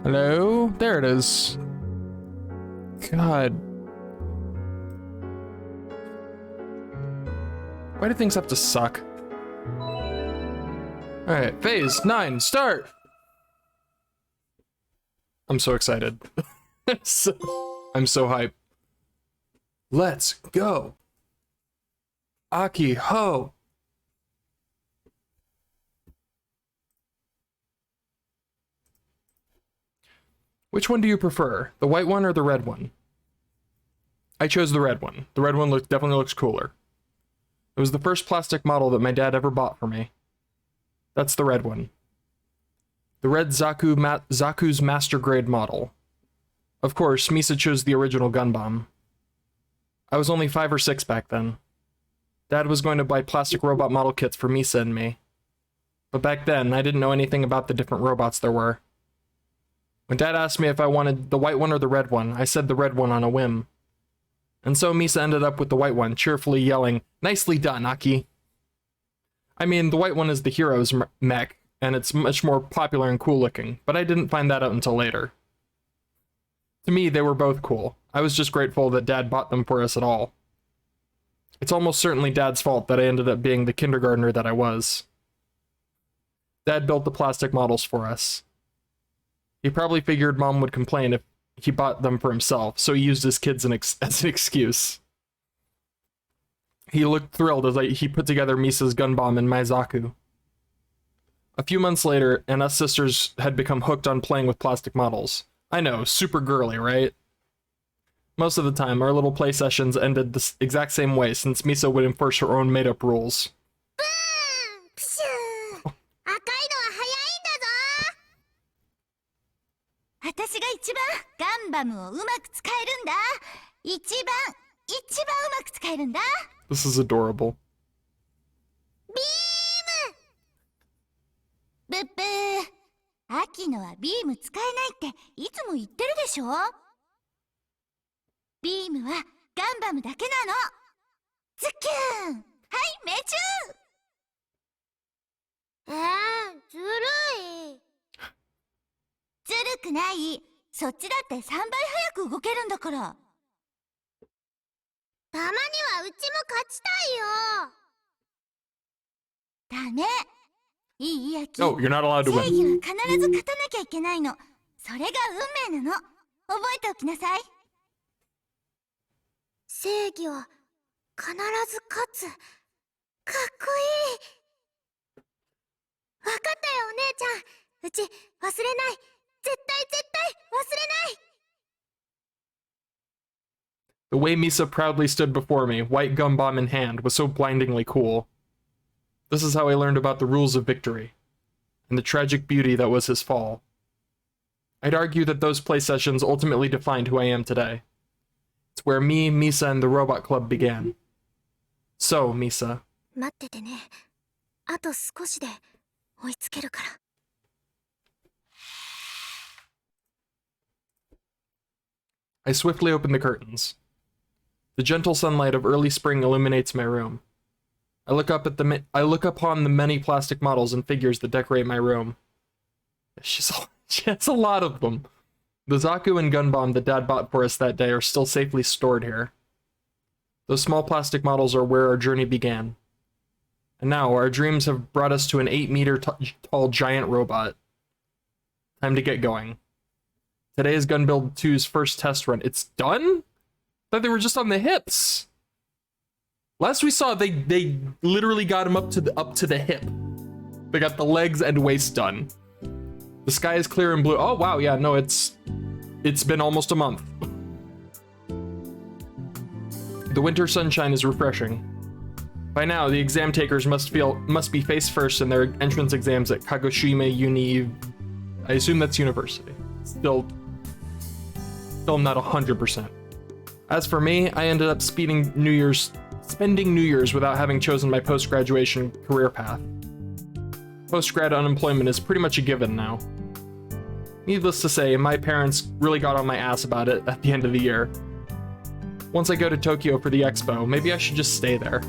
Hello? There it is. God. Why do things have to suck? Alright, phase 9, start! I'm so excited. I'm so hyped. Let's go! Aki ho! Which one do you prefer? The white one or the red one? I chose the red one. The red one definitely looks cooler. It was the first plastic model that my dad ever bought for me. That's the red one. The red Zaku's master grade model. Of course, Misa chose the original gun bomb. I was only 5 or 6 back then. Dad was going to buy plastic robot model kits for Misa and me. But back then, I didn't know anything about the different robots there were. When Dad asked me if I wanted the white one or the red one, I said the red one on a whim. And so Misa ended up with the white one, cheerfully yelling, "Nicely done, Aki." I mean, the white one is the hero's mech, and it's much more popular and cool looking, but I didn't find that out until later. To me, they were both cool. I was just grateful that Dad bought them for us at all. It's almost certainly Dad's fault that I ended up being the kindergartner that I was. Dad built the plastic models for us. He probably figured Mom would complain if he bought them for himself, so he used his kids as an excuse. He looked thrilled as he put together Misa's gun bomb and my Zaku. A few months later, and us sisters had become hooked on playing with plastic models. I know, super girly, right? Most of the time, our little play sessions ended the exact same way, since Misa would enforce her own made-up rules. This is adorable. No, you're not allowed to win. The way Misa proudly stood before me, white gum bomb in hand, was so blindingly cool. This is how I learned about the rules of victory, and the tragic beauty that was his fall. I'd argue that those play sessions ultimately defined who I am today. It's where me, Misa, and the Robot Club began. So, Misa. I swiftly opened the curtains. The gentle sunlight of early spring illuminates my room. I look upon the many plastic models and figures that decorate my room. She has a lot of them. The Zaku and gun bomb that Dad bought for us that day are still safely stored here. Those small plastic models are where our journey began. And now, our dreams have brought us to an 8-meter tall giant robot. Time to get going. Today is Gun Build 2's first test run. It's done? I thought they were just on the hips. Last we saw, they literally got him up to the hip. They got the legs and waist done. The sky is clear and blue. Oh wow, yeah, no, it's been almost a month. The winter sunshine is refreshing. By now, the exam takers must be face first in their entrance exams at Kagoshima Uni. I assume that's university. Still not 100%. As for me, I ended up spending New Year's without having chosen my post-graduation career path. Post-grad unemployment is pretty much a given now. Needless to say, my parents really got on my ass about it at the end of the year. Once I go to Tokyo for the expo, maybe I should just stay there.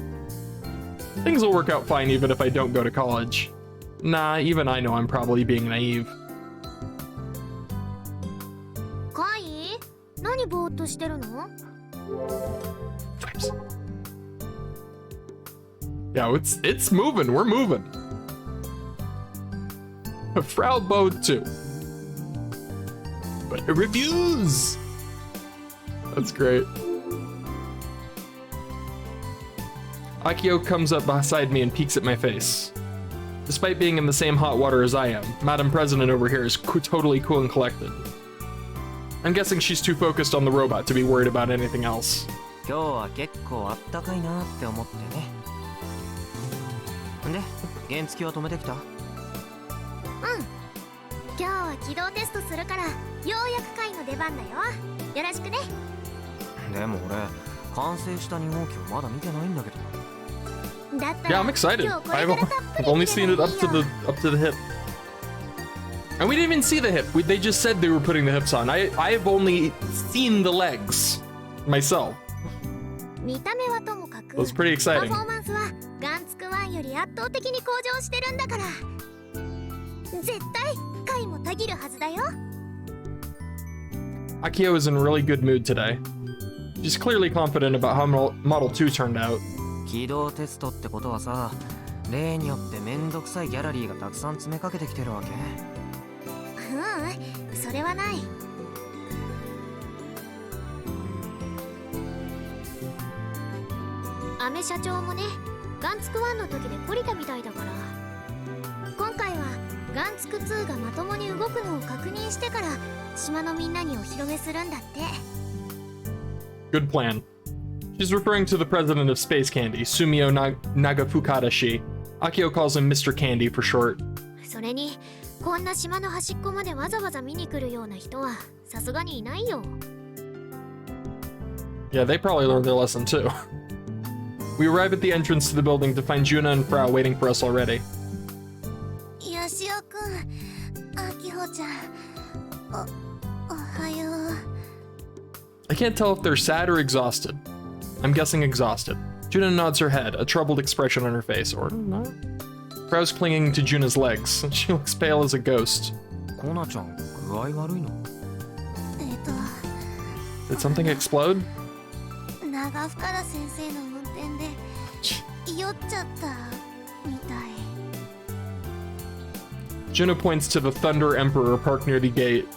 Things will work out fine even if I don't go to college. Nah, even I know I'm probably being naive. 何ぼーっとしてるの? Yeah, it's moving. We're moving. Frau Bode too. But reviews. That's great. Akio comes up beside me and peeks at my face. Despite being in the same hot water as I am, Madam President over here is totally cool and collected. I'm guessing she's too focused on the robot to be worried about anything else. 今日は結構あったかいなって思ってね。んで、原付は止めてきた？うん。今日は軌道テストするから、ようやく会の出番だよ。よろしくね。でも俺、完成した2号機をまだ見てないんだけど。Yeah, I'm excited. I've only seen it up to the hip. And we didn't even see the hip. They just said they were putting the hips on. I've only seen the legs myself. It was pretty exciting. Akio is in a really good mood today. She's clearly confident about how Model 2 turned out. 軌道テストってことはさ、例によってめんどくさいギャラリーがたくさん詰めかけてきてるわけ？それはない。アメ社長もね、ガンツク1の時で懲りたみたいだから、今回はガンツク2がまともに動くのを確認してから島のみんなにお披露目するんだって。Good plan. She's referring to the president of Space Candy, Sumio Nagafukadashi. Akio calls him Mr. Candy for short. それに、こんな島の端っこまでわざわざ見に来るような人はさすがにいないよ。Yeah, they probably learned their lesson too. We arrive at the entrance to the building to find Juna and Frau waiting for us already. よしおくん、あきほちゃん、おはよう。I can't tell if they're sad or exhausted. I'm guessing exhausted. Juna nods her head, a troubled expression on her face, or not. Frau's clinging to Juna's legs. She looks pale as a ghost. Did something explode? Juna points to the Thunder Emperor parked near the gate.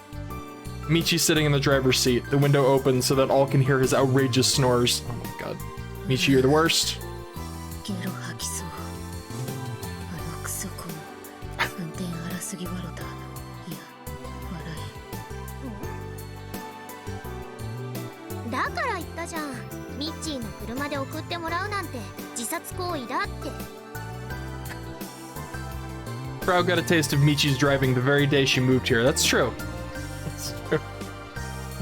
Michi's sitting in the driver's seat. The window opens so that all can hear his outrageous snores. Oh my god. Michi, you're the worst. Frau got a taste of Michi's driving the very day she moved here. That's true. That's true.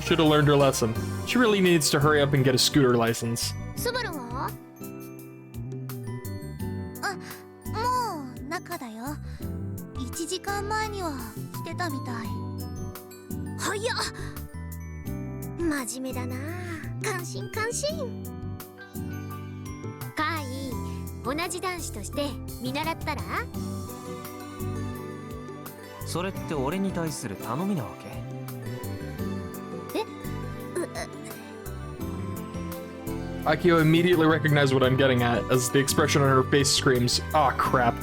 Should have learned her lesson. She really needs to hurry up and get a scooter license. Akio immediately recognized what I'm getting at, as the expression on her face screams, "Aw, crap."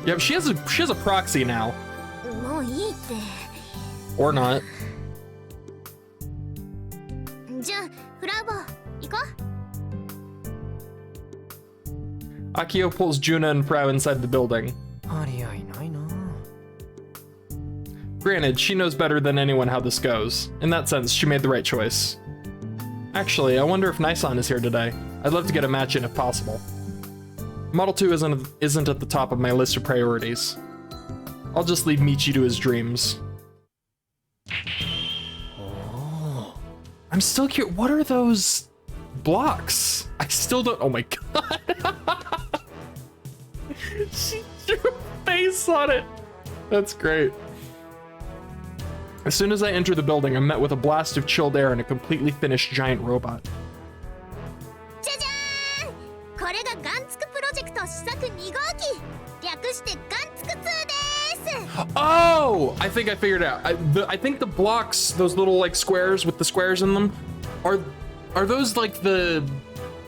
Yep, she has a proxy now. Or not. Akio pulls Juna and Frau inside the building. Granted, she knows better than anyone how this goes. In that sense, she made the right choice. Actually, I wonder if Nisan is here today. I'd love to get a match in if possible. Model 2 isn't at the top of my list of priorities. I'll just leave Michi to his dreams. I'm still curious. What are those blocks? I still don't. Oh my god. She drew a face on it. That's great. As soon as I enter the building, I'm met with a blast of chilled air and a completely finished giant robot. Oh, I think I figured it out. I think the blocks, those little like squares with the squares in them, are those like the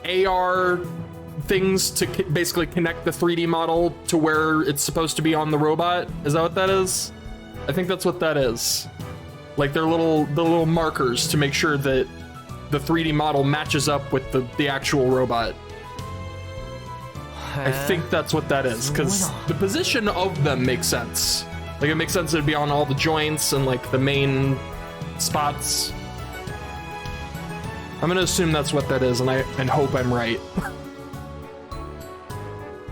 AR things to basically connect the 3D model to where it's supposed to be on the robot? Is that what that is? I think that's what that is. Like they're the little markers to make sure that the 3D model matches up with the actual robot. I think that's what that is, because the position of them makes sense. Like it makes sense it'd be on all the joints and like the main spots. I'm gonna assume that's what that is, and hope I'm right.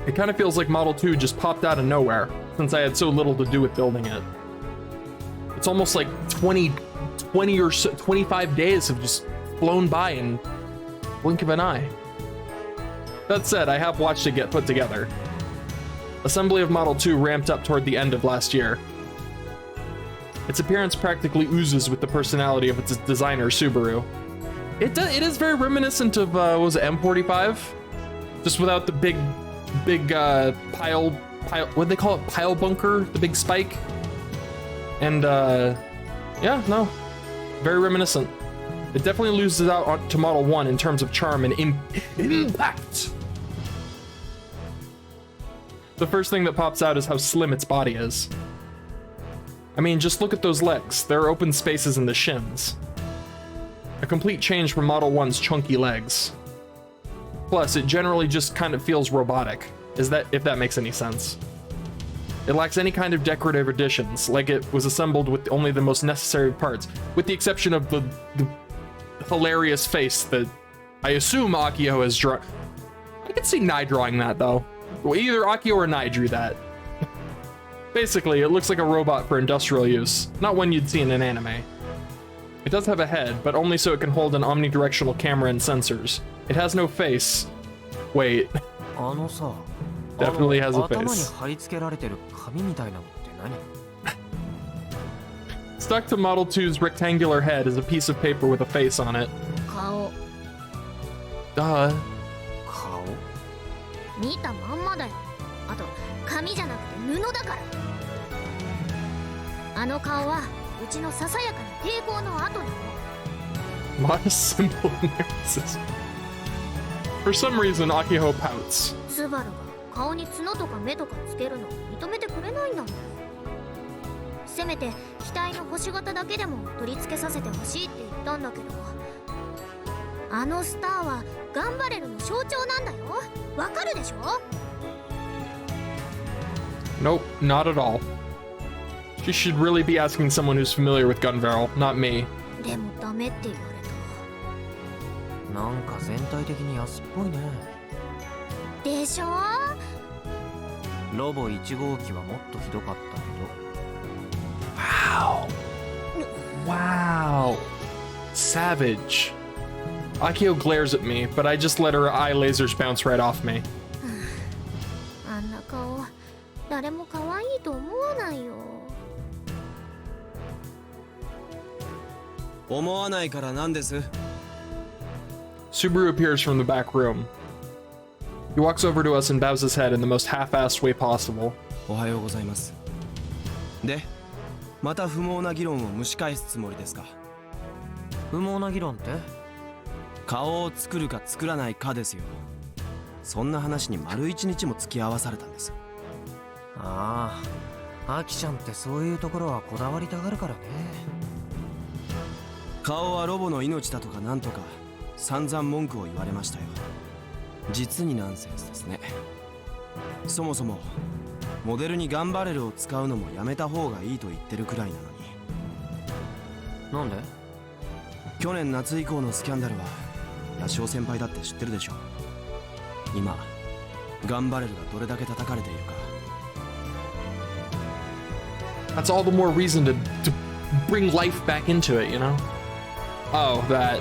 It kind of feels like Model 2 just popped out of nowhere, since I had so little to do with building it. It's almost like 20 or so, 25 days have just flown by in blink of an eye. That said, I have watched it get put together. Assembly of Model 2 ramped up toward the end of last year. Its appearance practically oozes with the personality of its designer, Subaru. It is very reminiscent of, what was it, M45? Just without the big pile, what'd they call it? Pile bunker? The big spike? And, yeah, no. Very reminiscent. It definitely loses out to Model 1 in terms of charm and impact. The first thing that pops out is how slim its body is. I mean, just look at those legs. There are open spaces in the shins. A complete change from Model 1's chunky legs. Plus, it generally just kind of feels robotic, if that makes any sense. It lacks any kind of decorative additions, like it was assembled with only the most necessary parts, with the exception of the hilarious face that I assume Akio has drawn. I could see Nai drawing that, though. Well, either Akio or Nai drew that. Basically, it looks like a robot for industrial use, not one you'd see in an anime. It does have a head, but only so it can hold an omnidirectional camera and sensors. It has no face. Wait. Definitely has a face. Stuck to Model 2's rectangular head is a piece of paper with a face on it. Duh. 見たまんまだよ。あと紙じゃなくて布だから。あの顔はうちのささやかな抵抗の後なの。 Modest simple analysis. For some reason, Akiho pouts. スバルが顔に角とか目とかつけるの認めてくれないんだもん。せめて機体の星型だけでも取り付けさせてほしいって言ったんだけど、あのスターはガンバレルの象徴なんだよ。わかるでしょ？ Nope, not at all. She should really be asking someone who's familiar with Gunbarrel, not me. でもダメって言われた。なんか全体的に安っぽいね。でしょ？ロボ1号機はもっとひどかったけど。Wow. Savage. Akio glares at me, but I just let her eye lasers bounce right off me. あんな顔、誰も可愛いと思わないよ。思わないからなんです。 Subaru appears from the back room. He walks over to us and bows his head in the most half-assed way possible. おはようございます。で、また不毛な議論を蒸し返すつもりですか。不毛な議論って？顔を作るか作らないかですよ。そんな話に丸一日も付き合わされたんです。ああ、アキちゃんってそういうところはこだわりたがるからね。顔はロボの命だとかなんとか散々文句を言われましたよ。実にナンセンスですね。そもそもモデルにガンバレルを使うのもやめた方がいいと言ってるくらいなのに。なんで？去年夏以降のスキャンダルはヤシオ先輩だって知ってるでしょ。今ガンバレルがどれだけ叩かれているか。 That's all the more reason to bring life back into it, you know? Oh, that.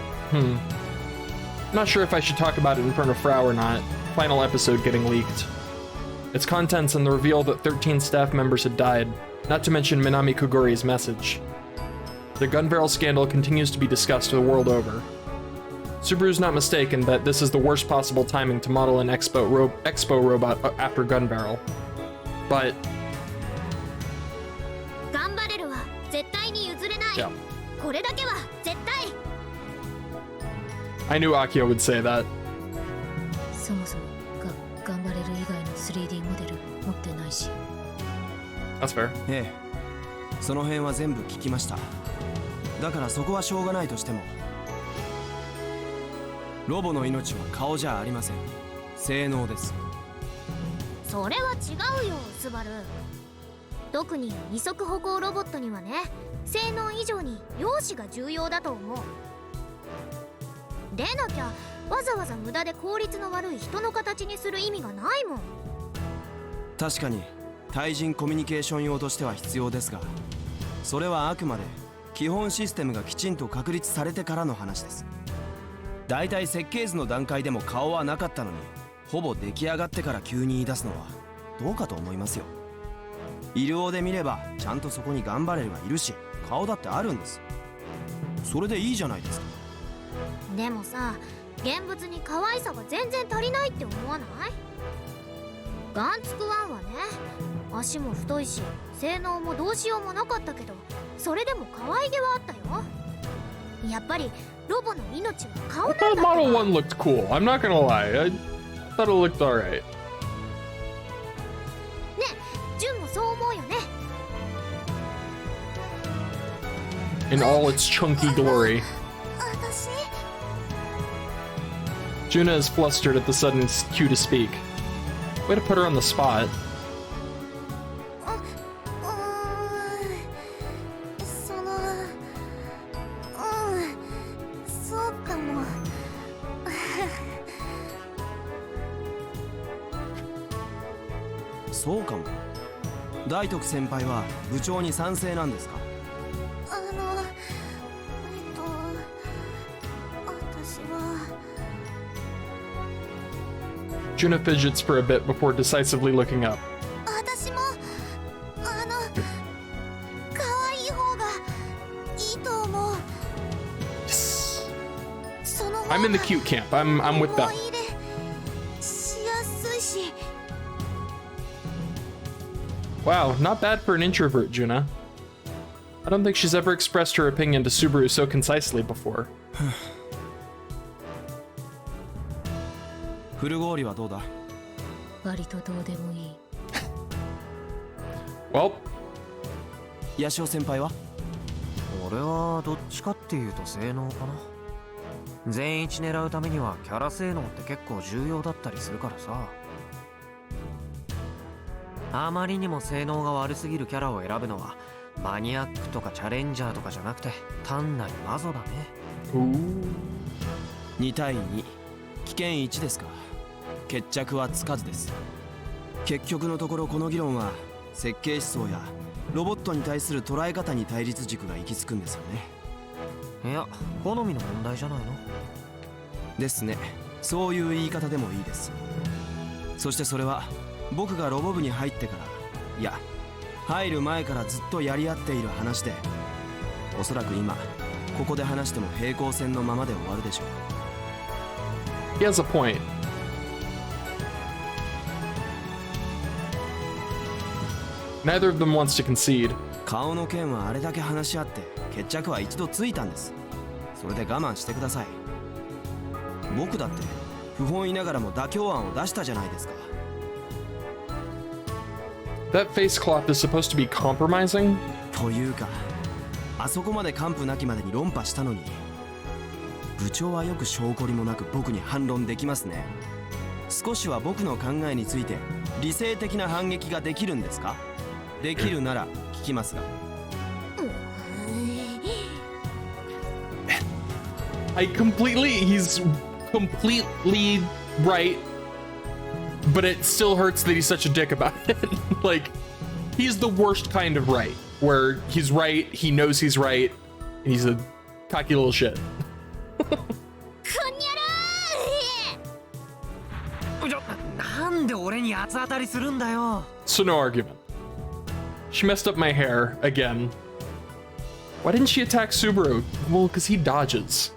Not sure if I should talk about it in front of Frau or not. Final episode getting leaked. Its contents and the reveal that 13 staff members had died, not to mention Minami Koguri's message. The gun barrel scandal continues to be discussed the world over. Subaru's not mistaken that this is the worst possible timing to model an Expo robot after gun barrel. But Yeah. これだけは絶対。 I knew Akio would say that. そもそも頑張れる以外の 3D モデル持ってないし。 That's fair. ええ、その辺は全部聞きました。だからそこはしょうがないとしても、ロボの命は顔じゃありません。性能です。それは違うよスバル。特に二足歩行ロボットにはね、性能以上に容姿が重要だと思う。でなきゃわざわざ無駄で効率の悪い人の形にする意味がないもん。確かに対人コミュニケーション用としては必要ですが、それはあくまで基本システムがきちんと確立されてからの話です。だいたい設計図の段階でも顔はなかったのに、ほぼ出来上がってから急に言い出すのはどうかと思いますよ。医療で見ればちゃんとそこに頑張れるがいるし、顔だってあるんです。それでいいじゃないですか。でもさ、現物に可愛さが全然足りないって思わない？ガンツクワンはね、足も太いし性能もどうしようもなかったけど、それでも可愛げはあったよ。やっぱりロボの命は顔 I なん thought だって Model ば。 1 looked cool. I'm not gonna lie. I thought it looked alright. ね、ジュンもそう思うよね。 In all its chunky glory. 私 Juna is flustered at the sudden cue to speak. Way to put her on the spot. そうかも。そうかも。大徳先輩は部長に賛成なんですか？私は Juna fidgets for a bit before decisively looking up. 私も可愛い方がいいと思う。 Yes. その方 I'm in the cute camp. I'm with 思 them. い入れしやすいし。 Wow, not bad for an introvert, Juna. I don't think she's ever expressed her opinion to Subaru so concisely before. フルゴーリはどうだ？割とどうでもいい。 Well, ヤシオ先輩は？俺はどっちかっていうと性能かな。全一狙うためにはキャラ性能って結構重要だったりするからさ。あまりにも性能が悪すぎるキャラを選ぶのはマニアックとかチャレンジャーとかじゃなくて単なるマゾだね。 2対2、危険1ですか。決着はつかずです。結局のところこの議論は設計思想やロボットに対する捉え方に対立軸が行き着くんですよね。いや、好みの問題じゃないの？ですね。そういう言い方でもいいです。そしてそれは僕がロボ部に入ってから、いや入る前からずっとやり合っている話で、おそらく今ここで話しても平行線のままで終わるでしょう。 he has a point. Neither of them wants to concede. 顔の件はあれだけ話し合って決着は一度ついたんです。それで我慢してください。僕だって不本意ながらも妥協案を出したじゃないですか。 That face cloth is supposed to be compromising? というか、あそこまで完膚なきまでに論破したのに、部長はよく証拠りもなく僕に反論できますね。少しは僕の考えについて理性的な反撃ができるんですか？できるなら聞きますが。He's completely right, but it still hurts that he's such a dick about it. Like, he's the worst kind of right, where he's right, he knows he's right, and he's a cocky little shit. なんで俺に八つ当たりするんだよ。 So no argument. She messed up my hair again. Why didn't she attack Subaru? Well, because he dodges.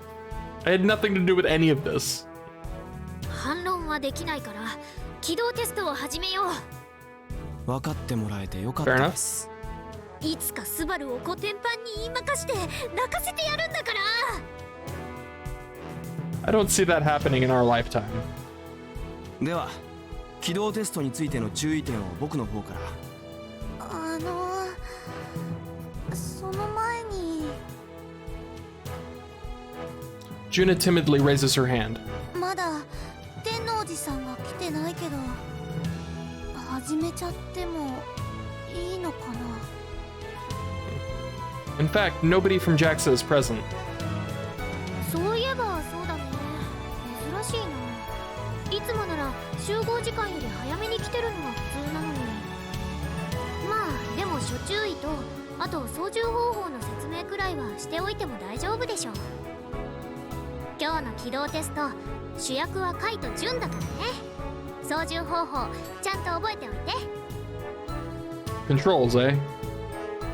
I had nothing to do with any of this. 反論はできないから起動テストを始めよう。分かってもらえてよかったです。いつかスバルをコテンパンに言いまかして泣かせてやるんだから。 I don't see that happening in our lifetime. では起動テストについての注意点を僕の方から。その前に Juna timidly raises her hand. まだ天王寺さんが来てないけど始めちゃってもいいのかな。 In fact, nobody from JAXA is present. そういえばそうだね、珍しいな。いつもなら集合時間より早めに来てるのが普通なのに。まあでも諸注意とあと操縦方法の説明くらいはしておいても大丈夫でしょう。今日の起動テスト主役はカイとジュンだからね。操縦方法ちゃんと覚えておいて。 Controls, eh?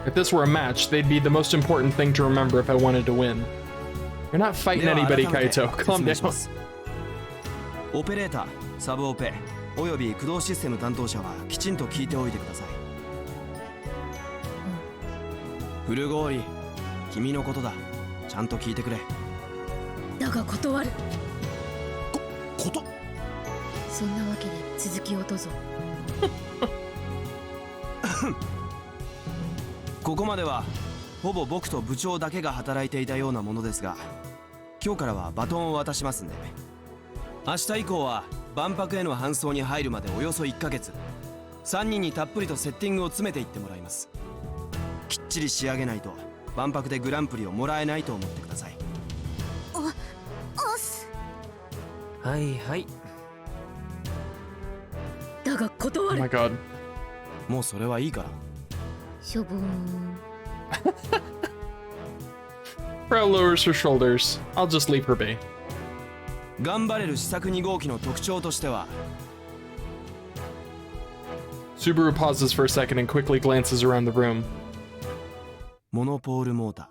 If this were a match, they'd be the most important thing to remember if I wanted to win. You're not fighting では anybody, 改めて Kaito. 説 Calm 明しま down. す。オペレーター、サブオペおよび駆動システム担当者はきちんと聞いておいてください。フルゴーリ、君のことだ。ちゃんと聞いてくれ。だが断る。こと。そんなわけで続きをどうぞ。ここまではほぼ僕と部長だけが働いていたようなものですが、今日からはバトンを渡しますんで。明日以降は万博への搬送に入るまでおよそ1ヶ月、3人にたっぷりとセッティングを詰めていってもらいます。きっちり仕上げないと万博でグランプリをもらえないと思ってください。はいはい。だが断 Oh る。 my god. もうそれはいいから。しょぼーん。 Prow lowers her shoulders. I'll just leave her be. 頑張れる試作2号機の特徴としては、 Subaru pauses for a second and quickly glances around the room. モノポールモーター。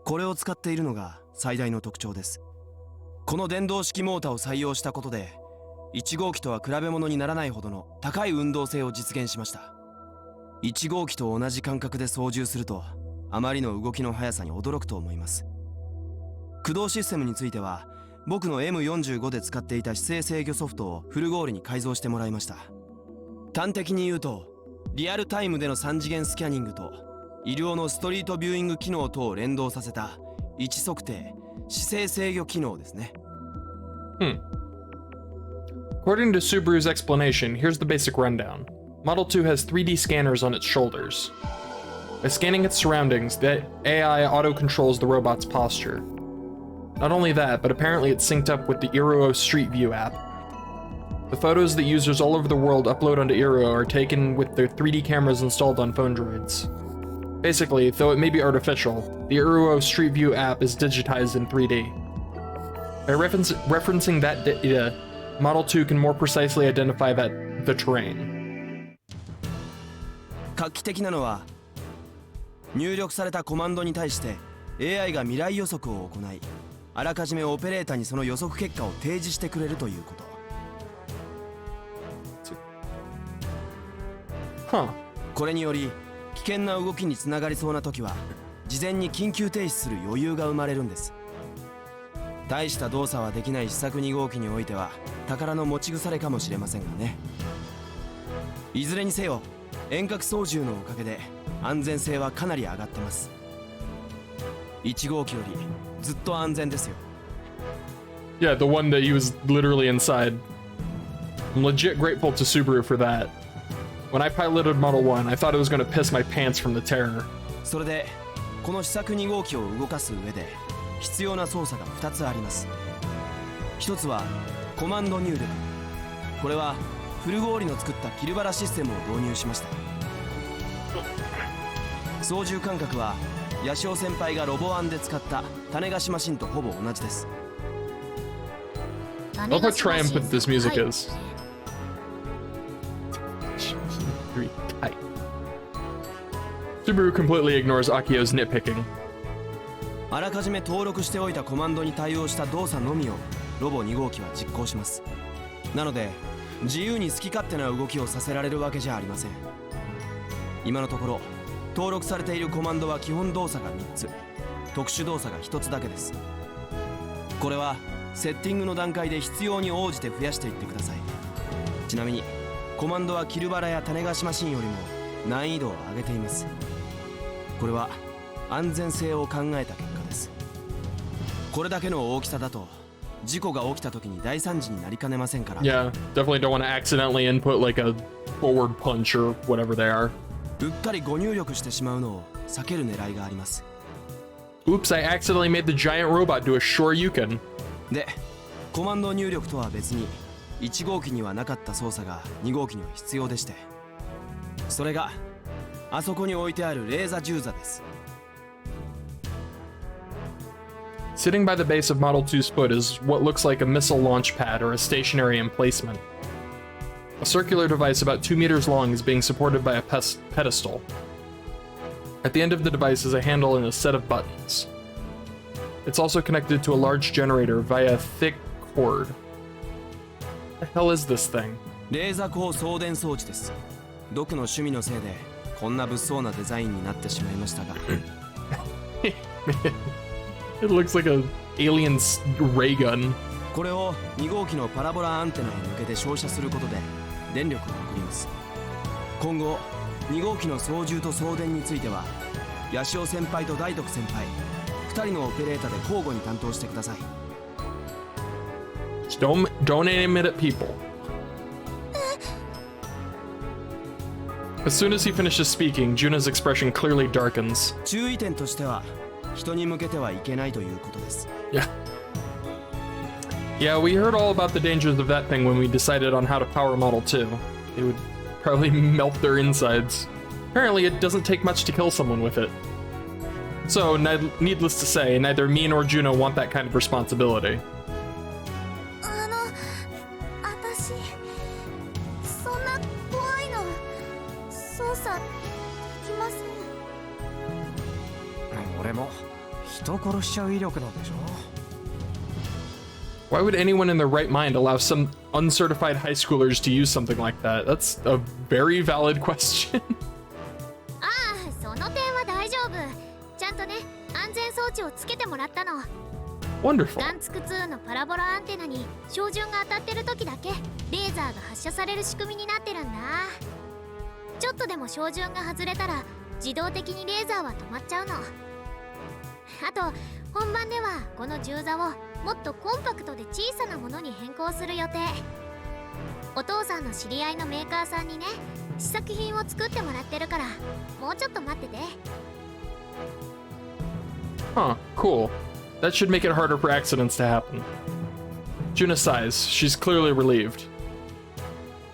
これを使っているのが最大の特徴です。この電動式モーターを採用したことで1号機とは比べ物にならないほどの高い運動性を実現しました。1号機と同じ感覚で操縦するとあまりの動きの速さに驚くと思います。駆動システムについては僕の M45 で使っていた姿勢制御ソフトをフルゴールに改造してもらいました。端的に言うとリアルタイムでの3次元スキャニングと医療のストリートビューイング機能等を連動させた位置測定姿勢制御機能ですね。According to Subaru's explanation, here's the basic rundown. Model 2 has 3D scanners on its shoulders. By scanning its surroundings, the AI auto-controls the robot's posture. Not only that, but apparently it's synced up with the Iruo Street View app. The photos that users all over the world upload onto Iruo are taken with their 3D cameras installed on phone droids. Basically, though it may be artificial, the Iruo Street View app is digitized in 3D. By referencing that data, Model 2 can more precisely identify the terrain. 画期的なのは入力されたコマンドに対して AI が未来予測を行い、あらかじめオペレーターにその予測結果を提示してくれるということ。Huh. これにより危険な動きにつながりそうな時は事前に緊急停止する余裕が生まれるんです。大した動作はできない試作2号機においては宝の持ち腐れかもしれませんがね。いずれにせよ遠隔操縦のおかげで安全性はかなり上がってます。1号機よりずっと安全ですよ。 Yeah, the one that he was literally inside. I'm legit grateful to Subaru for that. When I piloted Model 1, I thought it was going to piss my pants from the terror. それでこの試作2号機を動かす上で必要な操作が2つあります。一つはコマンド入力。これはフルゴーリの作ったキルバラシステムを導入しました。操縦感覚はヤシオ先輩がロボ1で使った種菓子マシンとほぼ同じです。 I love how triumphant this music is. Very tight. Subaru completely ignores Akio's nitpicking. あらかじめ登録しておいたコマンドに対応した動作のみをロボ2号機は実行します。なので自由に好き勝手な動きをさせられるわけじゃありません。今のところ登録されているコマンドは基本動作が3つ、特殊動作が1つだけです。これはセッティングの段階で必要に応じて増やしていってください。ちなみにコマンドはキルバラや種子マシンよりも難易度を上げています。これは安全性を考えた結果です。これだけの大きさだと事故が起きた時に大惨事になりかねませんから。 Yeah, definitely don't want to accidentally input like a forward punch or whatever they are. うっかり誤入力してしまうのを避ける狙いがあります。 Oops, I accidentally made the giant robot do a shoryuken. で、コマンド入力とは別に1号機にはなかった操作が2号機には必要でして、それがあそこに置いてあるレーザ銃座です。 Sitting by the base of Model 2's foot is what looks like a missile launch pad or a stationary emplacement. A circular device about 2 meters long is being supported by a pedestal. At the end of the device is a handle and a set of buttons. It's also connected to a large generator via a thick cord. What the hell is this thing? レーザ光送電装置です。毒の趣味のせいでこんな物騒なデザインになってしまいましたがIt looks like a alien's ray gun. これを2号機のパラボラアンテナに向けて照射することで電力を送ります。今後2号機の操縦と送電についてはヤシオ先輩と大徳先輩2人のオペレーターで交互に担当してください。 Just don't aim it at people. As soon as he finishes speaking, Juna's expression clearly darkens. 注意点としては人に向けてはいけないということです。 Yeah. Yeah, we heard all about the dangers of that thing when we decided on how to power Model 2. It would probably melt their insides. Apparently, it doesn't take much to kill someone with it. So, needless to say, neither me nor Juno want that kind of responsibility. 私そんな怖いの操作できません。俺も人殺しちゃう威力なんでしょ。 Why would anyone in their right mind allow some uncertified high schoolers to use something like that? That's a very valid question. ああ、その点は大丈夫。ちゃんとね、安全装置をつけてもらったの。 Wonderful. ガンツク2のパラボラアンテナに照準が当たってる時だけレーザーが発射される仕組みになってるんだ。ちょっとでも照準が外れたら自動的にレーザーは止まっちゃうの。あと本番ではこの銃座をもっとコンパクトで小さなものに変更する予定。お父さんの知り合いのメーカーさんにね、試作品を作ってもらってるからもうちょっと待ってて。 Huh, cool. That should make it harder for accidents to happen. Juna sighs. She's clearly relieved.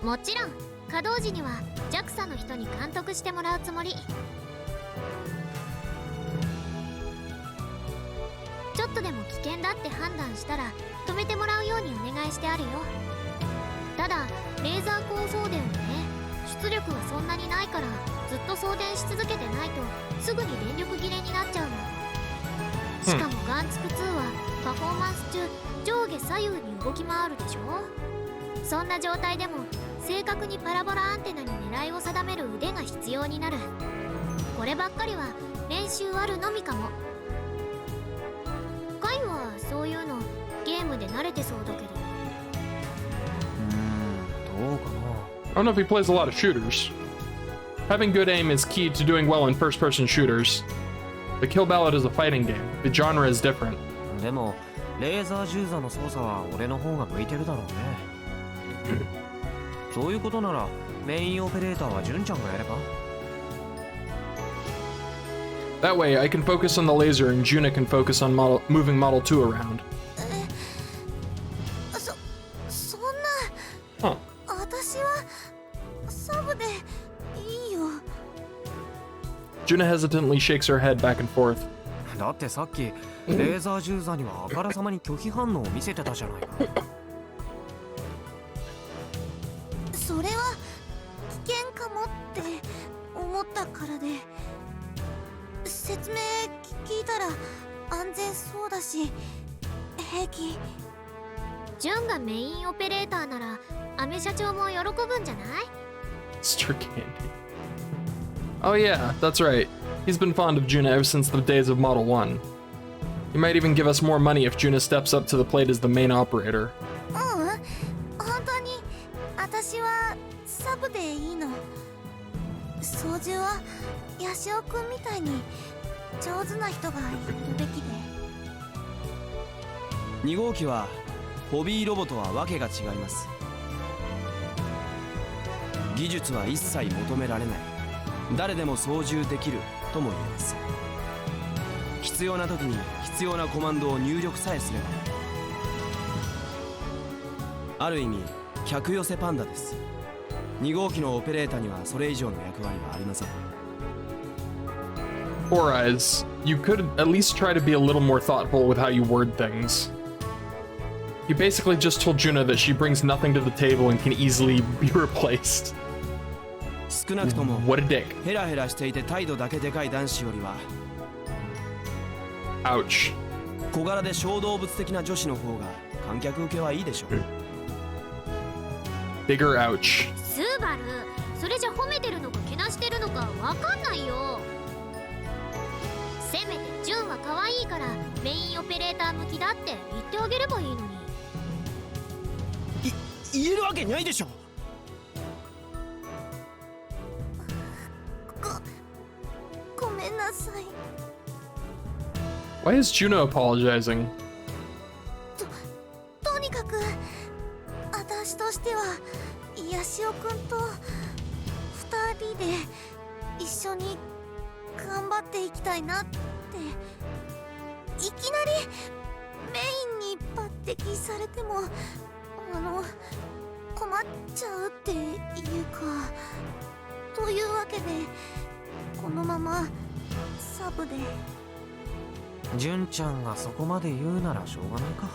もちろん稼働時には JAXA の人に監督してもらうつもり。ちょっとでも危険だって判断したら止めてもらうようにお願いしてあるよ。ただレーザー光送電はね、出力がそんなにないからずっと送電し続けてないとすぐに電力切れになっちゃうの。しかもガンツク2はパフォーマンス中上下左右に動き回るでしょ。そんな状態でも正確にパラボラアンテナに狙いを定める腕が必要になる。こればっかりは練習あるのみかも。カイはそういうのゲームで慣れてそうだけど。どうかな。 I don't know if he plays a lot of shooters. Having good aim is key to doing well in first-person shooters. The Kill Ballad is a fighting game. The genre is different. でもレーザー銃座の操作は俺の方が向いてるだろうね。そういうことならメインオペレーターは純ちゃんがやれば。 That way, I can focus on the laser and Juna can focus on moving Model 2 around. そんな。 Huh. 私はサブでいいよ。 Juna hesitantly shakes her head back and forth. だってさっきレーザー銃座にはあからさまに拒否反応を見せてたじゃないか。それは危険かもって思ったからで、説明聞いたら安全そうだし平気。ジュンがメインオペレーターならアメ社長も喜ぶんじゃない？ Mr. Candy. Oh yeah, that's right. He's been fond of Juna ever since the days of Model 1. He might even give us more money if Juna steps up to the plate as the main operator. ううん本当に私はサブでいいの。操縦はヤシオくんみたいに上手な人がやるべきで。2号機はホビーロボとはわけが違います。技術は一切求められない。誰でも操縦できるとも言えます。必要な時に必要なコマンドを入力さえすれば。ある意味客寄せパンダです。2号機のオペレーターにはそれ以上の役割はありません。Four Eyes, you could at least try to be a little more thoughtful with how you word things. You basically just told Juna that she brings nothing to the table and can easily be replaced. 少なくとも What a dick. ヘラヘラしていて態度だけでかい男子よりは Ouch. 小柄で小動物的な女子の方が観客受けはいいでしょう。Bigger ouch. スーバル、それじゃ褒めてるのかけなしてるのかわかんないよ。せめてジュンは可愛いからメインオペレーター向きだって言ってあげればいいのに。言えるわけないでしょ。ごめんなさい。 Why is Juno apologizing? とにかく私としてはヤシオくんと2人で一緒に頑張っていきたいなって。いきなりメインに抜擢されても困っちゃうっていうか。というわけでこのままサブで。純ちゃんがそこまで言うならしょうがないか。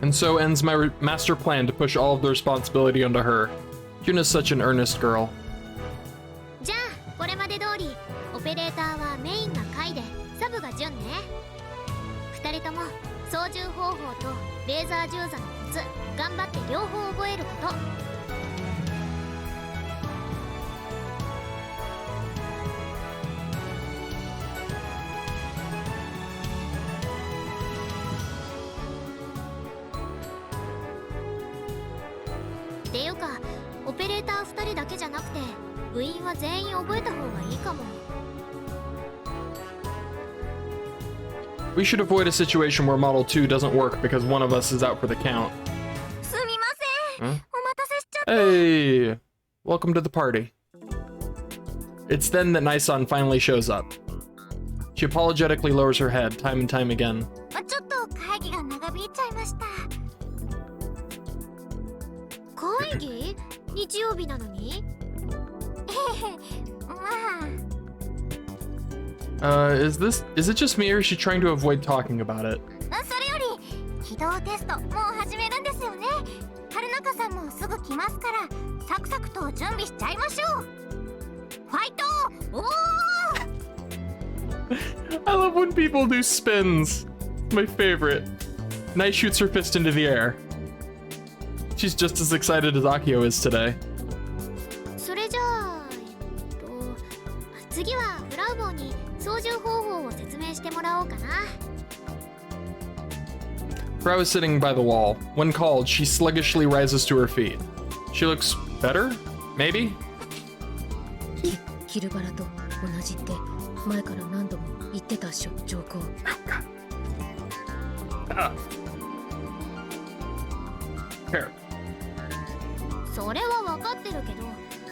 And so ends my master plan to push all of the responsibility onto her. Juna's such an earnest girl. じゃあこれまで通りオペレーターはメインがカイでサブがジュンね。2人とも操縦方法とレーザー銃座のコツ頑張って両方覚えること。っていうかオペレーター2人だけじゃなくて部員は全員覚えた方がいいかも。 We should avoid a situation where Model 2 doesn't work because one of us is out for the count. すみません、 Huh? お待たせしちゃって。 Hey! Welcome to the party. It's then that Nison finally shows up. She apologetically lowers her head time and time again. ちょっと会議が長引いちゃいました。会議？日曜日なのに？まあ。Is it just me or is she trying to avoid talking about it? それより起動テストもう始めるんですよね。春中さんもすぐ来ますからサクサクと準備しちゃいましょう。ファイト！おー！ I love when people do spins. My favorite. Night shoots her fist into the air. She's just as excited as Akio is today. それじゃあ、次はフラウボーに操縦方法を説明してもらおうかな。 Frau is sitting by the wall. When called, she sluggishly rises to her feet. She looks better? Maybe? キルバラと同じって前から何度も言ってたっしょ、上皇。Here. それは分かってるけど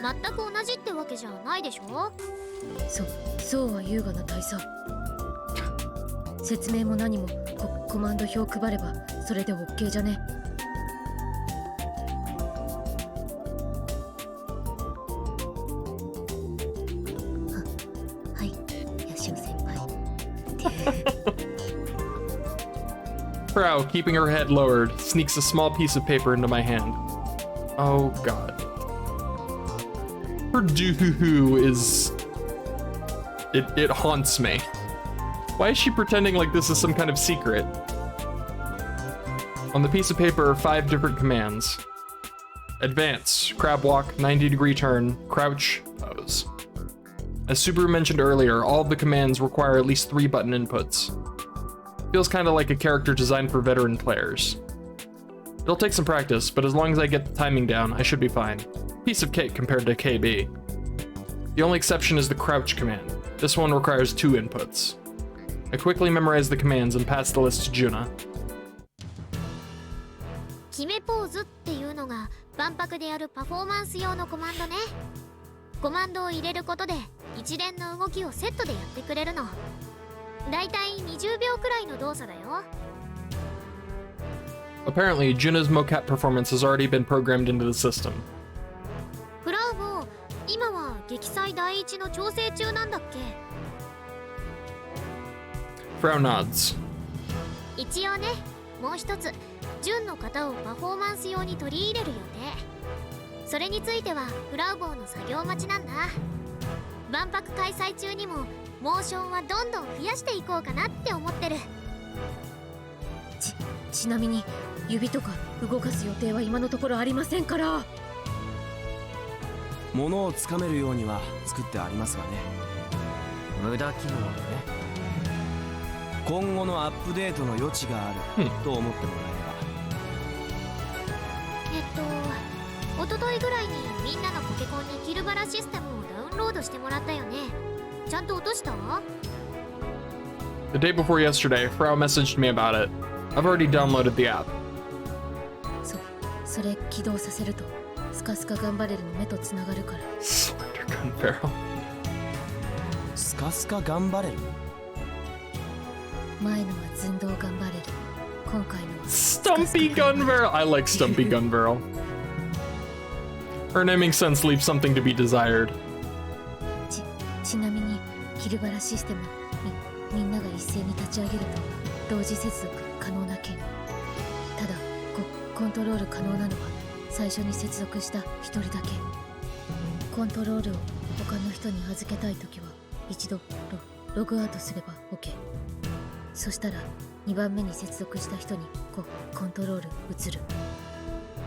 全く同じってわけじゃないでしょ。そうは優雅な大佐。説明も何もコマンド表配ればそれで OK じゃね。はい、ヤシオ先輩。Frau, keeping her head lowered, sneaks a small piece of paper into my hand. Oh god. Her doo-hoo-hoo is... It haunts me. Why is she pretending like this is some kind of secret? On the piece of paper are 5 different commands. Advance, crab walk, 90-degree turn, crouch, pose. As Subaru mentioned earlier, all of the commands require at least 3 button inputs. Feels kinda like a character designed for veteran players. It'll take some practice, but as long as I get the timing down, I should be fine. Piece of cake compared to KB. The only exception is the crouch command. This one requires 2 inputs. I quickly memorized the commands and passed the list to Juna. 決めポーズっていうのが万博でやるパフォーマンス用のコマンドね。コマンドを入れることで一連の動きをセットでやってくれるの。だいたい20秒くらいの動作だよ。Apparently, Juna's mocap performance has already been programmed into the system. フラウボ、今は撃砕第一の調整中なんだっけ？ Frau nods. 一応ね、もう一つ、純の型をパフォーマンス用に取り入れる予定。それについてはフラウボーの作業待ちなんだ。万博開催中にもモーションはどんどん増やしていこうかなって思ってる。ちなみに指とか動かす予定は今のところありませんから。物をつかめるようには作ってありますがね。無駄機能だね。今後のアップデートの余地があると思ってもら一昨日ぐらいにみんなのポケコンにキルバラシステムをダウンロードしてもらったよね。ちゃんと落とした？ The day before yesterday, Frau messaged me about it. I've already downloaded the app. それ起動させるとスカスカ頑張れるの目とつながるから。 Slender Gun Barrel. えば。スカスカ頑張れる？前のは寸胴頑張れる。今回のは Stumpy Gun Barrel. I like Stumpy Gun Barrel. Her naming sense leaves something to be desired. ちなみにキルバラシステムみんなが一斉に立ち上げると同時接続可能な件。ただコントロール可能なのは最初に接続した1人だけ。コントロールを他の人に預けたいときは一度ログアウトすれば OK。 そしたら2番目に接続した人にコントロール移る。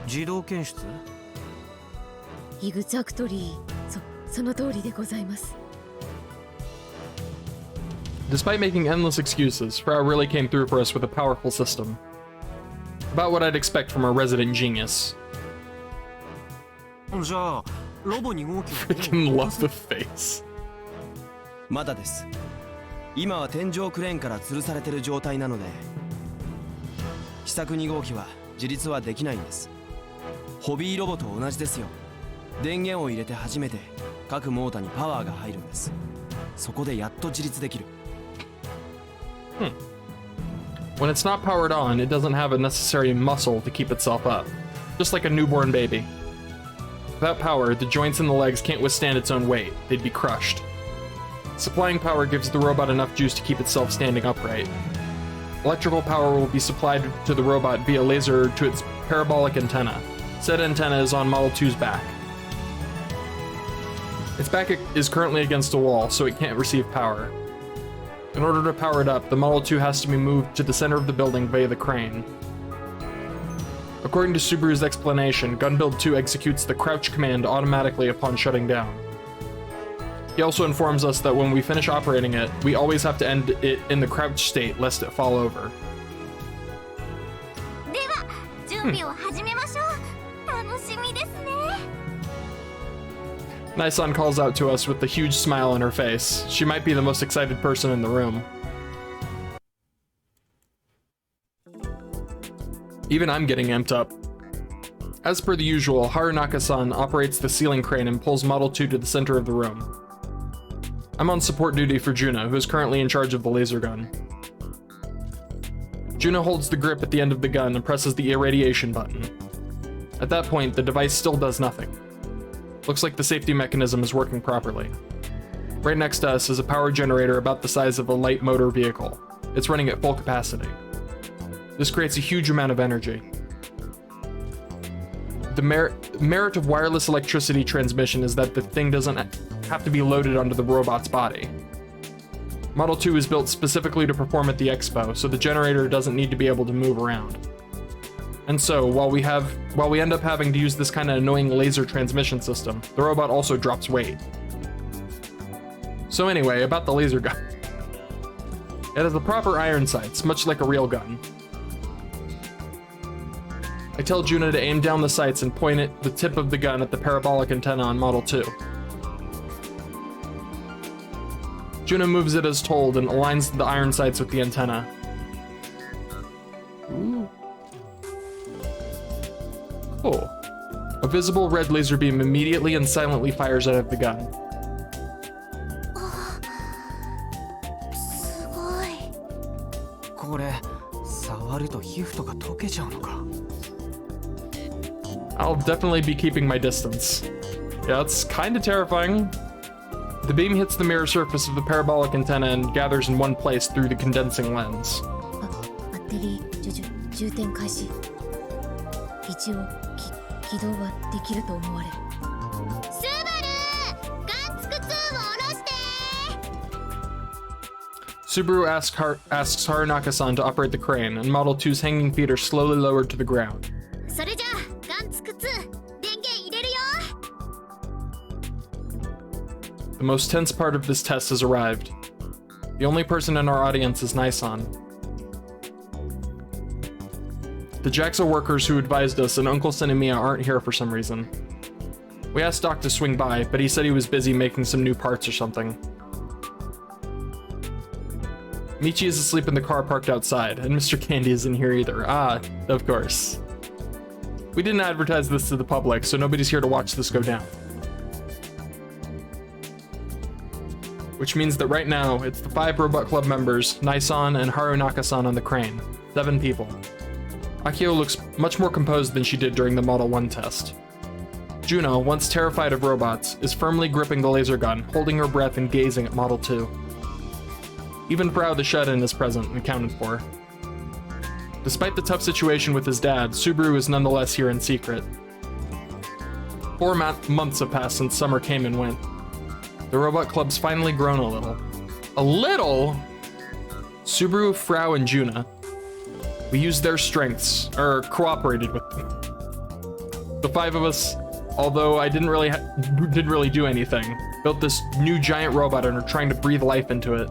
自動検出？イグザクトリー。その通りでございます。 Despite making endless excuses, Frau really came through for us with a powerful system. About what I'd expect from a resident genius. じゃあロボ2号機は Freaking love the face. まだです。今は天井クレーンから吊るされてる状態なので、試作2号機は自立はできないんです。ホビーロボと同じですよ。電源を入れて初めて各モーターにパワーが入るんです。そこでやっと自立できる。When it's not powered on, it doesn't have a necessary muscle to keep itself up, just like a newborn baby. Without power, the joints in the legs can't withstand its own weight. They'd be crushed. Supplying power gives the robot enough juice to keep itself standing upright. Electrical power will be supplied to the robot via laser to its parabolic antenna. Said antenna is on Model 2's back. Its back is currently against a wall, so it can't receive power. In order to power it up, the Model 2 has to be moved to the center of the building via the crane. According to Subaru's explanation, Gunbuild 2 executes the crouch command automatically upon shutting down. He also informs us that when we finish operating it, we always have to end it in the crouch state lest it fall over. では準備を始めましょう。楽しみですね。Naisan calls out to us with a huge smile on her face. She might be the most excited person in the room. Even I'm getting amped up. As per the usual, Harunaka-san operates the ceiling crane and pulls Model 2 to the center of the room. I'm on support duty for Juna, who is currently in charge of the laser gun. Juna holds the grip at the end of the gun and presses the irradiation button. At that point, the device still does nothing. Looks like the safety mechanism is working properly. Right next to us is a power generator about the size of a light motor vehicle. It's running at full capacity. This creates a huge amount of energy. The merit of wireless electricity transmission is that the thing doesn't have to be loaded onto the robot's body. Model 2 is built specifically to perform at the expo, so the generator doesn't need to be able to move around. And so, while we end up having to use this kind of annoying laser transmission system, the robot also drops weight. So anyway, about the laser gun. It has the proper iron sights, much like a real gun. I tell Juna to aim down the sights and point the tip of the gun at the parabolic antenna on Model 2. Juna moves it as told and aligns the iron sights with the antenna. Ooh. Cool. A visible red laser beam immediately and silently fires out of the gun. すごい。これ触ると皮膚とか溶けちゃうのか。 I'll definitely be keeping my distance. Yeah, it's kind of terrifying. The beam hits the mirror surface of the parabolic antenna and gathers in one place through the condensing lens. バッテリー充填開始。一応起動はできると思われる。スバルガンツク2を下ろして。 Subaru asks Harunaka-san to operate the crane, and Model 2's hanging feet are slowly lowered to the ground. それじゃあガンツク2電源入れるよ。 The most tense part of this test has arrived. The only person in our audience is Nai-san. The JAXA workers who advised us and Uncle Senemiya aren't here for some reason. We asked Doc to swing by, but he said he was busy making some new parts or something. Michi is asleep in the car parked outside, and Mr. Candy isn't here either. Ah, of course. We didn't advertise this to the public, so nobody's here to watch this go down. Which means that right now, it's the 5 Robot Club members, Nai-san and Harunaka-san on the crane. 7 people. Akio looks much more composed than she did during the Model 1 test. Juno, once terrified of robots, is firmly gripping the laser gun, holding her breath and gazing at Model 2. Even Frau the Shut-In is present and accounted for. Despite the tough situation with his dad, Subaru is nonetheless here in secret. 4 months have passed since summer came and went. The Robot Club's finally grown a little. A little? Subaru, Frau, and Juna. We used their strengths, or cooperated with them. The 5 of us, although I didn't really do anything, built this new giant robot and are trying to breathe life into it.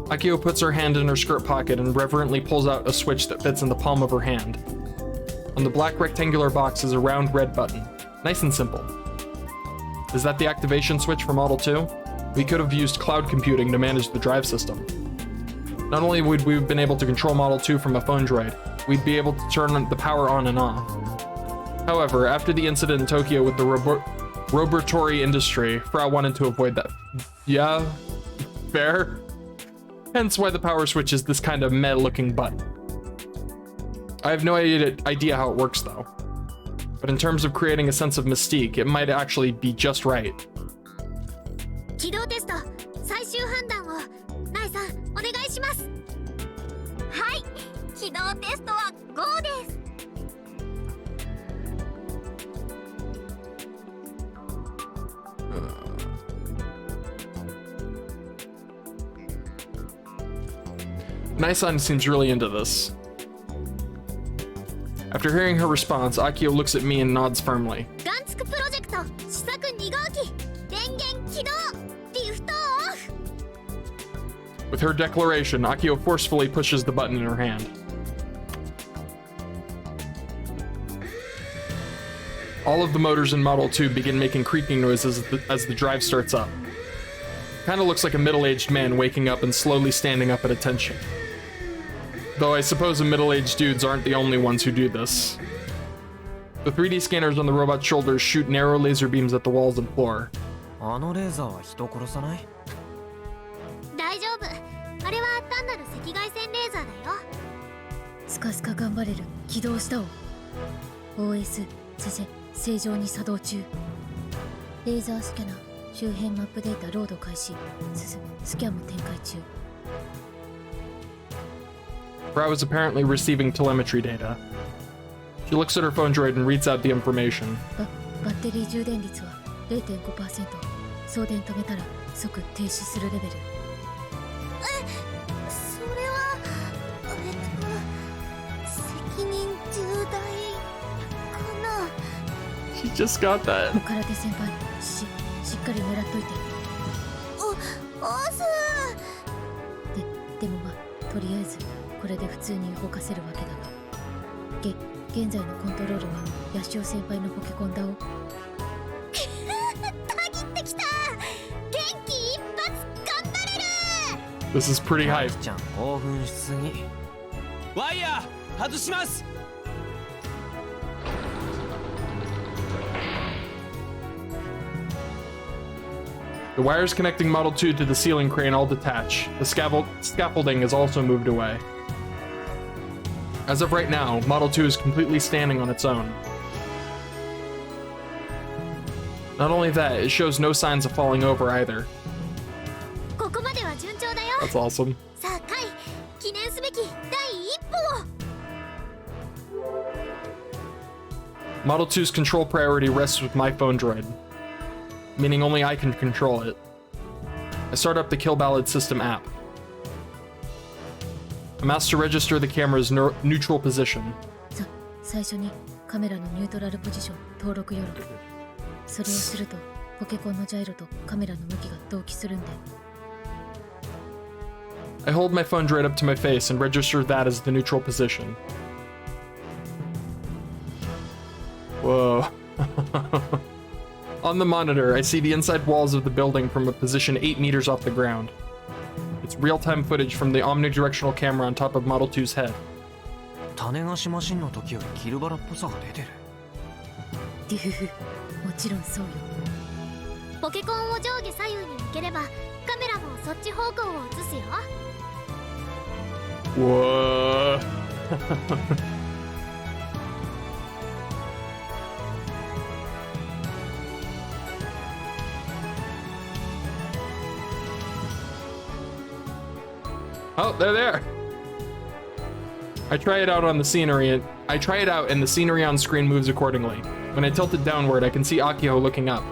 Akio puts her hand in her skirt pocket and reverently pulls out a switch that fits in the palm of her hand. On the black rectangular box is a round red button. Nice and simple. Is that the activation switch for Model 2? We could have used cloud computing to manage the drive system. Not only would we have been able to control Model 2 from a phone droid, we'd be able to turn the power on and off. However, after the incident in Tokyo with the robotory industry, Frau wanted to avoid that. Yeah, fair. Hence why the power switch is this kind of meh-looking button. I have no idea how it works though. But in terms of creating a sense of mystique, it might actually be just right. 起動テスト最終判断をナイさんお願いします。はい、起動テストは GO です。 Nai-san seems really into this. After hearing her response, Akio looks at me and nods firmly. ガンツクプロジェクト試作2号機電源起動リフトオフ。 With her declaration, Akio forcefully pushes the button in her hand. All of the motors in Model 2 begin making creaking noises as the drive starts up. Kinda looks like a middle-aged man waking up and slowly standing up at attention. Though I suppose the middle-aged dudes aren't the only ones who do this. The 3D scanners on the robot's shoulders shoot narrow laser beams at the walls and floor. あのレーザーは人殺さない？大丈夫。あれは単なる赤外線レーザーだよ。スカスカ頑張れる。起動したを OS 正常に作動中。レーザースキャナー周辺マップデータロード開始。スキャンも展開中。 Frau is apparently receiving telemetry data. She looks at her phone droid and reads out the information. バッテリー充電率は 0.5%。送電止めたら即停止するレベル。それは赤 She just got that. 空手先輩、しっかり狙っといて。オスでもまあ、とりあえずこれで普通に動かせるわけだが、現在のコントロールはヤシオ先輩のポケコンだを。たぎってきた。元気一発頑張れる。 This is pretty マ hype. キちゃん興奮しすぎ。ワイヤー外します。 The wires connecting Model 2 to the ceiling crane all detach. The scaffolding is also moved away. As of right now, Model 2 is completely standing on its own. Not only that, it shows no signs of falling over either. ここまでは順調だよ。 That's awesome. さあカイ、記念すべき第一歩を。 Model 2's control priority rests with my phone droid, meaning only I can control it. I start up the Kill Ballad system app. I'm asked to register the camera's neutral position. 最初にカメラのニュートラルポジション登録よろ。それをするとポケコンのジャイロとカメラの向きが同期するんで。 I hold my phone droid up to my face and register that as the neutral position. Whoa. On the monitor, I see the inside walls of the building from a position 8 meters off the ground. It's real-time footage from the omnidirectional camera on top of Model 2's head. 種子しマシンの時よりキルバラっぽさが出てる。デュフフ、もちろんそうよ。ポケコンを上下左右に向ければカメラもそっち方向を映すよ。 Whoa. Oh, they're there. I try it out on the scenery. And the scenery on screen moves accordingly. When I tilt it downward, I can see Akio looking up.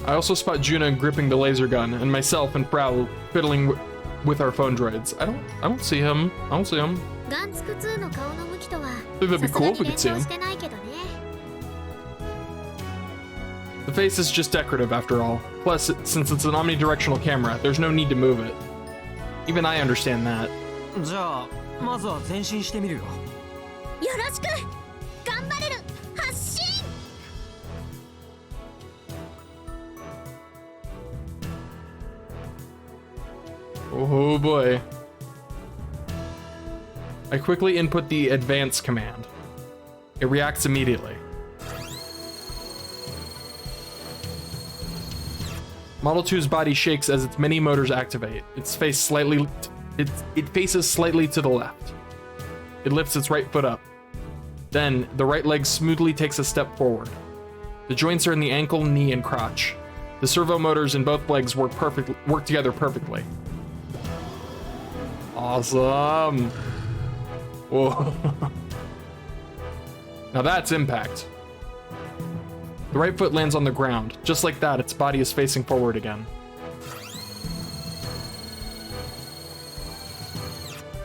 I also spot Juna gripping the laser gun, and myself and Frau fiddling with our phone droids. I don't see him. I don't see him. ガンツク2の顔の向きとは That'd be さすが cool に if we 連 could see 動 him. してないけどね。 The face is just decorative after all. Plus, since it's an omnidirectional camera, there's no need to move it. Even I understand that. じゃあまずは前進してみるよ。よろしく頑張れる発進。 Oh boy. I quickly input the advance command. It reacts immediately. Model 2's body shakes as its many motors activate. It faces slightly to the left. It lifts its right foot up. Then, the right leg smoothly takes a step forward. The joints are in the ankle, knee, and crotch. The servo motors in both legs work together perfectly. Awesome. Whoa. Now that's impact. The right foot lands on the ground. Just like that, its body is facing forward again.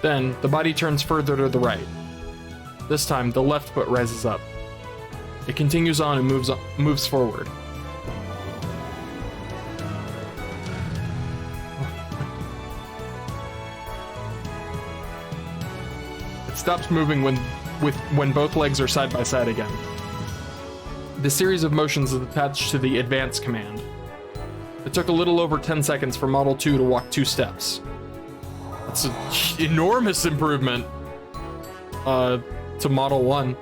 Then, the body turns further to the right. This time, the left foot rises up. It continues on and moves forward. It stops moving when both legs are side by side again. The series of motions is attached to the advance command. It took a little over 10 seconds for Model 2 to walk 2 steps. That's an enormous improvement to Model 1.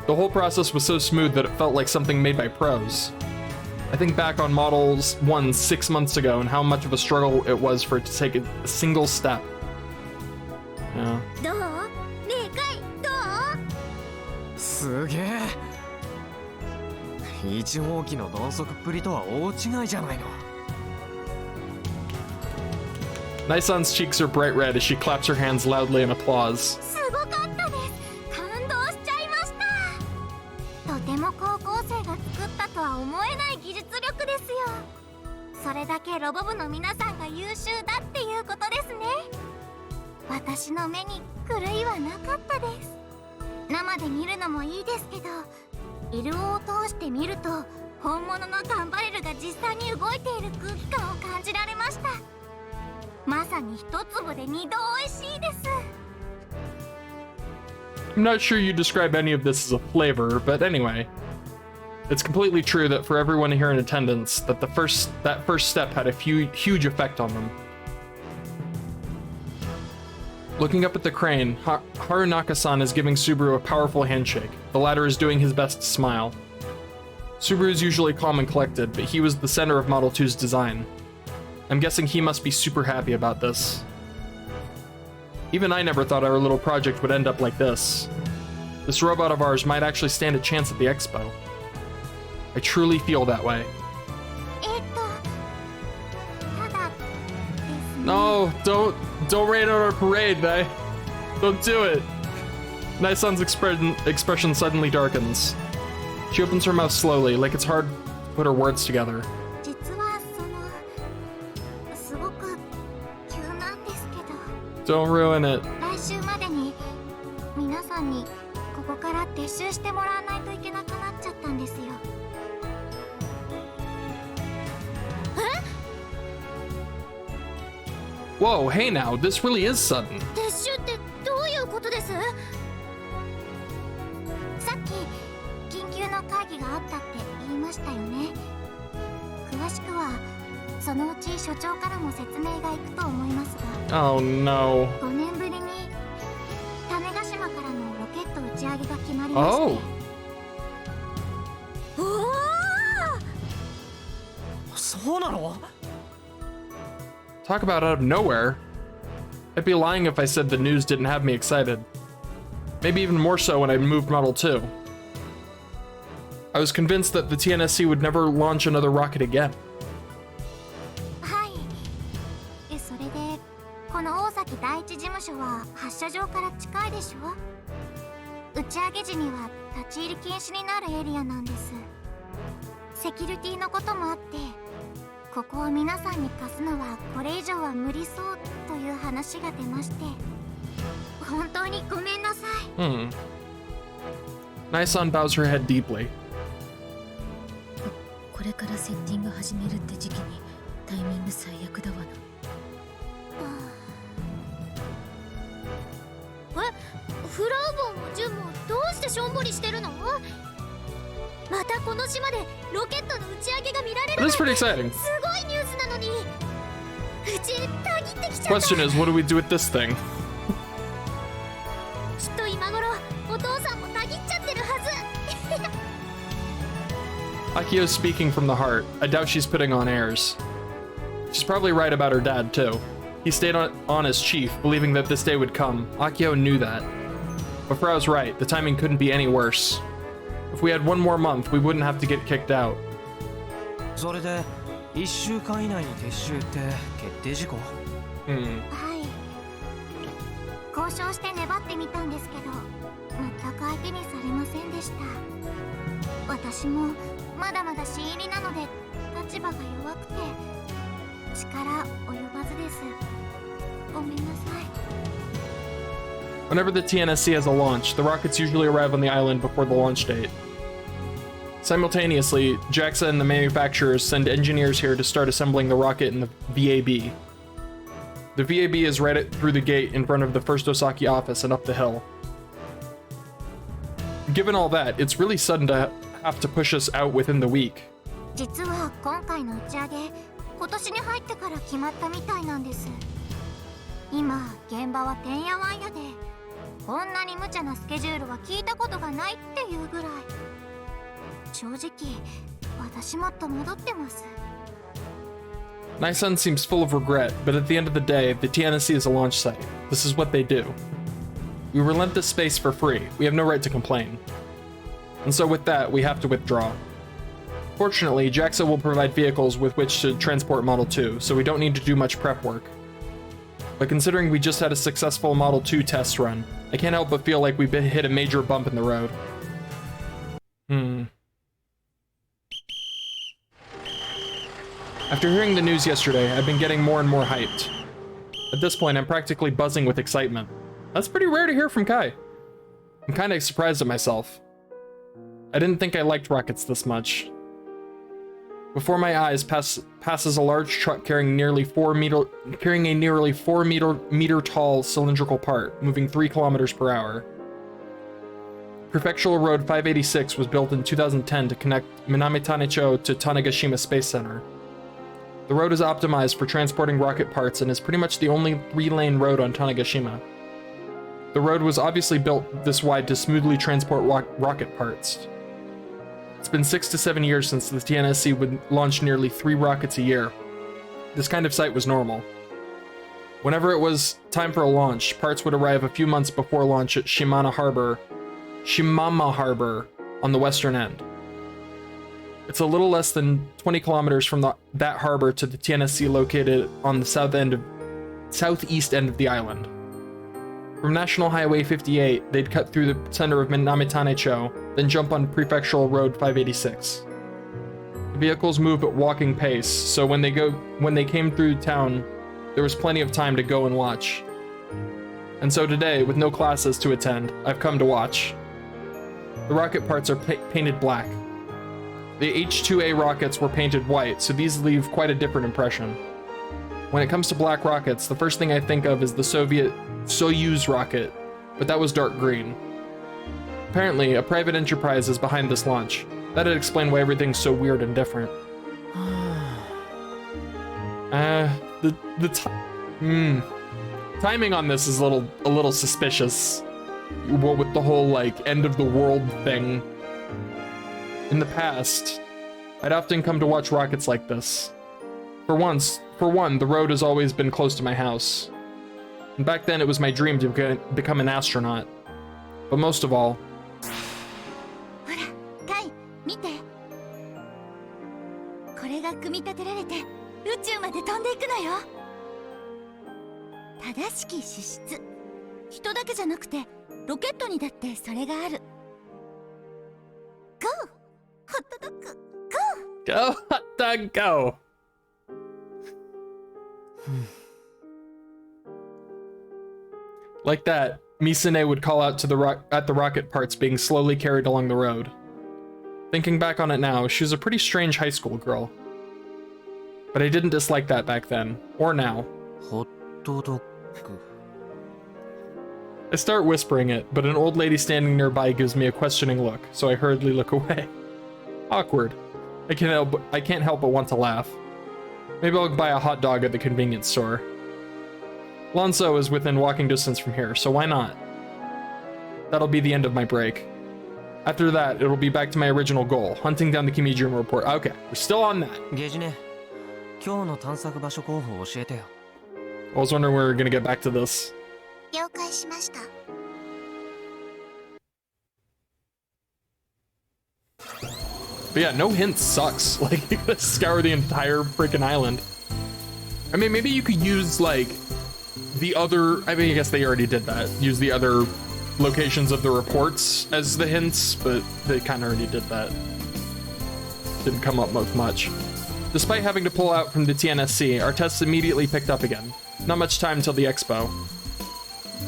The whole process was so smooth that it felt like something made by pros. I think back on Model 1 6 months ago and how much of a struggle it was for it to take a single step. Yeah. どう？ねえカイどう？すげえ。1号機の鈍足っぷりとは大違いじゃないの。 Naisan's cheeks are bright red as she claps her hands loudly in applause. すごかったです。感動しちゃいました。とても高校生が作ったとは思えない技術力ですよ。それだけロボ部の皆さんが優秀だっていうことですね。私の目に狂いはなかったです。生で見るのもいいですけど、LO を通して見ると本物のガンバレルが実際に動いている空気感を感じられました。まさに一粒で二度美味しいです。 I'm not sure you describe any of this as a flavor, but anyway. It's completely true that for everyone here in attendance, that that first step had a huge effect on them. Looking up at the crane, Harunaka-san is giving Subaru a powerful handshake. The latter is doing his best to smile. Subaru is usually calm and collected, but he was the center of Model 2's design. I'm guessing he must be super happy about this. Even I never thought our little project would end up like this. This robot of ours might actually stand a chance at the expo. I truly feel that way. No, don't rain on our parade, Nay. Don't do it. Nai-san's expression suddenly darkens. She opens her mouth slowly, like it's hard to put her words together. Don't ruin it. 来週までに皆さんにここから撤収してもらわないといけなくなっちゃったんですよ。 Whoa, hey now, this really is sudden. 撤収ってどういうことです？さっき緊急の会議があったって言いましたよね。詳しくはそのうち所長からも説明がいくと思いますが。 Oh no. 5年ぶりに種子島からのロケット打ち上げが決まりまして。Oh. おお！そうなの？ Talk about out of nowhere. I'd be lying if I said the news didn't have me excited. Maybe even more so when I moved Model 2. I was convinced that the TNSC would never launch another rocket again. はい。それでこの大崎第一事務所は発射場から近いでしょ。打ち上げ時には立ち入り禁止になるエリアなんです。セキュリティのこともあって、ここを皆さんに貸すのはこれ以上は無理そうという話が出まして、本当にごめんなさい。Nai-san bows her head deeply. これからセッティング始めるって時期にタイミング最悪だわな。フラウボンもジュンもどうしてしょんぼりしてるの？またこの島でロケットの打ち上げが見られるなん This is て pretty すご exciting. いニュースなのに、うちたぎってきちゃった。 Question is, what do we do with this thing? きっと今頃お父さんもたぎっちゃってるはず。 Akio's speaking from the heart. I doubt she's putting on airs. She's probably right about her dad, too. He stayed on as chief, believing that this day would come. Akio knew that. But Frau's right, the timing couldn't be any worse. If we had one more month, we wouldn't have to get kicked out. それで1週間以内に撤収って決定事項？はい。交渉して粘ってみたんですけど、全く相手にされませんでした。私もまだまだ新入りなので立場が弱くて力及ばずです。ごめんなさい。 Whenever the TNSC has a launch, the rockets usually arrive on the island before the launch date. Simultaneously, JAXA and the manufacturers send engineers here to start assembling the rocket in the VAB. The VAB is right through the gate in front of the first Osaki office and up the hill. Given all that, it's really sudden to have to push us out within the week. 実は今回の打ち上げ、今年に入ってから決まったみたいなんです。今、現場はてんやわんやで、こんなに無茶なスケジュールは聞いたことがないっていうぐらい。正直、私も戸惑ってます。Nai-san seems full of regret, but at the end of the day, the TNSC is a launch site. This is what they do. We relent this space for free. We have no right to complain. And so with that, we have to withdraw. Fortunately, JAXA will provide vehicles with which to transport Model 2, so we don't need to do much prep work. But considering we just had a successful Model 2 test run, I can't help but feel like we've hit a major bump in the road. After hearing the news yesterday, I've been getting more and more hyped. At this point, I'm practically buzzing with excitement. That's pretty rare to hear from Kai. I'm kind of surprised at myself. I didn't think I liked rockets this much. Before my eyes passes a large truck carrying a nearly 4 meter tall cylindrical part, moving 3 kilometers per hour. Prefectural Road 586 was built in 2010 to connect Minamitanicho to Tanegashima Space Center. The road is optimized for transporting rocket parts and is pretty much the only 3-lane road on Tanegashima. The road was obviously built this wide to smoothly transport rocket parts. It's been 6 to 7 years since the TNSC would launch nearly 3 rockets a year. This kind of site was normal. Whenever it was time for a launch, parts would arrive a few months before launch at Shimama Harbor on the western end. It's a little less than 20 kilometers from that harbor to the TNSC located on the southeast end of the island. From National Highway 58, they'd cut through the center of Minamitanicho, then jump on Prefectural Road 586. The vehicles move at walking pace, so when they came through town, there was plenty of time to go and watch. And so today, with no classes to attend, I've come to watch. The rocket parts are painted black. The H-2A rockets were painted white, so these leave quite a different impression. When it comes to black rockets, the first thing I think of is the Soviet Soyuz rocket, but that was dark green. Apparently, a private enterprise is behind this launch. That'd explain why everything's so weird and different. Timing on this is a little suspicious. What with the whole, like, end of the world thing. In the past, I'd often come to watch rockets like this. For one, the road has always been close to my house. And back then it was my dream to become an astronaut. But most of all... ほら、カイ、見て。これが組み立てられて宇宙まで飛んでいくのよ。正しき資質。人だけじゃなくて、ロケットにだってそれがある。ゴー！ホットドッグ、ゴー！ Go, hot dog, go! Like that, Misune would call out to at the rocket parts being slowly carried along the road. Thinking back on it now, she was a pretty strange high school girl. But I didn't dislike that back then, or now. Hot dog. I start whispering it, but an old lady standing nearby gives me a questioning look, so I hurriedly look away. Awkward. I can't help but want to laugh. Maybe I'll buy a hot dog at the convenience store. Lonso is within walking distance from here, so why not? That'll be the end of my break. After that, it'll be back to my original goal, hunting down the Kimijima report. Okay, we're still on that. ゲジネ、今日の探索場所候補を教えてよ。I was wondering when we were gonna get back to this. 了解しました。 But yeah, no hints sucks. Like, you gotta scour the entire freaking island. I mean, maybe you could use, like, the other... I mean, I guess they already did that. Use the other locations of the reports as the hints, but they kind of already did that. Didn't come up with much. Despite having to pull out from the TNSC, our tests immediately picked up again. Not much time till the expo.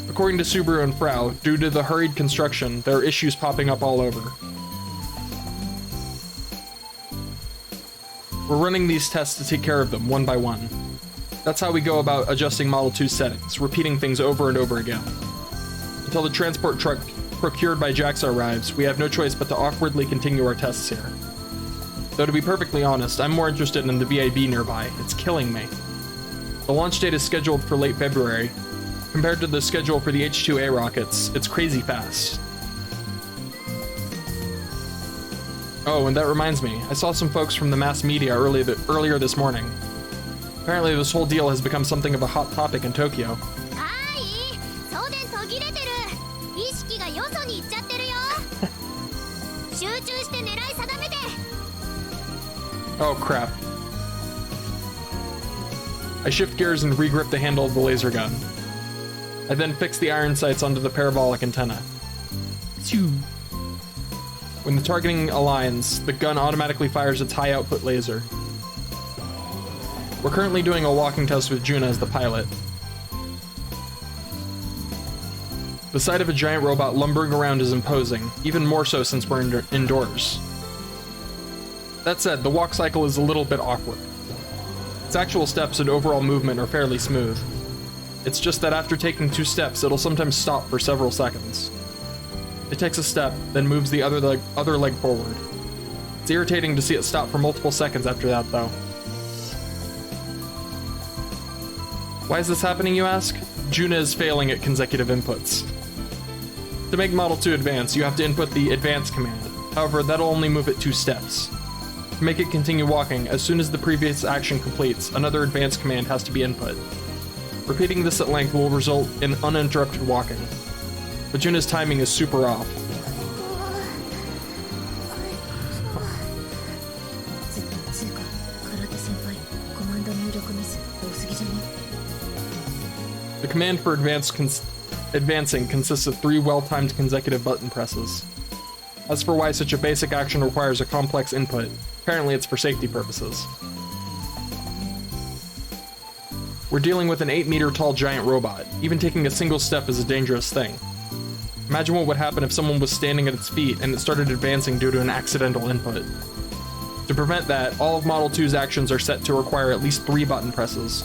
According to Subaru and Frau, due to the hurried construction, there are issues popping up all over. We're running these tests to take care of them, one by one. That's how we go about adjusting Model 2's settings, repeating things over and over again. Until the transport truck procured by JAXA arrives, we have no choice but to awkwardly continue our tests here. Though to be perfectly honest, I'm more interested in the VIB nearby. It's killing me. The launch date is scheduled for late February. Compared to the schedule for the H-2A rockets, it's crazy fast. Oh, and that reminds me, I saw some folks from the mass media earlier this morning. Apparently this whole deal has become something of a hot topic in Tokyo. Oh crap. I shift gears and regrip the handle of the laser gun. I then fix the iron sights onto the parabolic antenna. When the targeting aligns, the gun automatically fires its high output laser. We're currently doing a walking test with Juna as the pilot. The sight of a giant robot lumbering around is imposing, even more so since we're indoors. That said, the walk cycle is a little bit awkward. Its actual steps and overall movement are fairly smooth. It's just that after taking 2 steps, it'll sometimes stop for several seconds. It takes a step, then moves the other leg forward. It's irritating to see it stop for multiple seconds after that, though. Why is this happening, you ask? Juna is failing at consecutive inputs. To make Model 2 advance, you have to input the advance command. However, that'll only move it 2 steps. To make it continue walking, as soon as the previous action completes, another advance command has to be input. Repeating this at length will result in uninterrupted walking. But Juna's timing is super off. つうか空手先輩コマンド入力ミス多すぎじゃね The command for advancing consists of 3 well-timed consecutive button presses. As for why such a basic action requires a complex input, apparently it's for safety purposes. We're dealing with an 8-meter tall giant robot. Even taking a single step is a dangerous thing. Imagine what would happen if someone was standing at its feet and it started advancing due to an accidental input. To prevent that, all of Model 2's actions are set to require at least 3 button presses.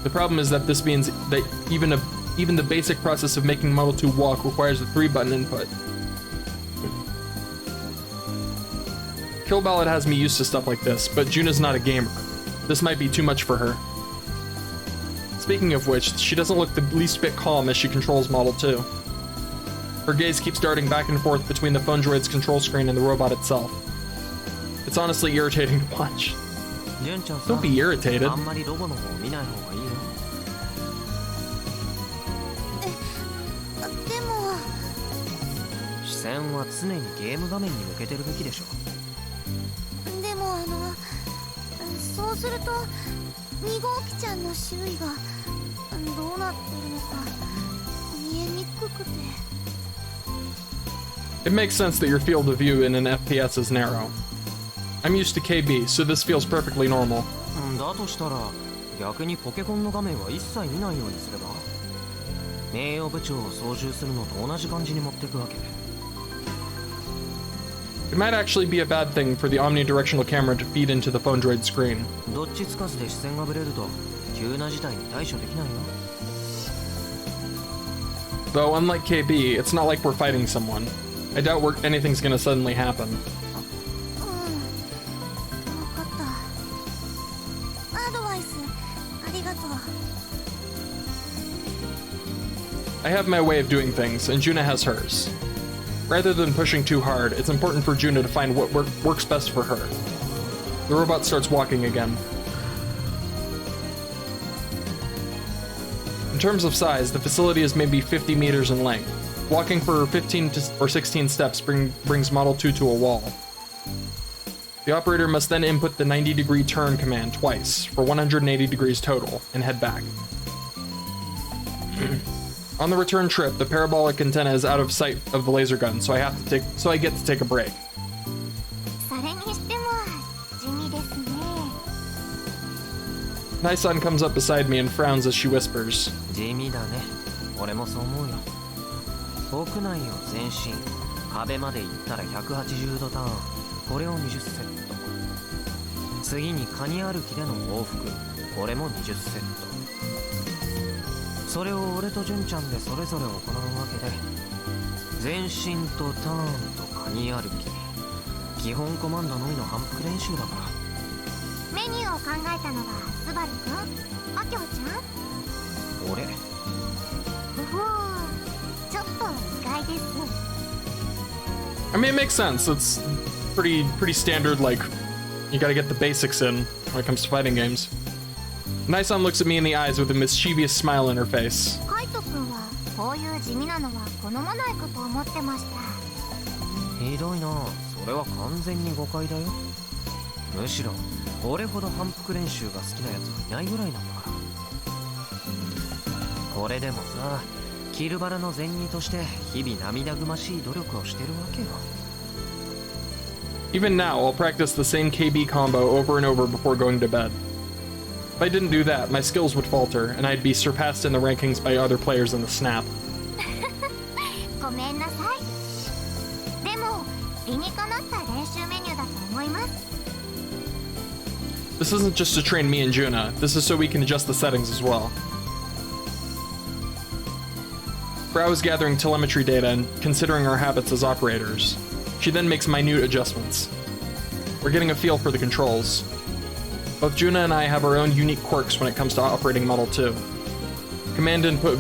The problem is that this means that even the basic process of making Model 2 walk requires a 3-button input. Kill Ballad has me used to stuff like this, but Juna's not a gamer. This might be too much for her. Speaking of which, she doesn't look the least bit calm as she controls Model 2. Her gaze keeps darting back and forth between the phone droid's control screen and the robot itself. It's honestly irritating to watch. Don't be irritated. あんまりロボの方見ない方がいいよ。でも視線は常にゲーム画面に向けてるべきでしょ。でもそうすると2号機ちゃんの周囲がどうなってるのか見えにくくて。It makes sense that your field of view in an FPS is narrow. I'm used to KB, so this feels perfectly normal. だとしたら逆にポケコンの画面は一切見ないようにすれば名誉部長を操縦するのと同じ感じに持ってくわけ。 It might actually be a bad thing for the omnidirectional camera to feed into the phone droid screen. どっちつかずで視線がブレると急な事態に対処できないよ。 Though, unlike KB, it's not like we're fighting someone. I doubt anything's gonna suddenly happen. 分かったアドバイスありがとう。 I have my way of doing things, and Juna has hers. Rather than pushing too hard, it's important for Juna to find what works best for her. The robot starts walking again. In terms of size, the facility is maybe 50 meters in length. Walking for 15 or 16 steps brings Model 2 to a wall. The operator must then input the 90-degree turn command twice, for 180 degrees total, and head back. On the return trip, the parabolic antenna is out of sight of the laser gun, so I get to take a break. それにしても地味ですね。 Nai-san comes up beside me and frowns as she whispers. 地味だね。俺もそう思うよ。屋内を前進、壁まで行ったら180度ターン、これを20セット。次にカニ歩きでの往復、これも20セット。それを俺と純ちゃんでそれぞれ行うわけで、前進とターンとカニ歩き、基本コマンドのみの反復練習だから。メニューを考えたのはスバルくん、アキョちゃん。俺。ふふちょっと意外です。 I mean, it makes sense. It's pretty standard, like, you gotta get the basics in when it comes to fighting games. Nai-san looks at me in the eyes with a mischievous smile on her face. カイトくんはこういう地味なのは好まないかと思ってました。ひどいな。それは完全に誤解だよ。むしろ俺ほど反復練習が好きなやつはいないぐらいなんだから。これでもさ、キルバラの前任として日々涙ぐましい努力をしてるわけよ。 Even now, I'll practice the same KB combo over and over before going to bed. If I didn't do that, my skills would falter, and I'd be surpassed in the rankings by other players in the Snap. 理にかなった練習メニューだと思います。 This isn't just to train me and Juna. This is so we can adjust the settings as well. Frau is gathering telemetry data and considering our habits as operators. She then makes minute adjustments. We're getting a feel for the controls. Both Juna and I have our own unique quirks when it comes to operating Model 2. Command input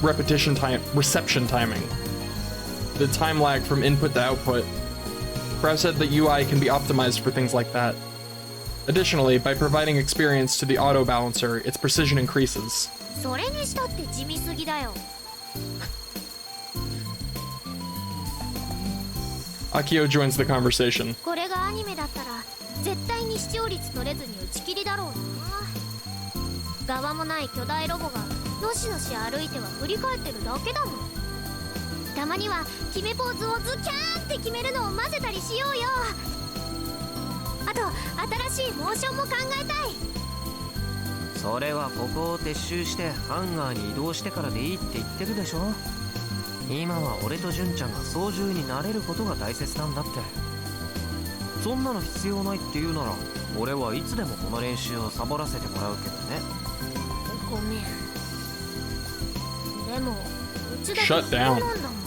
reception timing. The time lag from input to output. Frau said that UI can be optimized for things like that. Additionally, by providing experience to the auto balancer, its precision increases. それにしたって地味すぎだよ。 Akio joins the conversation. これがアニメだったら絶対に視聴率取れずに打ち切りだろうな。側もない巨大ロボがのしのし歩いては振り返ってるだけだもん。たまには決めポーズをズキャーって決めるのを混ぜたりしようよ。あと新しいモーションも考えたい。それはここを撤収してハンガーに移動してからでいいって言ってるでしょ。今は俺と純ちゃんが操縦になれることが大切なんだって。そんなの必要ないって言うなら俺はいつでもこの練習をサボらせてもらうけどね。ごめん。でもうちだけ Shut そう down. なんだもん。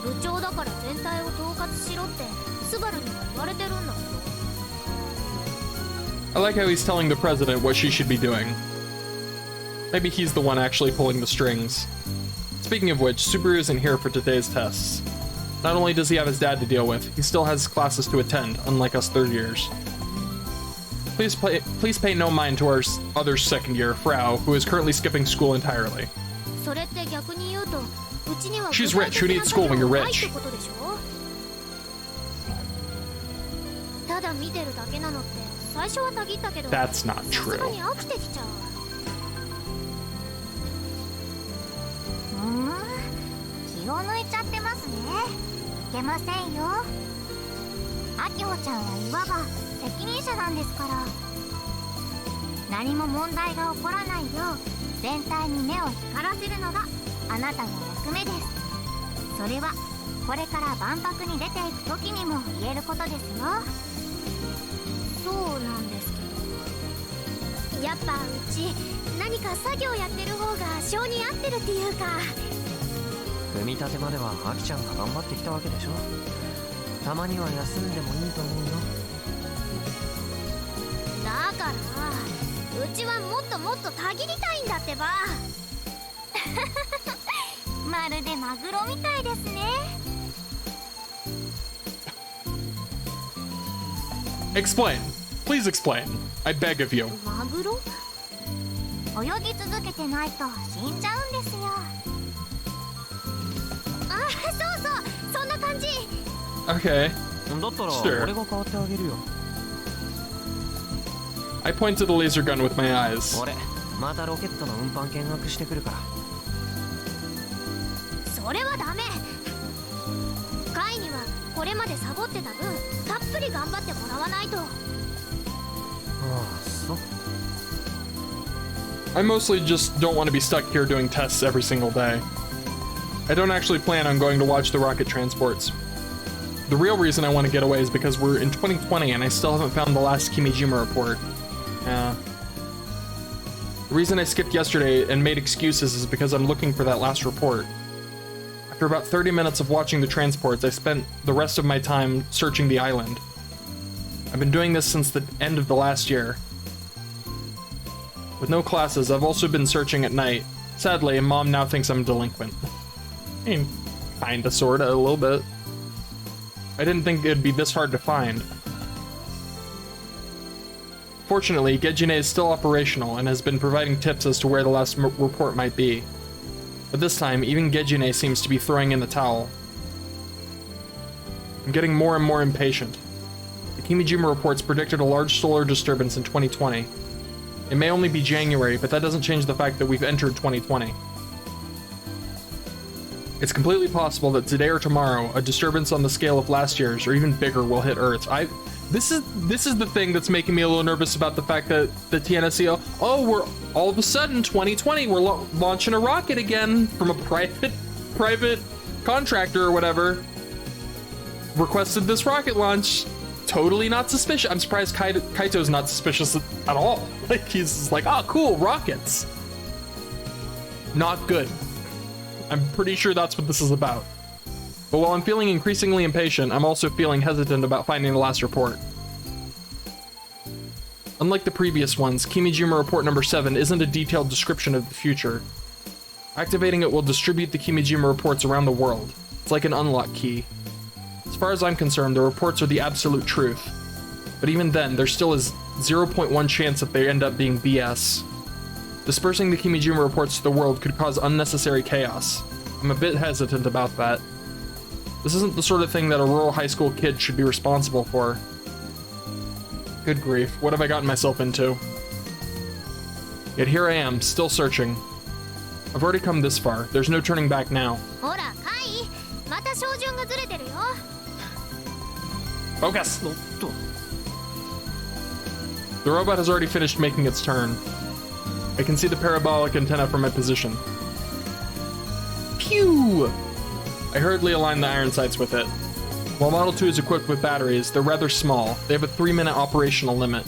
部長だから全体を統括しろってスバルには言われてるんだけど。 I like how he's telling the president what she should be doing. Maybe he's the one actually pulling the strings. Speaking of which, Subaru isn't here for today's tests. Not only does he have his dad to deal with, he still has classes to attend, unlike us third years. Please pay no mind to our other second year, Frau, who is currently skipping school entirely. それって逆に言うとうちには She's rich. Who needs school when you're ない rich? ってことでしょ。ただ見てるだけなのって最初はたぎったけど That's not さすが true. に飽きてきちゃう。気を抜いちゃってますね。いけませんよ。あきほちゃんはいわば責任者なんですから。何も問題が起こらないよう全体に目を光らせるのがあなたの役目です。それはこれから万博に出ていく時にも言えることですよ。そうなんですけど、やっぱうち何か作業やってる方が性に合ってるっていうか。組み立てまではアキちゃんが頑張ってきたわけでしょ。たまには休んでもいいと思うよ。だからうちはもっともっとたぎりたいんだってば。まるでマグロみたいですね。 Explain. Please explain. I beg of you. マグロ？泳ぎ続けてないと死んじゃうんですよ。あ、そうそう、そんな感じ。 Okay. だったら Sure. 俺が代わってあげるよ。 I point to the laser gun with my eyes. 俺またロケットの運搬見学してくるから。それはダメ。会にはこれまでサボってた分たっぷり頑張ってもらわないと。ああ、そう。 I mostly just don't want to be stuck here doing tests every single day. I don't actually plan on going to watch the rocket transports. The real reason I want to get away is because we're in 2020 and I still haven't found the last Kimijima report. Yeah. The reason I skipped yesterday and made excuses is because I'm looking for that last report. After about 30 minutes of watching the transports, I spent the rest of my time searching the island. I've been doing this since the end of the last year. With no classes, I've also been searching at night. Sadly, Mom now thinks I'm delinquent. I mean, kinda, sorta, a little bit. I didn't think it'd be this hard to find. Fortunately, Gejine is still operational and has been providing tips as to where the last report might be. But this time, even Gejine seems to be throwing in the towel. I'm getting more and more impatient. The Kimijima reports predicted a large solar disturbance in 2020. It may only be January, but that doesn't change the fact that we've entered 2020. It's completely possible that today or tomorrow, a disturbance on the scale of last year's or even bigger will hit Earth. This is the thing that's making me a little nervous about the fact that the TNSCO, we're all of a sudden 2020, we're launching a rocket again from a private contractor or whatever. requested this rocket launch. Totally not suspicious. I'm surprised Kaito's not suspicious at all. Like, he's just like, oh, cool, rockets. Not good. I'm pretty sure that's what this is about. But while I'm feeling increasingly impatient, I'm also feeling hesitant about finding the last report. Unlike the previous ones, Kimijima Report number 7 isn't a detailed description of the future. Activating it will distribute the Kimijima reports around the world. It's like an unlock key. As far as I'm concerned, the reports are the absolute truth. But even then, there still is 0.1 chance that they end up being BS. Dispersing the Kimijima reports to the world could cause unnecessary chaos. I'm a bit hesitant about that. This isn't the sort of thing that a rural high school kid should be responsible for. Good grief, what have I gotten myself into? Yet here I am, still searching. I've already come this far. There's no turning back now. Focus! The robot has already finished making its turn. I can see the parabolic antenna from my position. Pew! I hurriedly align the iron sights with it. While Model 2 is equipped with batteries, they're rather small. They have a 3-minute operational limit.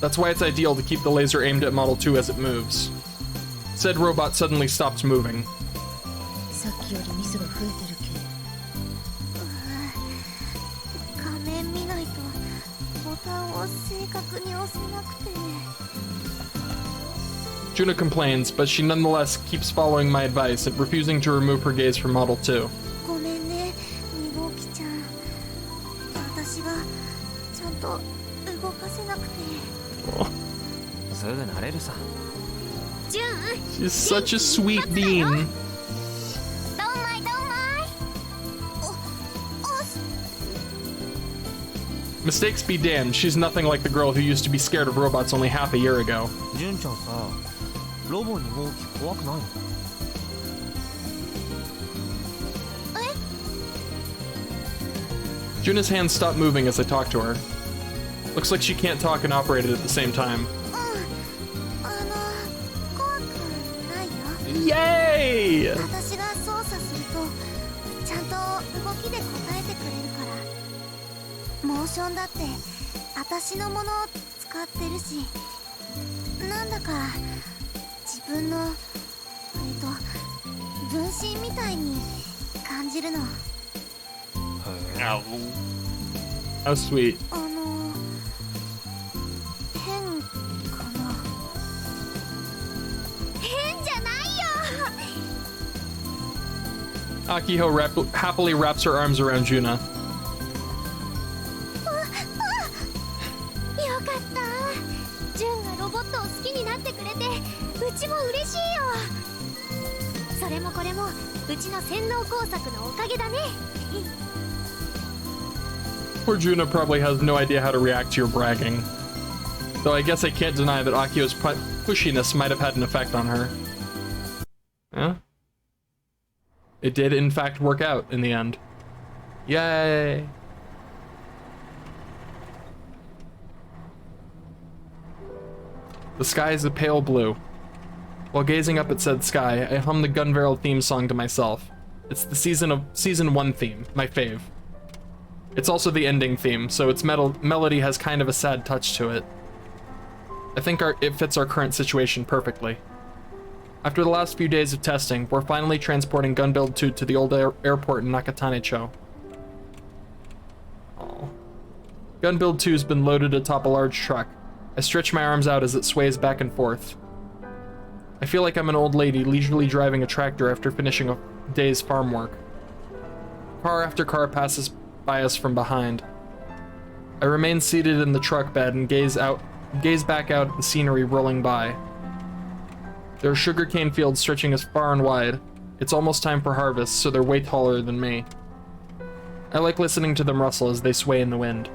That's why it's ideal to keep the laser aimed at Model 2 as it moves. Said robot suddenly stops moving. Juna complains, but she nonetheless keeps following my advice and refusing to remove her gaze from Model 2. She's such a sweet bean. Mistakes be damned, she's nothing like the girl who used to be scared of robots only half a year ago. Juna's hands stop moving as I talk to her. Looks like she can't talk and operate it at the same time. Yay! How sweet. Akiho happily wraps her arms around Juna. Poor Juna probably has no idea how to react to your bragging. Though I guess I can't deny that Akio's pushiness might have had an effect on her. Yeah? It did in fact work out in the end. Yay! The sky is a pale blue. While gazing up at said sky, I hum the Gun Barrel theme song to myself. It's the season 1 theme, my fave. It's also the ending theme, so its melody has kind of a sad touch to it. I think it fits our current situation perfectly. After the last few days of testing, we're finally transporting Gunbuild 2 to the old airport in Nakatane-cho. Oh. Gunbuild 2's been loaded atop a large truck. I stretch my arms out as it sways back and forth. I feel like I'm an old lady leisurely driving a tractor after finishing a day's farm work. Car after car passes by us from behind. I remain seated in the truck bed and gaze back out at the scenery rolling by. There are sugarcane fields stretching as far and wide. It's almost time for harvest, so they're way taller than me. I like listening to them rustle as they sway in the wind.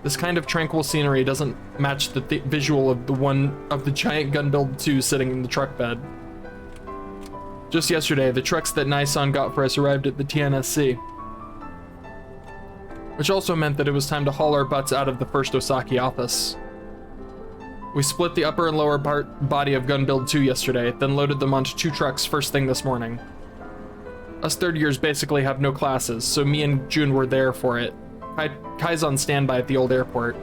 This kind of tranquil scenery doesn't match the visual of the giant Gunbuild 2 sitting in the truck bed. Just yesterday, the trucks that Nai-san got for us arrived at the TNSC. Which also meant that it was time to haul our butts out of the first Osaki office. We split the upper and lower body of Gunbuild 2 yesterday, then loaded them onto 2 trucks first thing this morning. Us third years basically have no classes, so me and June were there for it. Kai's on standby at the old airport.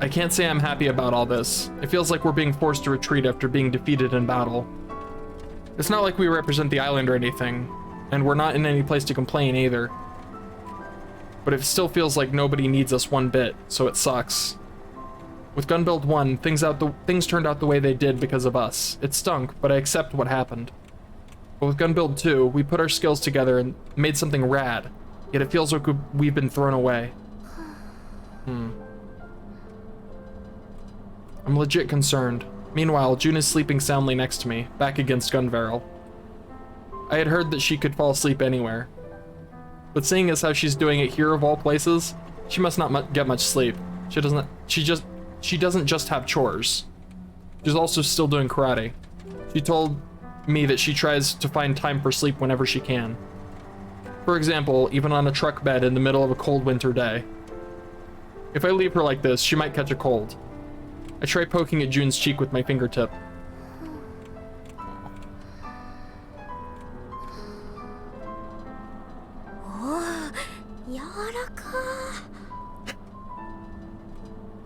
I can't say I'm happy about all this. It feels like we're being forced to retreat after being defeated in battle. It's not like we represent the island or anything, and we're not in any place to complain either. But it still feels like nobody needs us one bit, so it sucks. With Gunbuild 1, things turned out the way they did because of us. It stunk, but I accept what happened. But with Gunbuild 2, we put our skills together and made something rad, yet it feels like we've been thrown away. I'm legit concerned. Meanwhile, June is sleeping soundly next to me, back against Gunbarrel. I had heard that she could fall asleep anywhere. But seeing as how she's doing it here of all places, she must not get much sleep. She doesn't just have chores. She's also still doing karate. She told me that she tries to find time for sleep whenever she can. For example, even on a truck bed in the middle of a cold winter day. If I leave her like this, she might catch a cold. I try poking at June's cheek with my fingertip.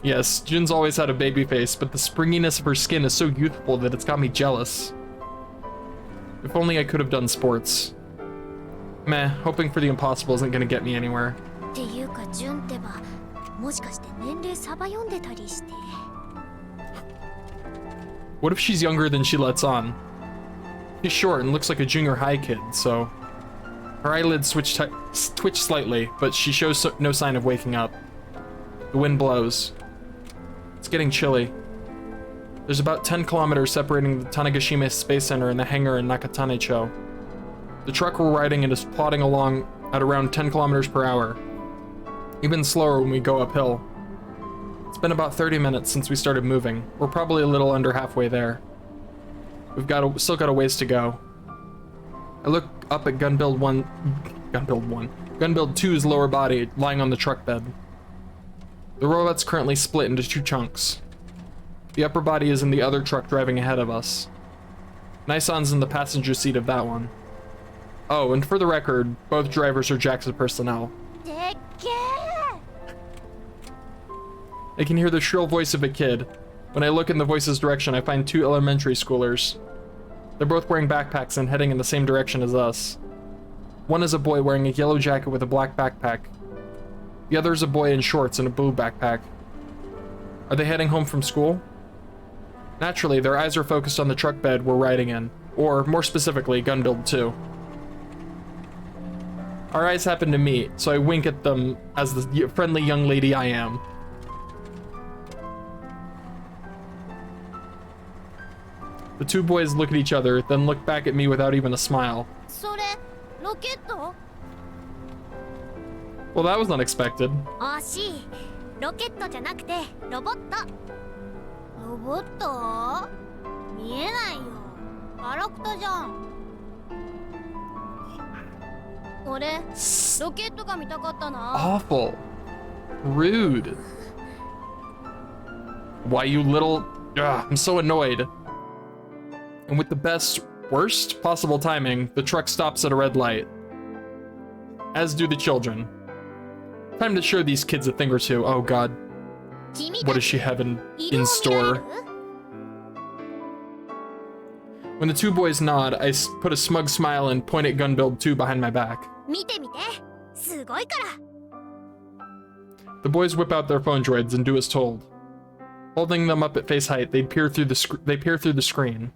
Yes, June's always had a baby face, but the springiness of her skin is so youthful that it's got me jealous. If only I could have done sports. Meh, hoping for the impossible isn't gonna get me anywhere. What if she's younger than she lets on? She's short and looks like a junior high kid, so... Her eyelids twitch slightly, but she shows no sign of waking up. The wind blows. It's getting chilly. There's about 10 kilometers separating the Tanegashima Space Center and the hangar in Nakatanecho. The truck we're riding in is plodding along at around 10 kilometers per hour. Even slower when we go uphill. It's been about 30 minutes since we started moving. We're probably a little under halfway there. We've still got a ways to go. I look up at Gunbuild 2's lower body lying on the truck bed. The robot's currently split into 2 chunks. The upper body is in the other truck driving ahead of us. Nison's in the passenger seat of that one. Oh, and for the record, both drivers are JAXA personnel. I can hear the shrill voice of a kid. When I look in the voice's direction, I find 2 elementary schoolers. They're both wearing backpacks and heading in the same direction as us. One is a boy wearing a yellow jacket with a black backpack. The other is a boy in shorts and a blue backpack. Are they heading home from school? Naturally, their eyes are focused on the truck bed we're riding in, or more specifically, Gunbuild 2. Our eyes happen to meet, so I wink at them as the friendly young lady I am. The 2 boys look at each other, then look back at me without even a smile. Well, that was unexpected. Awful. Rude. Why, you little... Ugh, I'm so annoyed. And with the worst possible timing, the truck stops at a red light. As do the children. Time to show these kids a thing or two. Oh god. What does she have in store? When the 2 boys nod, I put a smug smile and point at Gunbuild 2 behind my back. The boys whip out their phone droids and do as told. Holding them up at face height, they peer through the screen.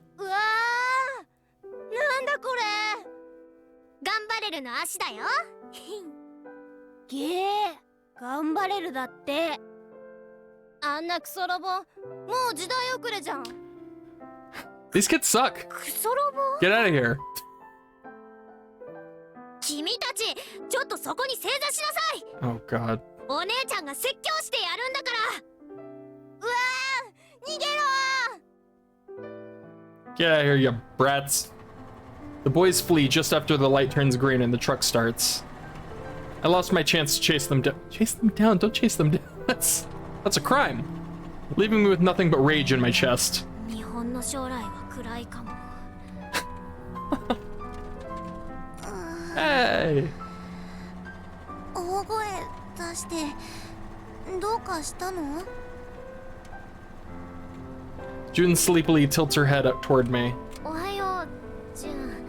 These kids suck. Get out of here. Oh god. Get out of here, you brats. The boys flee just after the light turns green and the truck starts. I lost my chance to chase them down. Chase them down? Don't chase them down. That's a crime. Leaving me with nothing but rage in my Hey! 大声出してどうかしたの？ June sleepily tilts her head up toward me. おはよう、ジュン。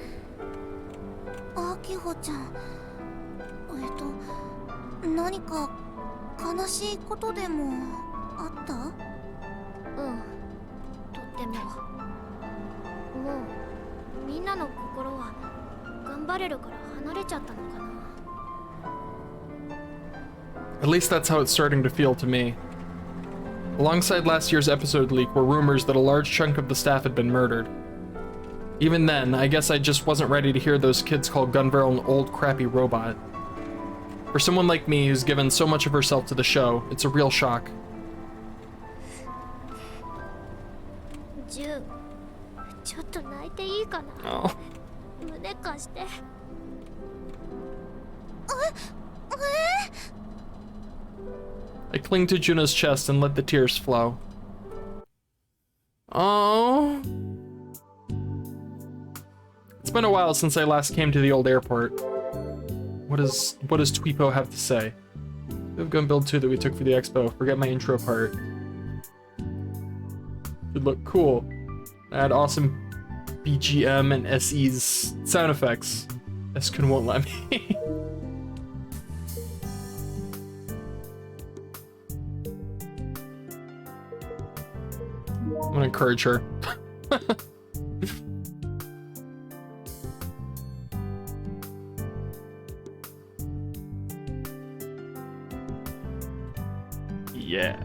あきほちゃん。何か悲しいことでもあった？うん、とっても。もうみんなの心は頑張れるから離れちゃったのかな。 At least that's how it's starting to feel to me. Alongside last year's episode leak were rumors that a large chunk of the staff had been murdered. Even then, I guess I just wasn't ready to hear those kids call Gunbarrel an old crappy robot. For someone like me who's given so much of herself to the show, it's a real shock. ジュン、ちょっと泣いていいかな。 Oh. 胸貸して。I cling to Juno's chest and let the tears flow. Oh. It's been a while since I last came to the old airport. What does Tweepo have to say? We have gun build 2 that we took for the expo. Forget my intro part. Should look cool. I had awesome BGM and SE's sound effects. Eskun won't let me. I'm gonna encourage her. Yeah.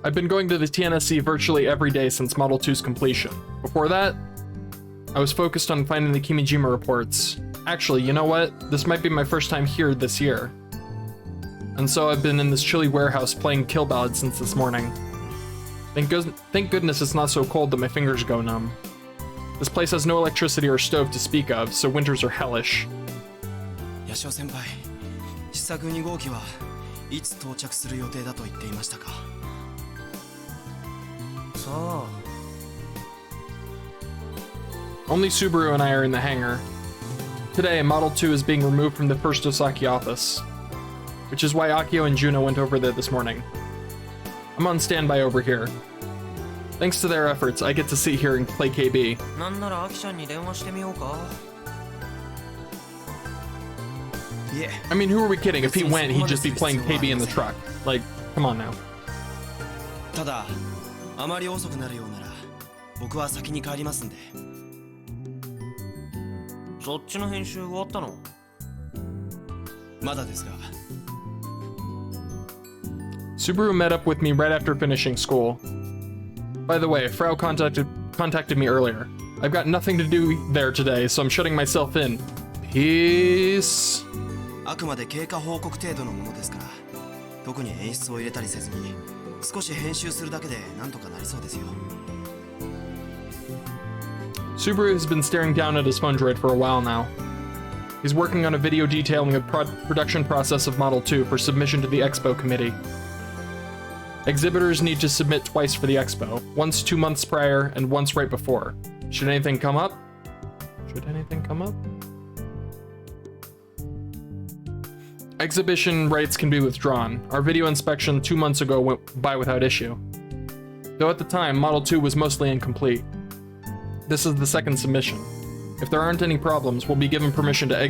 I've been going to the TNSC virtually every day since Model 2's completion. Before that, I was focused on finding the Kimijima reports. Actually, you know what? This might be my first time here this year. And so I've been in this chilly warehouse playing Kill Ballad since this morning. Thank goodness it's not so cold that my fingers go numb. This place has no electricity or stove to speak of, so winters are hellish. ヤシオ先輩、試作2号機はいつ到着する予定だと言っていましたか？さあ。 Only Subaru and I are in the hangar. Today, Model 2 is being removed from the first Osaki office, which is why Akio and Juno went over there this morning. I'm on standby over here. Thanks to their efforts, I get to sit here and play KB. なんならアキちゃんに電話してみようか。いえ。 I mean, who are we kidding? If he went, he'd just be playing KB in the truck. Like, come on now. ただ、あまり遅くなるようなら、僕は先に帰りますんで。 そっちの編集終わったの？まだですが。 Subaru met up with me right after finishing school. By the way, Frau contacted me earlier. I've got nothing to do there today, so I'm shutting myself in. Peace. あくまで経過報告程度のものですから、特に演出を入れたりせずに、少し編集するだけでなんとかなりそうですよ。 Subaru has been staring down at his phone droid for a while now. He's working on a video detailing the production process of Model 2 for submission to the Expo committee. Exhibitors need to submit twice for the Expo, once 2 months prior and once right before. Should anything come up? Exhibition rights can be withdrawn. Our video inspection 2 months ago went by without issue. Though at the time, Model 2 was mostly incomplete. This is the second submission. If there aren't any problems, we'll be given permission to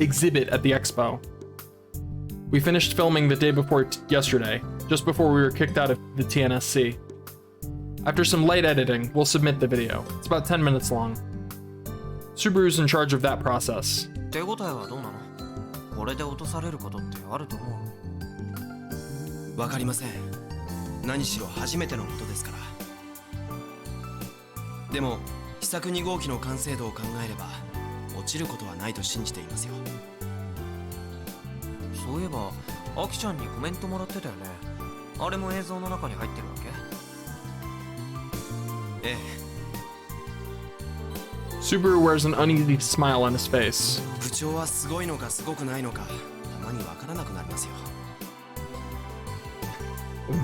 exhibit at the Expo. We finished filming the day before yesterday, just before we were kicked out of the TNSC. After some light editing, we'll submit the video. It's about 10 minutes long. Subaru's in charge of that process. 手応えはどうなの？これで落とされることってあると思う？わかりません。何しろ初めてのことですから。でも、試作2号機の完成度を考えれば、落ちることはないと信じていますよ。そういえば、アキちゃんにコメントもらってたよね。あれも映像の中に入ってるわけ？ええ。 Subaru wears an uneasy smile on his face. 部長はすごいのかすごくないのか、たまにわからなくなりますよ。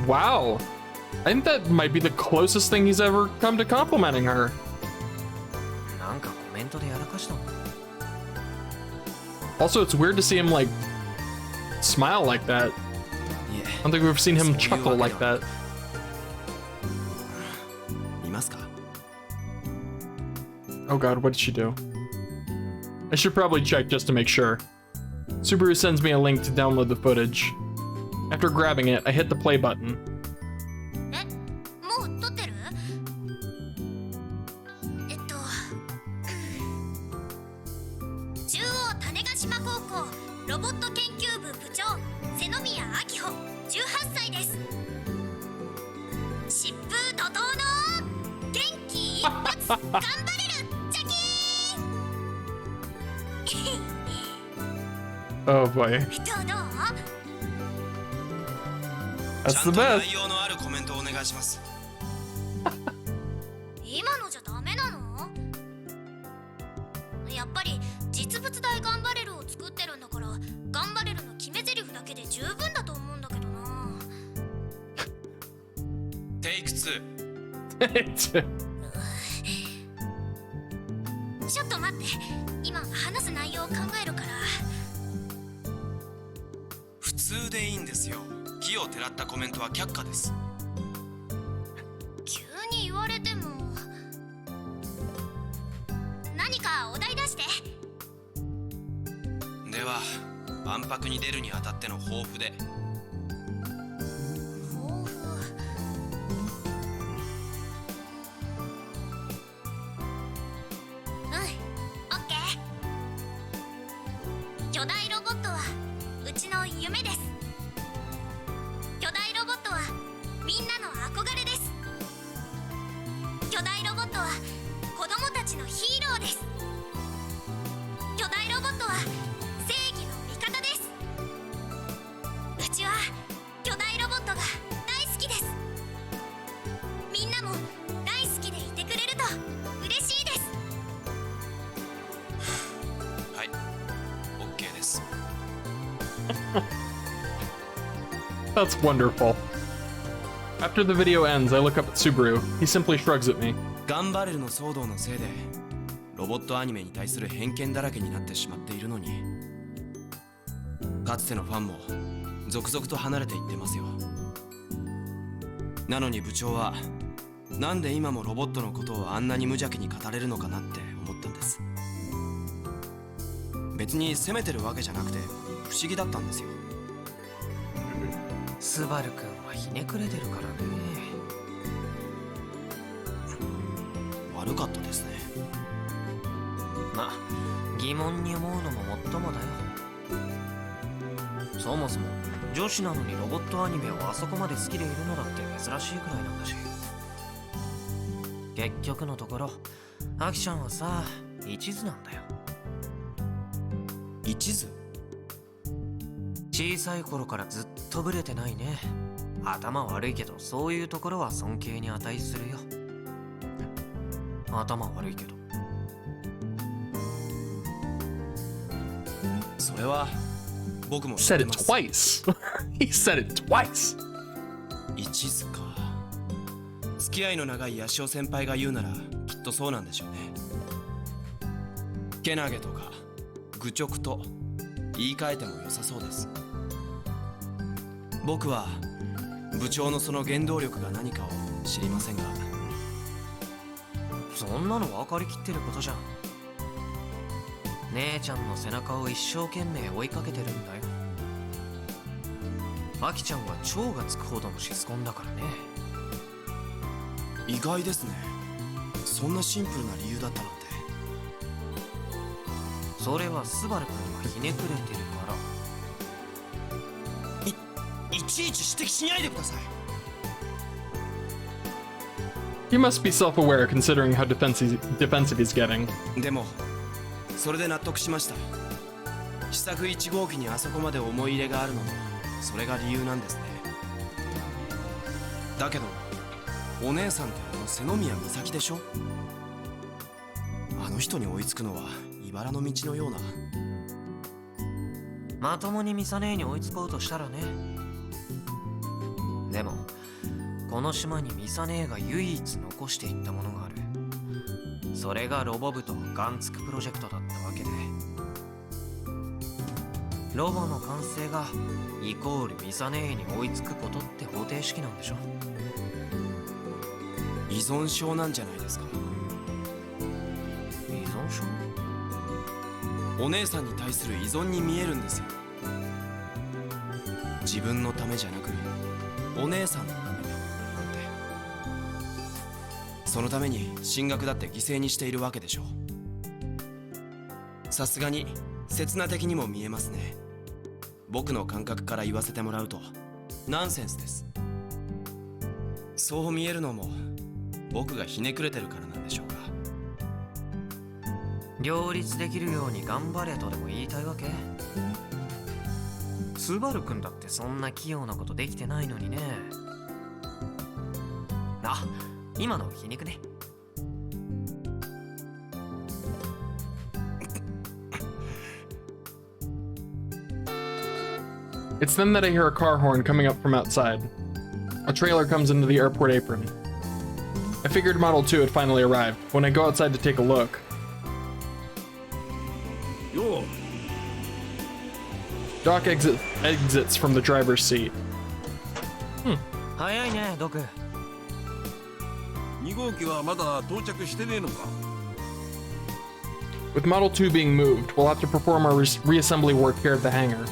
Wow. I think that might be the closest thing he's ever come to complimenting her. なんかコメントでやらかしたの？ Also, it's weird to see him, like, smile like that. いえ、 I don't think we've seen him chuckle like that. 見ますか？ Oh god, what did she do? I should probably check just to make sure. Subaru sends me a link to download the footage. After grabbing it, I hit the play button. え、もう撮ってる？中央種子島高校ロボット研究部部長瀬宮明穂18歳です。疾風怒涛の元気一発頑張れるチャキーン Oh boy. どう That's ちゃ the んと best. 内容のあるコメントをお願いします。今のじゃダメなの？やっぱり実物大ガンバレルを作ってるんだからガンバレルの決め台詞だけで十分だと思うんだけどな。テイク2。ちょっと待って、今話す内容を考えるから。普通でいいんですよ。奇をてらったコメントは却下です。急に言われても。何かお題出して。では、万博に出るにあたっての抱負で。抱負。オッケー。巨大ロボットはうちの夢です。巨大ロボットはみんなの憧れです。巨大ロボットは子供たちのヒーローです。巨大ロボットは正義の味方です。うちは巨大ロボットが大好きです。みんなも大好きでいてくれると嬉しいです。はい、OK です。That's wonderful. After the video ends, I look up at Subaru. He simply shrugs at me. ガンバレルの騒動のせいでロボットアニメに対する偏見だらけになってしまっているのに、かつてのファンも続々と離れていってますよ。なのに部長はなんで今もロボットのことをあんなに無邪気に語れるのかなって思ったんです。別に責めてるわけじゃなくて不思議だったんですよ。スバル君はひねくれてるからね。悪かったですね。まあ疑問に思うのももっともだよ。そもそも女子なのにロボットアニメをあそこまで好きでいるのだって珍しいくらいなんだし。結局のところアキちゃんはさ一途なんだよ。一途？小さい頃からずっとブレてないね。頭悪いけどそういうところは尊敬に値するよ。頭悪いけど。それは僕も知っ Said て it ます。 twice. He said it twice. 一途か。付き合いの長いヤシオ先輩が言うならきっとそうなんでしょうね。けなげとか愚直と言い換えても良さそうです。僕は部長のその原動力が何かを知りませんが。そんなの分かりきってることじゃん。姉ちゃんの背中を一生懸命追いかけてるんだよ。アキちゃんは超がつくほどのシスコンだからね。意外ですね。そんなシンプルな理由だったなんて。それはスバル君がひねくれてるから。いちいち指摘しないでください。 He must be self-aware considering how defensive he's getting. でもそれで納得しました。試作1号機にあそこまで思い入れがあるのもそれが理由なんですね。だけどお姉さんって瀬宮美咲でしょ。あの人に追いつくのは茨の道のような。まともにミサ姉に追いつこうとしたらね。でもこの島にミサ姉が唯一残していったものがある。それがロボ部とガンツクプロジェクトだったわけで、ロボの完成がイコールミサ姉に追いつくことって方程式なんでしょ。依存症なんじゃないですか。依存症？お姉さんに対する依存に見えるんですよ。自分のためじゃなくお姉さんのためなんて。そのために進学だって犠牲にしているわけでしょう。さすがに刹那的にも見えますね。僕の感覚から言わせてもらうとナンセンスです。そう見えるのも僕がひねくれてるからなんでしょうか。両立できるように頑張れとでも言いたいわけ？スバル君だってそんな器用なことできてないのにね。あ、今の皮肉ね。It's then that I hear a car horn coming up from outside. A trailer comes into the airport apron. I figured Model 2 had finally arrived. When I go outside to take a look, Yo, Doc exits from the driver's seat. 早いね、ドク。2号機はまだ到着してねえのか。 With Model 2 being moved, we'll have to perform our reassembly work here at the hangar.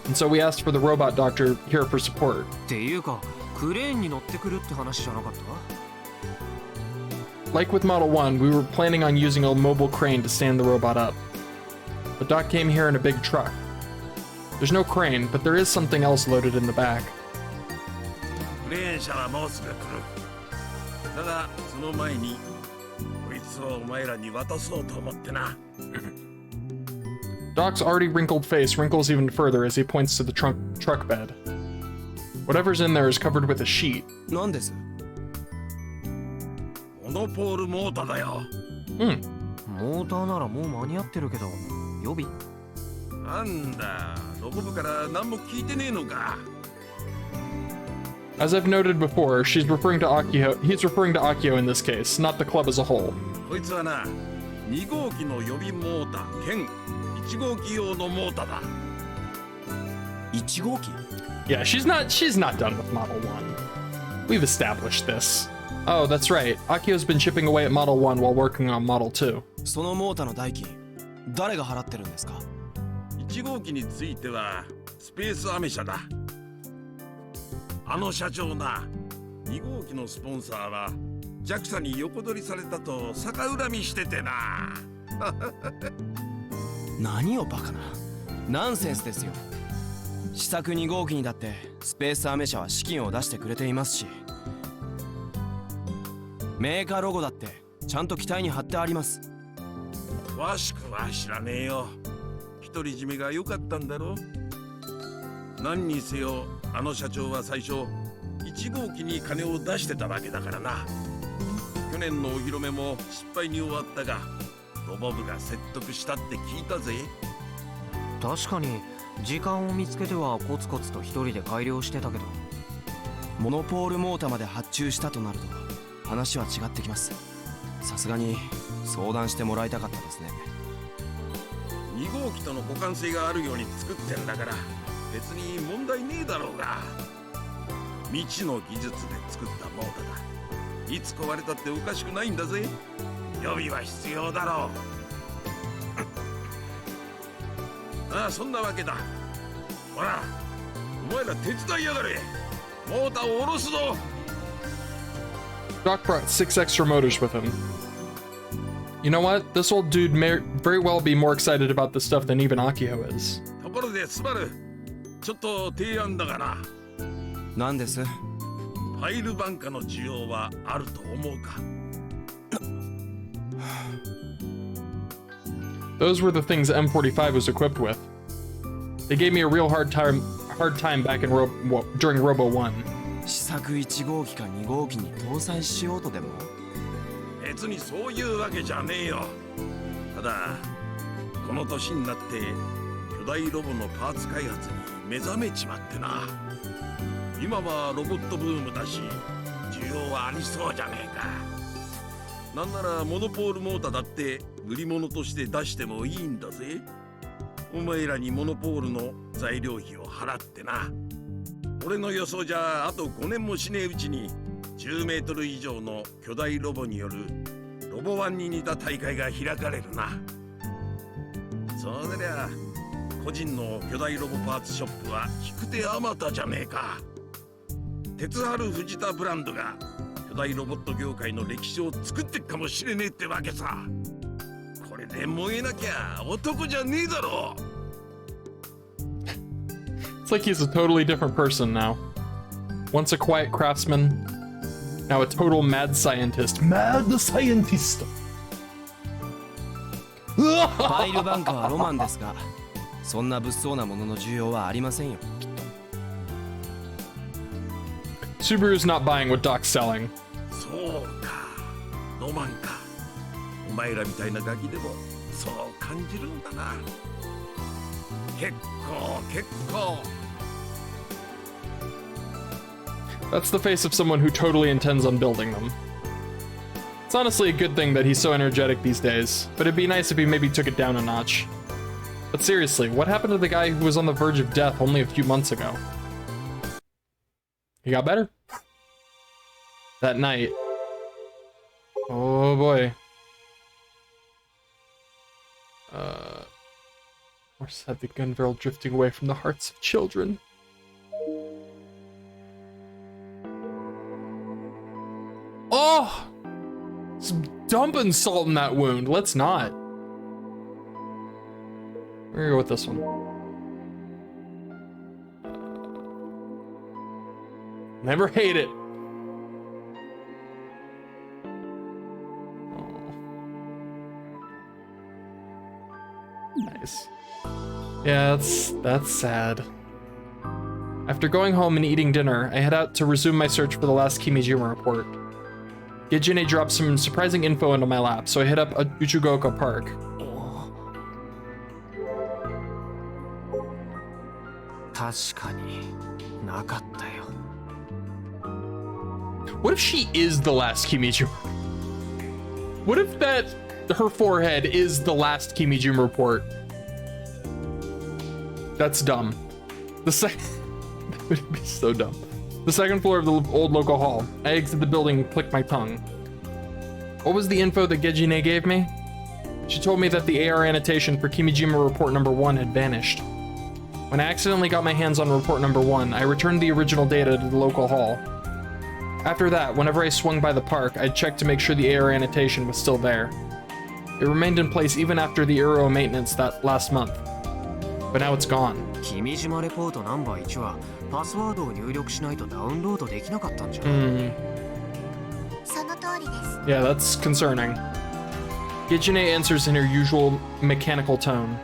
And so we asked for the robot doctor here for support. っていうか、クレーンに乗ってくるって話じゃなかった？ Like with Model 1, we were planning on using a mobile crane to stand the robot up. But Doc came here in a big truck. There's no crane, but there is something else loaded in the back. クレーン車はもうすぐ来る。だがその前にこいつをお前らに渡そうと思ってな。Doc's already wrinkled face wrinkles even further as he points to the truck bed. Whatever's in there is covered with a sheet. なんです？モノポールモーターだよ。モーターならもう間に合ってるけど、予備？なんだ、ロボ部から何も聞いてねえのか。 As I've noted before, he's referring to Akio in this case, not the club as a whole. こいつはな、2号機の予備モーター兼1号機用のモーターだ。1号機？ Yeah, she's not done with Model 1. We've established this. Oh, that's right. Akio's been chipping away at Model 1 while working on Model 2. そのモーターの代金誰が払ってるんですか1号機についてはスペースアメ社だ。あの社長な、2号機のスポンサーは JAXA に横取りされたと逆恨みしててな。何をバカなナンセンスですよ。試作2号機にだってスペースアメ社は資金を出してくれていますし、メーカーロゴだってちゃんと機体に貼ってあります。詳しくは知らねえよ。独り占めが良かったんだろ。何にせよあの社長は最初1号機に金を出してたわけだからな。去年のお披露目も失敗に終わったが、ロボ部が説得したって聞いたぜ。確かに時間を見つけてはコツコツと一人で改良してたけど、モノポールモーターまで発注したとなると話は違ってきます。さすがに相談してもらいたかったですね。2号機との互換性があるように作ってんだから別に問題ねえだろうが、未知の技術で作ったモーターだ。いつ壊れたっておかしくないんだぜ。予備は必要だろう。ああ、そんなわけだ。ほら、お前ら手伝いやがれ。モーターを下ろすぞ。 Doc brought 6 extra motors with him. You know what? This old dude may very well be more excited about this stuff than even Akio is. ところでスバル、ちょっと提案だがな。なんです？ファイルバンカの需要はあると思うか。 Those were the things M45 was equipped with. They gave me a real hard time back in during Robo 1. 試作1号機か2号機に搭載しようとでも？別にそういうわけじゃねえよ。ただこの年になって巨大ロボのパーツ開発に目覚めちまってな。今はロボットブームだし需要はありそうじゃねえか。なんならモノポールモーターだって売り物として出してもいいんだぜ。お前らにモノポールの材料費を払ってな。俺の予想じゃあと5年もしねえうちに10メートル以上の巨大ロボによるロボワンに似た大会が開かれるな。そうなりゃ個人の巨大ロボパーツショップは引く手あまたじゃねえか。鉄春藤田ブランドが巨大ロボット業界の歴史を作ってっかもしれねえってわけさ。これで燃えなきゃ男じゃねえだろ。It's like he's a totally different person now. Once a quiet craftsman, now a total mad scientist. Mad scientist! ファイルバンカーはロマンですが、そんな物騒なものの需要はありませんよ。Subaru's not buying what Doc's selling. そうか、ロマンか。お前らみたいなガキでもそう感じるんだな。結構。 That's the face of someone who totally intends on building them. It's honestly a good thing that he's so energetic these days, but it'd be nice if he maybe took it down a notch. But seriously, what happened to the guy who was on the verge of death only a few months ago? He got better? That night. Oh boy. Or sad the gun barrel drifting away from the hearts of children. Oh! Some dumping salt in that wound. Let's not. We're gonna go with this one. Never hate it. Oh. Nice. Yeah, that's sad. After going home and eating dinner, I head out to resume my search for the last Kimijima report. Gijine dropped some surprising info into my lap, so I hit up Uchugoka Park. What if she is the last Kimijima? What if her forehead is the last Kimijima report? That's dumb. That would be so dumb. The second floor of the old local hall. I exit the building and click my tongue. What was the info that Gejine gave me? She told me that the AR annotation for Kimijima report number 1 had vanished. When I accidentally got my hands on report number 1, I returned the original data to the local hall. After that, whenever I swung by the park, I'd check to make sure the AR annotation was still there. It remained in place even after the Euro maintenance that last month. But now it's gone. 君島レポートナンバー1はパスワードを入力しないとダウンロードできなかったんじゃ。その通りです。 Yeah, that's concerning. Gijine answers in her usual mechanical tone.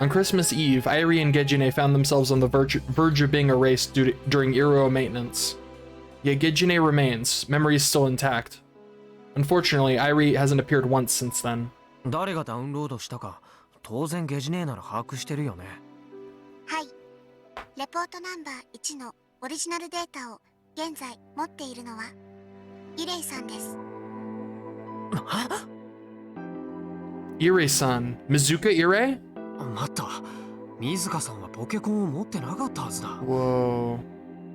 On Christmas Eve, Irie and Gijine found themselves on the verge of being erased during Euro maintenance. Yet Gijine remains, memories still intact. Unfortunately, Irie hasn't appeared once since then. 誰がダウンロードしたか当然ゲジネーなら把握してるよね。はい。レポートナンバー1のオリジナルデータを現在持っているのはイレイさんです。Irei-san. Mizuka Irei? 待った。水香さんはポケコンを持ってなかったはずだ。Whoa.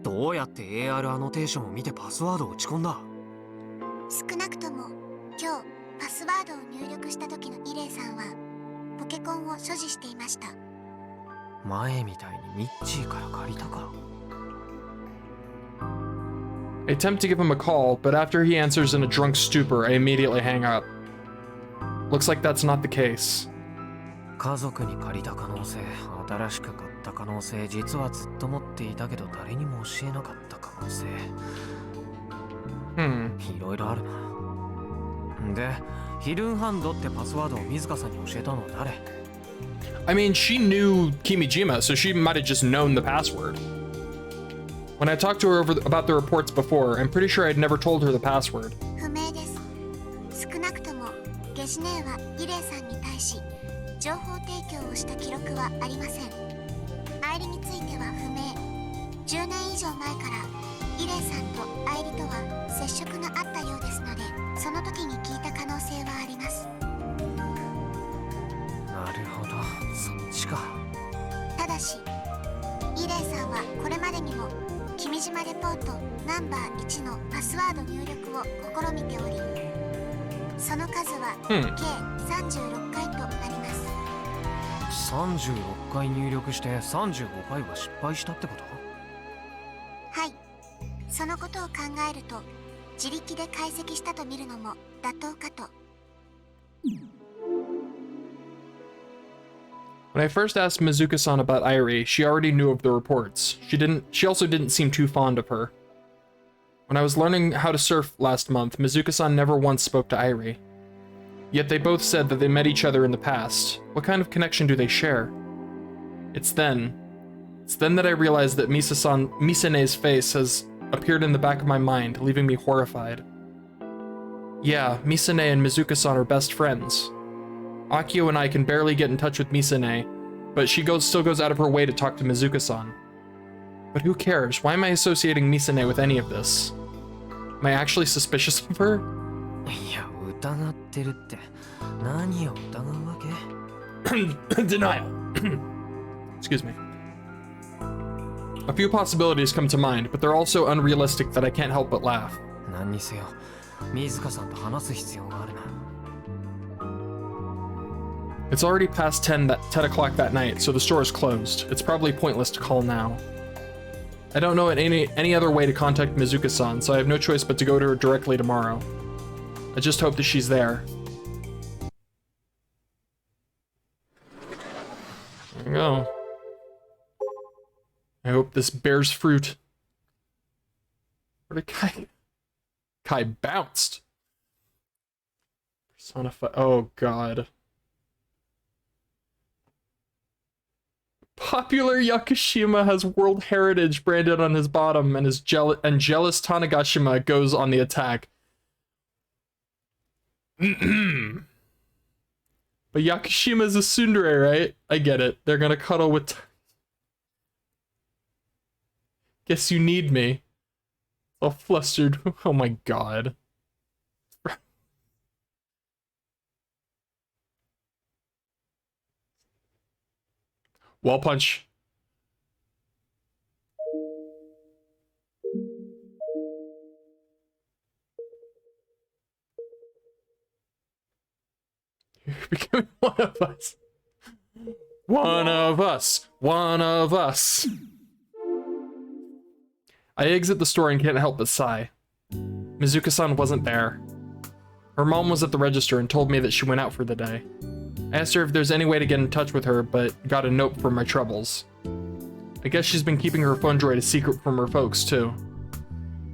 どうやって AR アノテーションを見てパスワードを打ち込んだ？少なくとも今日パスワードを入力した時のイレイさんはポケコンを所持していました。前みたいにミッチーから借りたか。I attempt to give him a call, but after he answers in a drunk stupor, I immediately hang up. Looks like that's not the case. 家族に借りた可能性、新しく買った可能性、実はずっと持っていたけど誰にも教えなかった可能性。いろいろあるな。で、ヒルンハンドってパスワードを水香さんに教えたのは誰？ I mean, she knew Kimijima, so she might have just known the password. When I talked to her about the reports before, I'm pretty sure I'd never told her the password. 不明です。少なくともゲジネーはイレイさんに対し情報提供をした記録はありません。アイリについては不明。10年以上前からイレイさんと愛梨とは接触があったようですので、その時に聞いた可能性はあります。なるほど、そっちか。ただしイレイさんはこれまでにも君島レポートナンバー1のパスワード入力を試みており、その数は計36回となります。36回入力して35回は失敗したってこと？はい、そのことを考えると自力で解析したと見るのも妥当かと。When I first asked Mizuka-san about Irie, she already knew of the reports. She also didn't seem too fond of her. When I was learning how to surf last month, Mizuka-san never once spoke to Irie. Yet they both said that they met each other in the past. What kind of connection do they share? It's then that I realized that Misane's face has appeared in the back of my mind, leaving me horrified. Yeah, Misane and Mizuka-san are best friends. Akio and I can barely get in touch with Misane, but she still goes out of her way to talk to Mizuka-san. But who cares? Why am I associating Misane with any of this? Am I actually suspicious of her? いや、疑ってるって何を疑うわけ？ Denial. Excuse me. A few possibilities come to mind, but they're all so unrealistic that I can't help but laugh. 何にせよ、水香さんと話す必要があるな。It's already past 10 o'clock that night, so the store is closed. It's probably pointless to call now. I don't know any other way to contact Mizuka-san, so I have no choice but to go to her directly tomorrow. I just hope that she's there. There you go. I hope this bears fruit. Where did Kai bounced. Personify. Oh god. Popular Yakushima has World Heritage branded on his bottom, and jealous Tanagashima goes on the attack. But Yakushima's a tsundere, right? I get it. They're gonna cuddle with... Guess you need me. All flustered. Oh my god. Wall punch. You're becoming one of us. One of us. One of us. I exit the store and can't help but sigh. Mizuka-san wasn't there. Her mom was at the register and told me that she went out for the day. I asked her if there's any way to get in touch with her, but got a note for my troubles. I guess she's been keeping her phone droid a secret from her folks, too.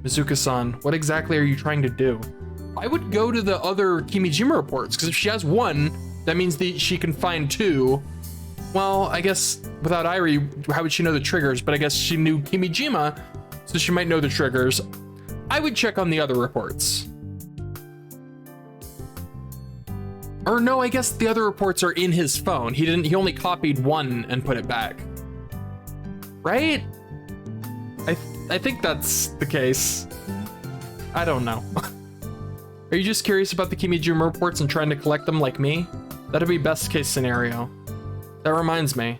Mizuka-san, what exactly are you trying to do? I would go to the other Kimijima reports, because if she has one, that means that she can find two. Well, I guess without Irie, how would she know the triggers? But I guess she knew Kimijima, so she might know the triggers. I would check on the other reports. Or no, I guess the other reports are in his phone. He only copied one and put it back. Right? I think that's the case. I don't know. Are you just curious about the Kimijima reports and trying to collect them like me? That'd be best case scenario. That reminds me.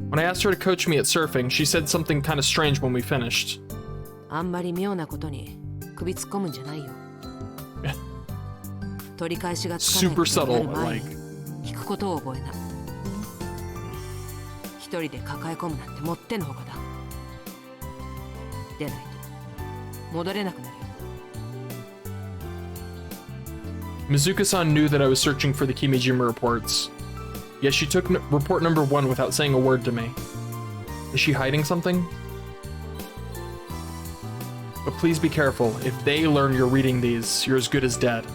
When I asked her to coach me at surfing, she said something kind of strange when we finished. あんまり妙なことに首突っ込むんじゃないよ。取り返しがつかない Super subtle, 前 like. に聞くことを覚えな。一人で抱え込むなんてもってのほかだ。でないと戻れなくなるよ。Mizuka-san knew that I was searching for the Kimijima reports. Yet she took report number 1 without saying a word to me. Is she hiding something? But please be careful. If they learn you're reading these, you're as good as dead.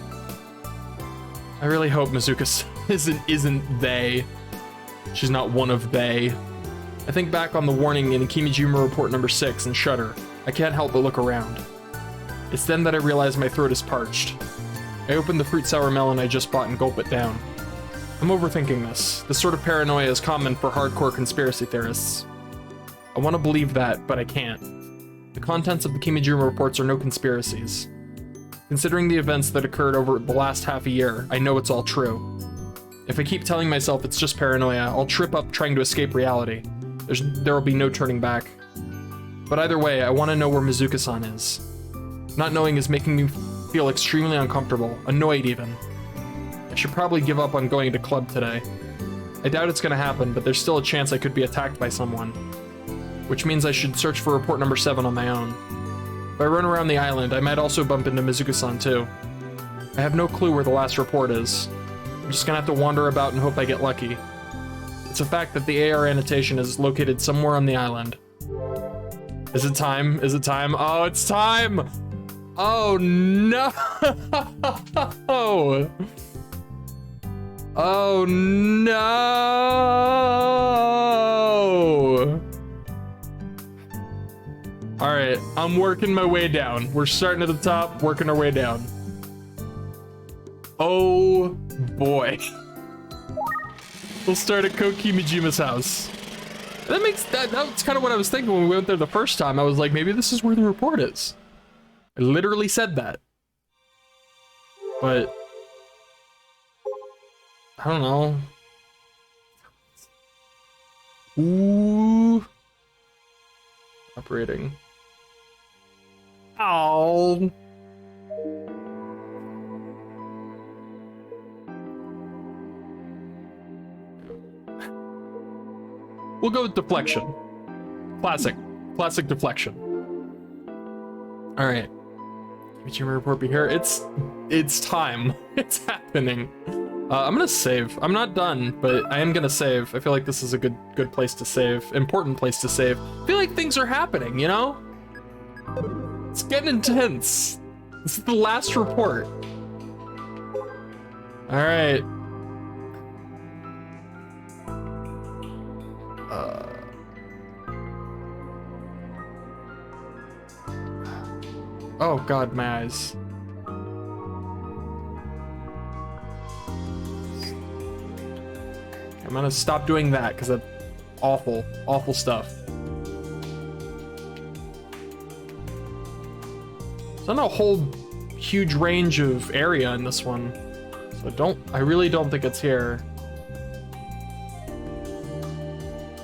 I really hope Mizuka isn't they. She's not one of they. I think back on the warning in Kimijima report number 6 and shudder. I can't help but look around. It's then that I realize my throat is parched. I open the fruit sour melon I just bought and gulp it down. I'm overthinking this. This sort of paranoia is common for hardcore conspiracy theorists. I want to believe that, but I can't. The contents of the Kimijima reports are no conspiracies. Considering the events that occurred over the last half a year, I know it's all true. If I keep telling myself it's just paranoia, I'll trip up trying to escape reality. There will be no turning back. But either way, I want to know where Mizuka-san is. Not knowing is making me feel extremely uncomfortable, annoyed even. I should probably give up on going to club today. I doubt it's going to happen, but there's still a chance I could be attacked by someone. Which means I should search for report number 7 on my own. If I run around the island, I might also bump into Mizuka-san too. I have no clue where the last report is. I'm just gonna have to wander about and hope I get lucky. It's a fact that the AR annotation is located somewhere on the island. Is it time? Is it time? Oh, it's time! Oh no! Oh no! Alright, I'm working my way down. We're starting at the top, working our way down. Oh boy. We'll start at Kimijima house. That makes that's kind of what I was thinking when we went there the first time. I was like, maybe this is where the report is. I literally said that. But I don't know. Ooh. Operating. Oh. We'll go with deflection. Classic deflection. All right. Kimijima report be here. It's time. It's happening. I'm gonna save. I'm not done, but I am gonna save. I feel like this is a good place to save. Important place to save. I feel like things are happening, you know? It's getting intense. This is the last report. All right. Oh God, my eyes. I'm gonna stop doing that because that's awful stuff. There's not a whole huge range of area in this one, so I really don't think it's here.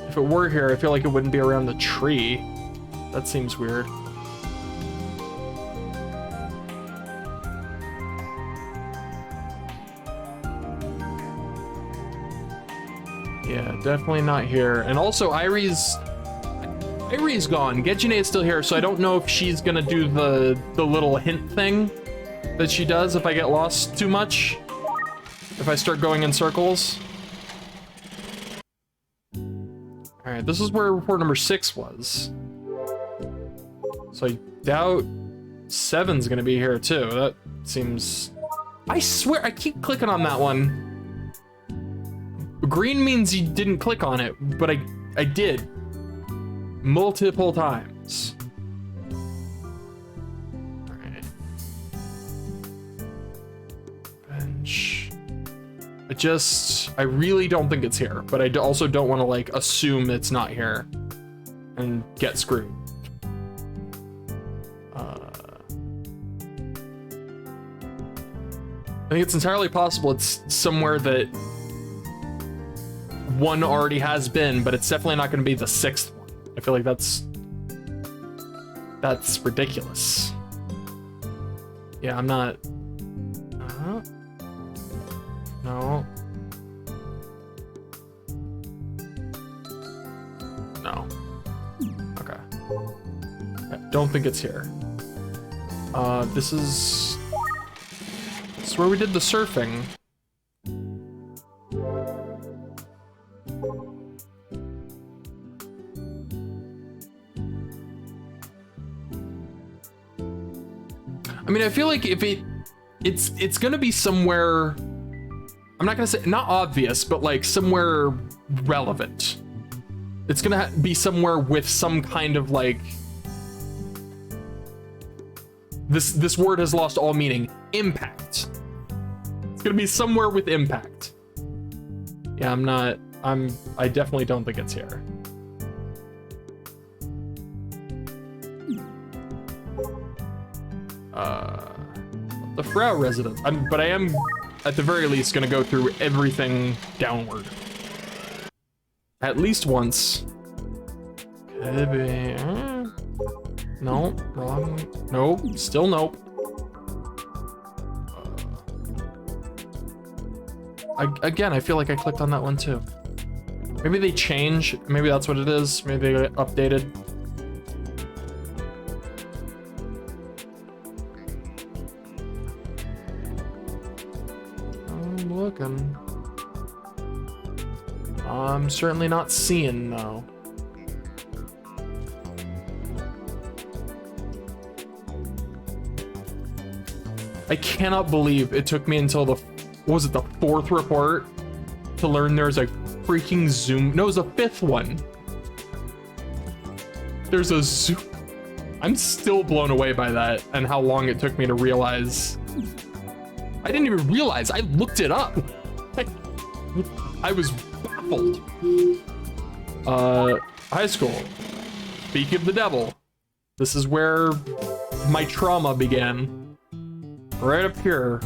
If it were here, I feel like it wouldn't be around the tree. That seems weird. Yeah, definitely not here. And also, Irie's gone. Gejine is still here, so I don't know if she's gonna do the little hint thing that she does if I get lost too much. If I start going in circles. Alright, this is where report number 6 was. So I doubt 7's gonna be here too. That seems... I swear, I keep clicking on that one. Green means you didn't click on it, but I did. Multiple times. Alright. Bench. I really don't think it's here, but I also don't want to like assume it's not here and get screwed. I think it's entirely possible it's somewhere that one already has been, but it's definitely not going to be the 6th one. I feel like that's ridiculous. Yeah, I'm not. No. No. Okay. Don't think it's here. This is where we did the surfing. I mean, I feel like if it's gonna be somewhere, I'm not gonna say not obvious, but like somewhere relevant. It's gonna be somewhere with some kind of like, this word has lost all meaning. Impact. It's gonna be somewhere with impact. Yeah, I definitely don't think it's here. The Frau residence. But I am, at the very least, gonna go through everything downward. At least once. Could be. No, wrong. Nope, still nope. Again, I feel like I clicked on that one too. Maybe they change. Maybe that's what it is. Maybe they got updated. I'm looking. I'm certainly not seeing, no. I cannot believe it took me until the, what was it, the 4th report to learn there's a freaking zoom. No, it was the 5th one. There's a zoom. I'm still blown away by that and how long it took me to realize. I didn't even realize. I looked it up. I was baffled. High school. Speaking of the devil, this is where my trauma began. Right up here.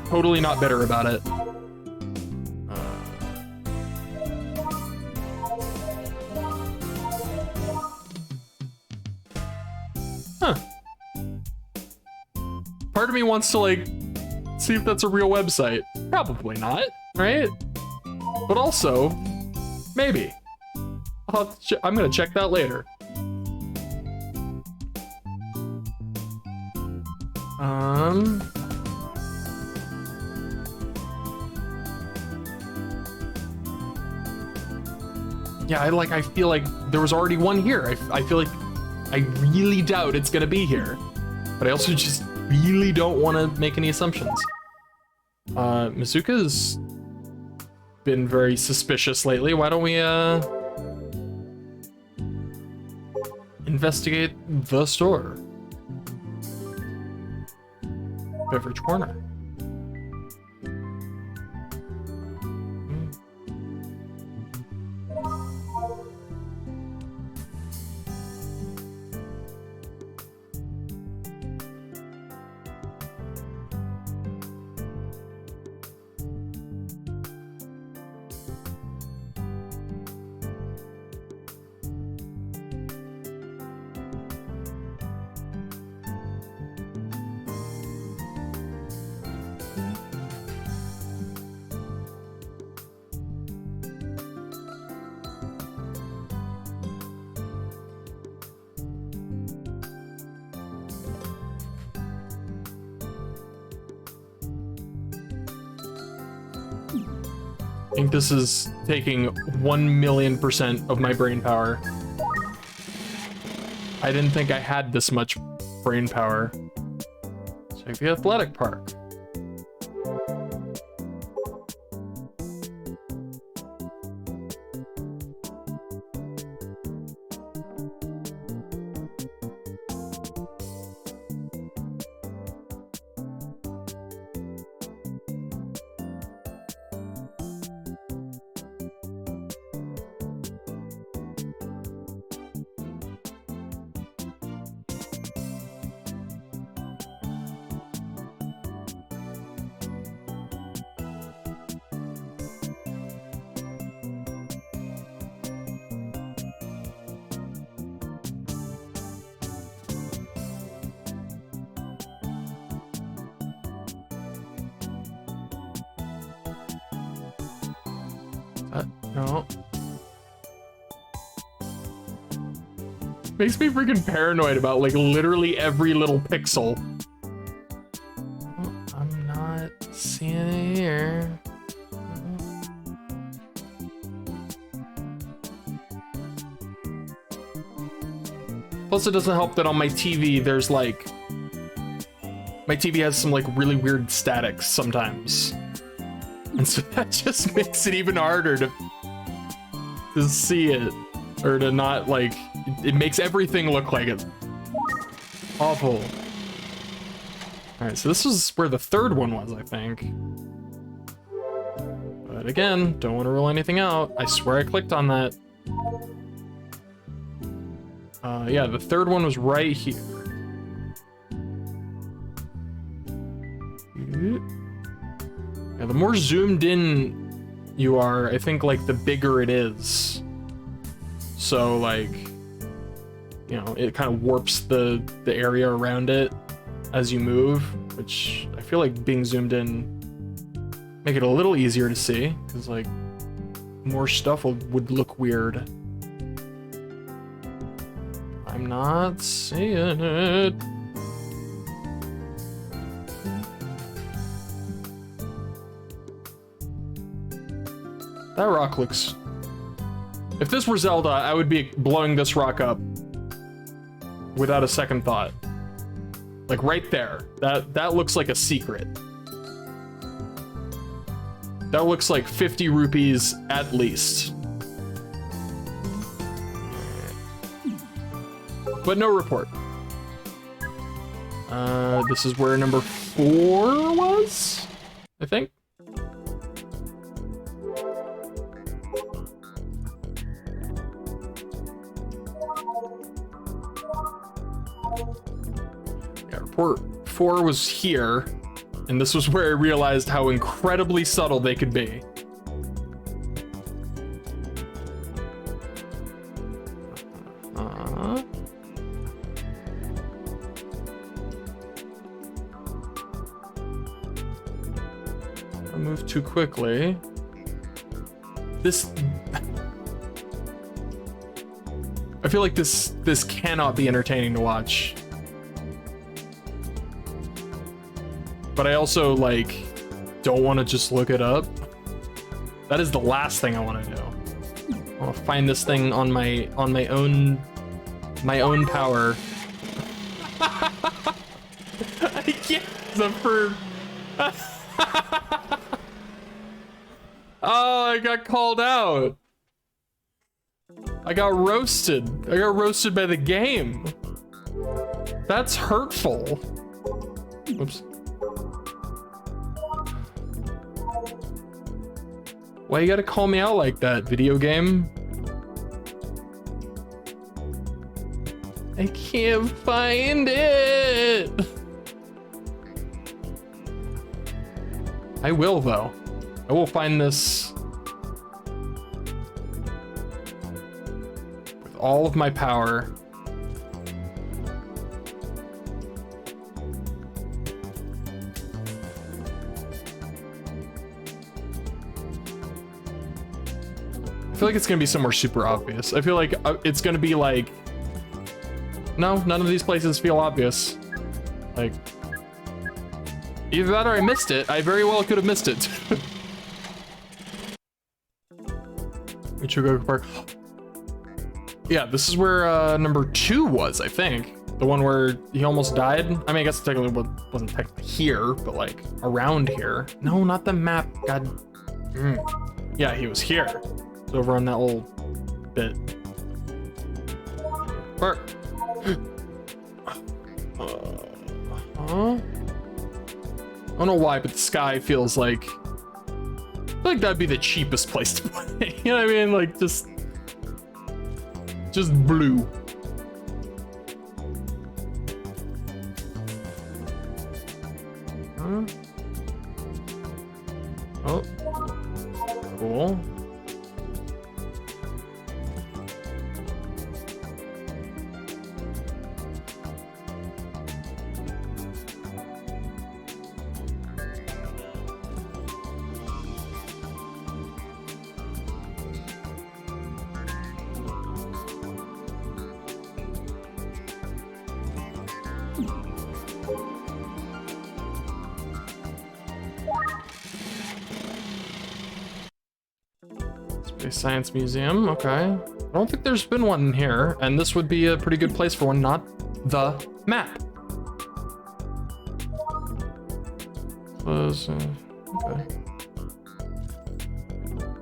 Totally not bitter about it. Huh. Part of me wants to, like, see if that's a real website. Probably not, right? But also, maybe. I'm gonna check that later. Yeah, I feel like there was already one here. I feel like I really doubt it's gonna be here. But I also just really don't want to make any assumptions. Masuka's been very suspicious lately. Why don't we, investigate the store? Beverage corner. I think this is taking 1,000,000% of my brain power. I didn't think I had this much brain power. Check the athletic park. No. Makes me freaking paranoid about, like, literally every little pixel. Oh, I'm not seeing it here. Plus, it doesn't help that on my TV, there's, like... My TV has some, like, really weird statics sometimes. And so that just makes it even harder to see it. Or to not, like... It makes everything look like it's awful. Alright, so this is where the 3rd one was, I think. But again, don't want to rule anything out. I swear I clicked on that. Yeah, the third one was right here. Yeah, the more zoomed in you are, I think, like, the bigger it is. So, like, you know, it kind of warps the area around it as you move, which I feel like being zoomed in make it a little easier to see, because, like, more stuff would look weird. I'm not seeing it. That rock looks... If this were Zelda, I would be blowing this rock up without a second thought. Like right there. That looks like a secret. That looks like 50 rupees at least. But no report. This is where number 4 was, I think. Yeah, report 4 was here, and this was where I realized how incredibly subtle they could be. I moved too quickly. This... I feel like this cannot be entertaining to watch. But I also, like, don't want to just look it up. That is the last thing I want to do. I want to find this thing on my own power. I can't. For... Oh, I got called out. I got roasted. I got roasted by the game. That's hurtful. Oops. Why you gotta call me out like that, video game? I can't find it. I will, though. I will find this with all of my power. I feel like it's gonna be somewhere super obvious. I feel like it's gonna be like, no, none of these places feel obvious. Like, either that or I missed it. I very well could have missed it. Michugo Park. Yeah, this is where number 2 was, I think. The one where he almost died. I mean, I guess it technically wasn't technically here, but like around here. No, not the map. God. Yeah, he was here. It's over on that little bit. Where? Huh? I don't know why, but the sky feels like... I feel like that'd be the cheapest place to play. You know what I mean? Like, just blue. Huh? Oh. Cool. Space Science Museum, okay. I don't think there's been one in here, and this would be a pretty good place for one, not the map. Close, okay.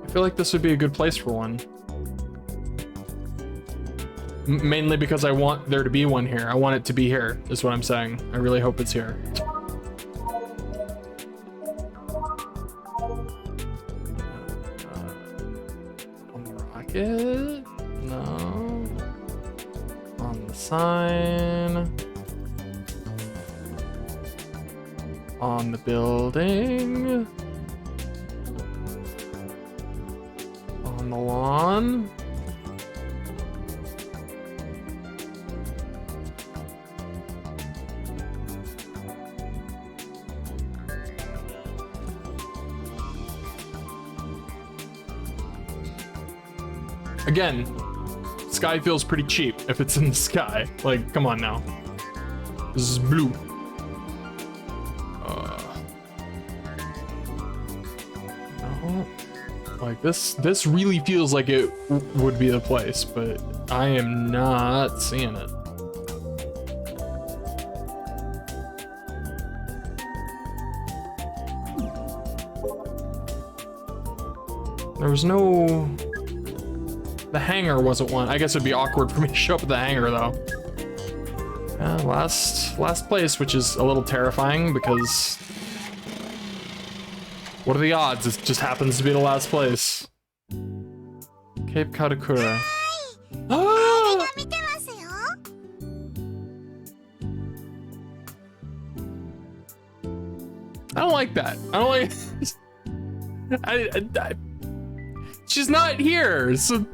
I feel like this would be a good place for one. Mainly because I want there to be one here. I want it to be here, is what I'm saying. I really hope it's here. On the rocket? No. On sign on the building, on the lawn. Again, sky feels pretty cheap if it's in the sky. Like, come on now. This is blue. No. Like this really feels like it would be the place, but I am not seeing it. There was no... The hangar wasn't one. I guess it'd be awkward for me to show up at the hangar though. Last place, which is a little terrifying because what are the odds? It just happens to be the last place. Cape Katakura. Ah! I don't like that. I don't like. She's not here. So.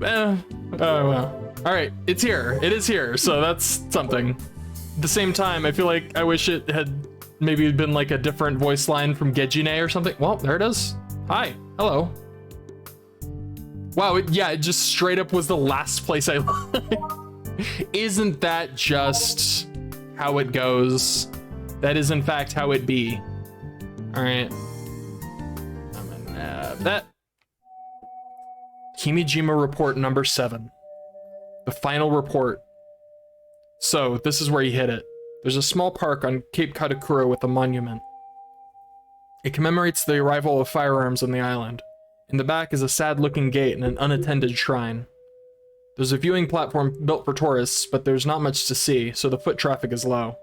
Oh well. All right, it's here. It is here, so that's something. At the same time, I feel like I wish it had maybe been like a different voice line from Gejine or something. Well, there it is. Hi, hello. Wow, it just straight up was the last place I Isn't that just how it goes? That is in fact how it be. All right. I'm gonna nab that. Kimijima report number 7. The final report. So this is where you hit it. There's a small park on Cape Katakura with a monument. It commemorates the arrival of firearms on the island. In the back is a sad-looking gate and an unattended shrine. There's a viewing platform built for tourists, but there's not much to see, so the foot traffic is low.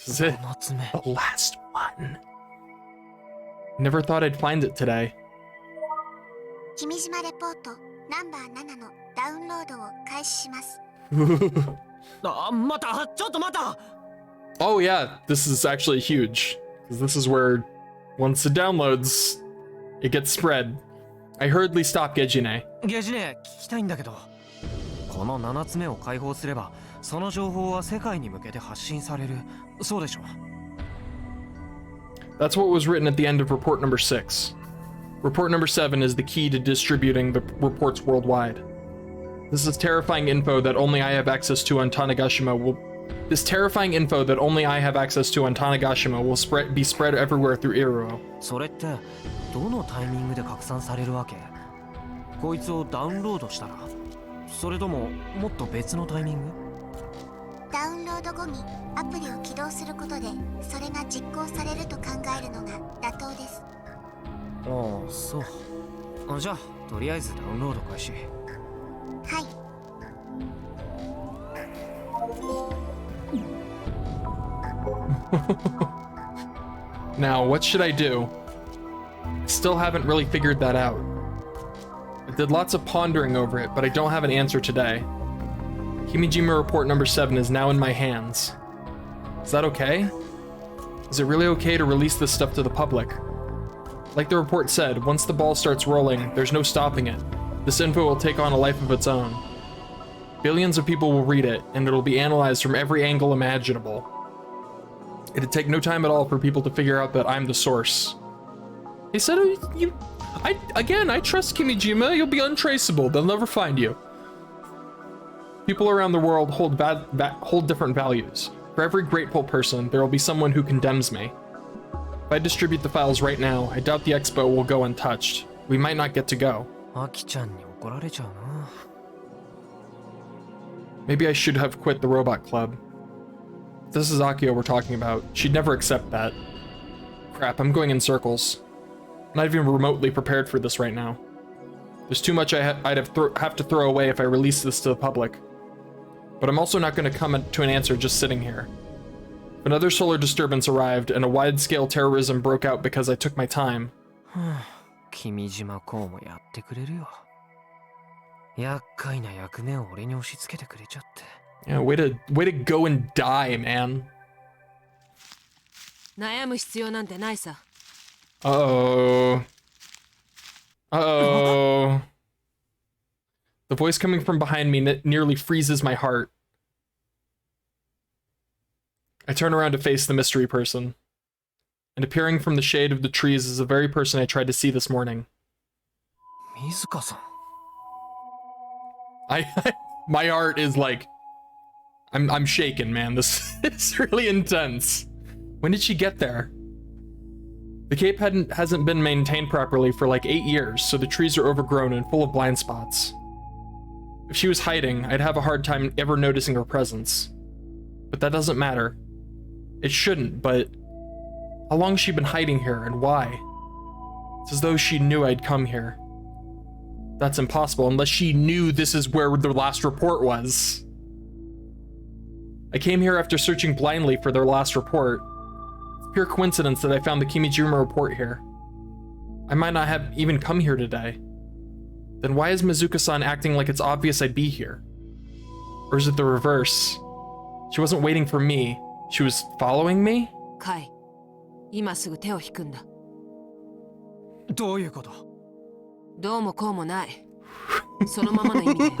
This is it. The last one. Never thought I'd find it today. 君島レポートナンバー7のダウンロードを開始します。Oh yeah, this is actually huge. Because this is where, once it downloads, it gets spread. I hurriedly stopped Gejine. ゲジネ、聞きたいんだけど、この7つ目を解放すれば、その情報は世界に向けて発信される。そうでしょ。That's what was written at the end of report number 6. Report number 7 is the key to distributing the reports worldwide. This is terrifying info that only I have access to on Tanegashima will... This terrifying info that only I have access to on Tanegashima will be spread everywhere through Iruo. それって、どのタイミングで拡散されるわけ？こいつをダウンロードしたら、それとももっと別のタイミング？ダウンロード後にアプリを起動することでそれが実行されると考えるのが妥当です。ああ、そう。じゃあ、とりあえずダウンロード開始。はい。Now, what should I do? I still haven't really figured that out. I did lots of pondering over it, but I don't have an answer today. Kimijima report number 7 is now in my hands. Is that okay? Is it really okay to release this stuff to the public? Like the report said, once the ball starts rolling, there's no stopping it. This info will take on a life of its own. Billions of people will read it, and it'll be analyzed from every angle imaginable. It'd take no time at all for people to figure out that I'm the source. He said, I trust Kimijima, you'll be untraceable, they'll never find you. People around the world hold different values. For every grateful person, there will be someone who condemns me. If I distribute the files right now, I doubt the expo will go untouched. We might not get to go. Maybe I should have quit the robot club. If this is Akio we're talking about, she'd never accept that. Crap, I'm going in circles. I'm not even remotely prepared for this right now. There's too much I'd have to throw away if I release this to the public. But I'm also not going to come to an answer just sitting here. If another solar disturbance arrived and a wide-scale terrorism broke out because I took my time. 厄介な役目を俺に押し付けてくれちゃって。 Yeah, way to go and die, man. 悩む必要なんてないさ。 Uh-oh. Uh-oh. The voice coming from behind me nearly freezes my heart. I turn around to face the mystery person. And appearing from the shade of the trees is the very person I tried to see this morning. 水香さん。 My heart is like, I'm shaken, man. This is really intense. When did she get there? The cape hasn't been maintained properly for like 8 years, so the trees are overgrown and full of blind spots. If she was hiding, I'd have a hard time ever noticing her presence. But that doesn't matter. It shouldn't, but how long has she been hiding here and why? It's as though she knew I'd come here. That's impossible unless she knew this is where the last report was. I came here after searching blindly for their last report. It's pure coincidence that I found the Kimijima report here. I might not have even come here today. Then why is Mizuka-san acting like it's obvious I'd be here? Or is it the reverse? She wasn't waiting for me. She was following me? カイ、今すぐ手を引くんだ。どういうこと？どうもこうもない。そのままの意味だよ。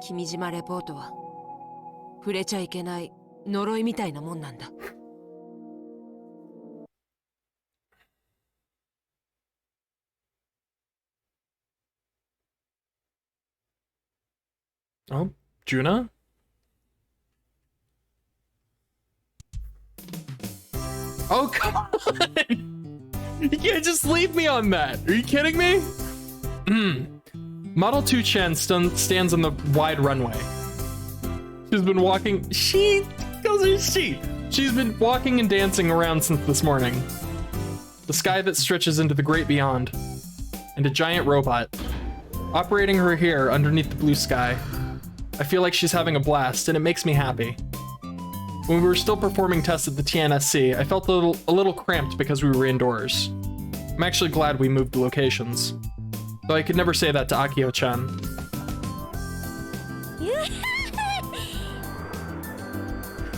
君島レポートは触れちゃいけない呪いみたいなもんなんだ。Oh, Juna? Oh, come on! You can't just leave me on that! Are you kidding me? Model 2 Chen stands on the wide runway. She's been walking... She's been walking and dancing around since this morning. The sky that stretches into the great beyond. And a giant robot. Operating her here underneath the blue sky. I feel like she's having a blast, and it makes me happy. When we were still performing tests at the TNSC, I felt a little cramped because we were indoors. I'm actually glad we moved locations. Though I could never say that to Akio-chan.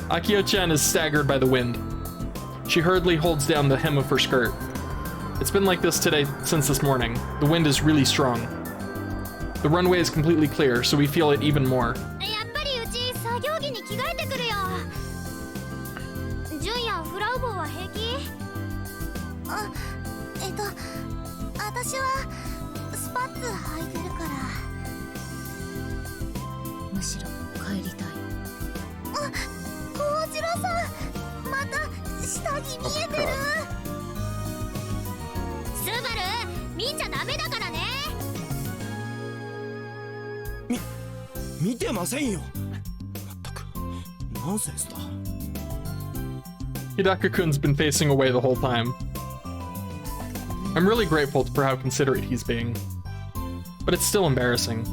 Akio-chan is staggered by the wind. She hurriedly holds down the hem of her skirt. It's been like this today since this morning. The wind is really strong. The runway is completely clear, so we feel it even more. やっぱりうち作業着に着替えてくるよ。ジュンやフラウボーは平気？私はスパッツ履いてるから。むしろ帰りたい。幸次郎さん、また下着見えてる。スバル、見ちゃダメだからね。見てませんよ。まったくナンセンスだ。Hidaka-kun's been facing away the whole time. I'm really grateful for how considerate he's being, but it's still embarrassing.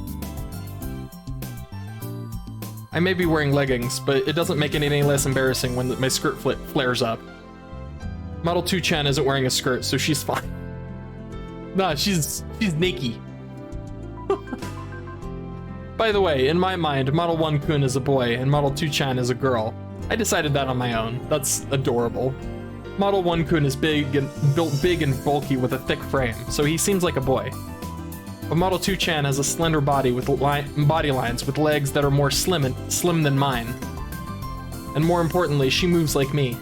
I may be wearing leggings, but it doesn't make it any less embarrassing when my skirt flares up. Model 2 Chen isn't wearing a skirt, so she's fine. Nah, she's naked. By the way, in my mind, Model 1 Kun is a boy and Model 2 Chan is a girl. I decided that on my own. That's adorable. Model 1 Kun is built big and bulky with a thick frame, so he seems like a boy. But Model 2 Chan has a slender body with body lines with legs that are more slim than mine. And more importantly, she moves like me.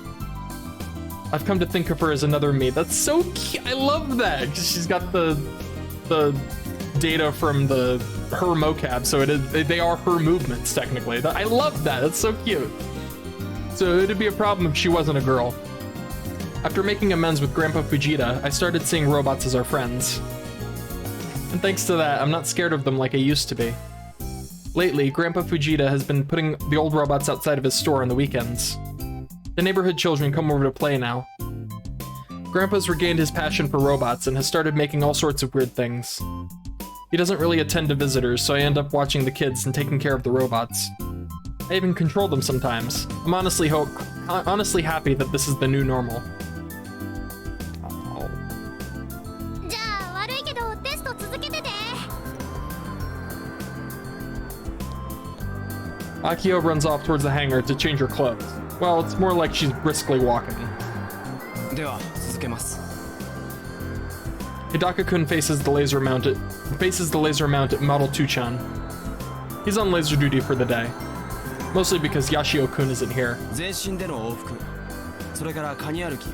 I've come to think of her as another me. That's so cute. I love that, because she's got the data from her mocap, so they are her movements technically. I love that. That's so cute. So it'd be a problem if she wasn't a girl. After making amends with Grandpa Fujita, I started seeing robots as our friends. And thanks to that, I'm not scared of them like I used to be. Lately, Grandpa Fujita has been putting the old robots outside of his store on the weekends. The neighborhood children come over to play now. Grandpa's regained his passion for robots and has started making all sorts of weird things. He doesn't really attend to visitors, so I end up watching the kids and taking care of the robots. I even control them sometimes. I'm honestly happy that this is the new normal. じゃあ悪いけどテスト続けてて。Akio runs off towards the hangar to change her clothes. Well, it's more like she's briskly walking. では続けます。 Hidaka-kun faces the laser mount at Model 2-chan. He's on laser duty for the day. Mostly because Yashio-kun isn't here. 全身での往復、それからカニ歩き、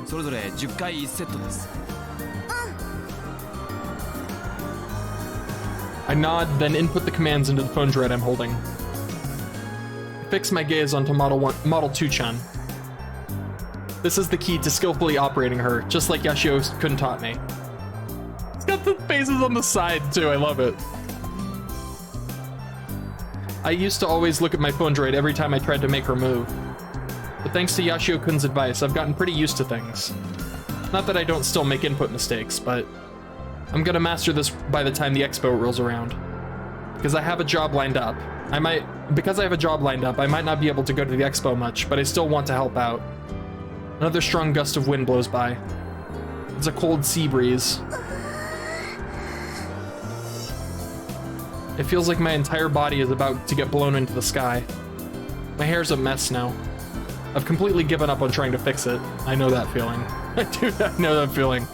それぞれ10回1セットです。 I nod, then input the commands into the phone droid I'm holding. I fix my gaze onto Model 2-chan. This is the key to skillfully operating her, just like Yashio-kun taught me. It's got the faces on the side too, I love it. I used to always look at my phone droid every time I tried to make her move. But thanks to Yashio-kun's advice, I've gotten pretty used to things. Not that I don't still make input mistakes, but I'm gonna master this by the time the expo rolls around. Because I have a job lined up. I might not be able to go to the expo much, but I still want to help out. Another strong gust of wind blows by. It's a cold sea breeze. It feels like my entire body is about to get blown into the sky. My hair's a mess now. I've completely given up on trying to fix it. I know that feeling. I know that feeling.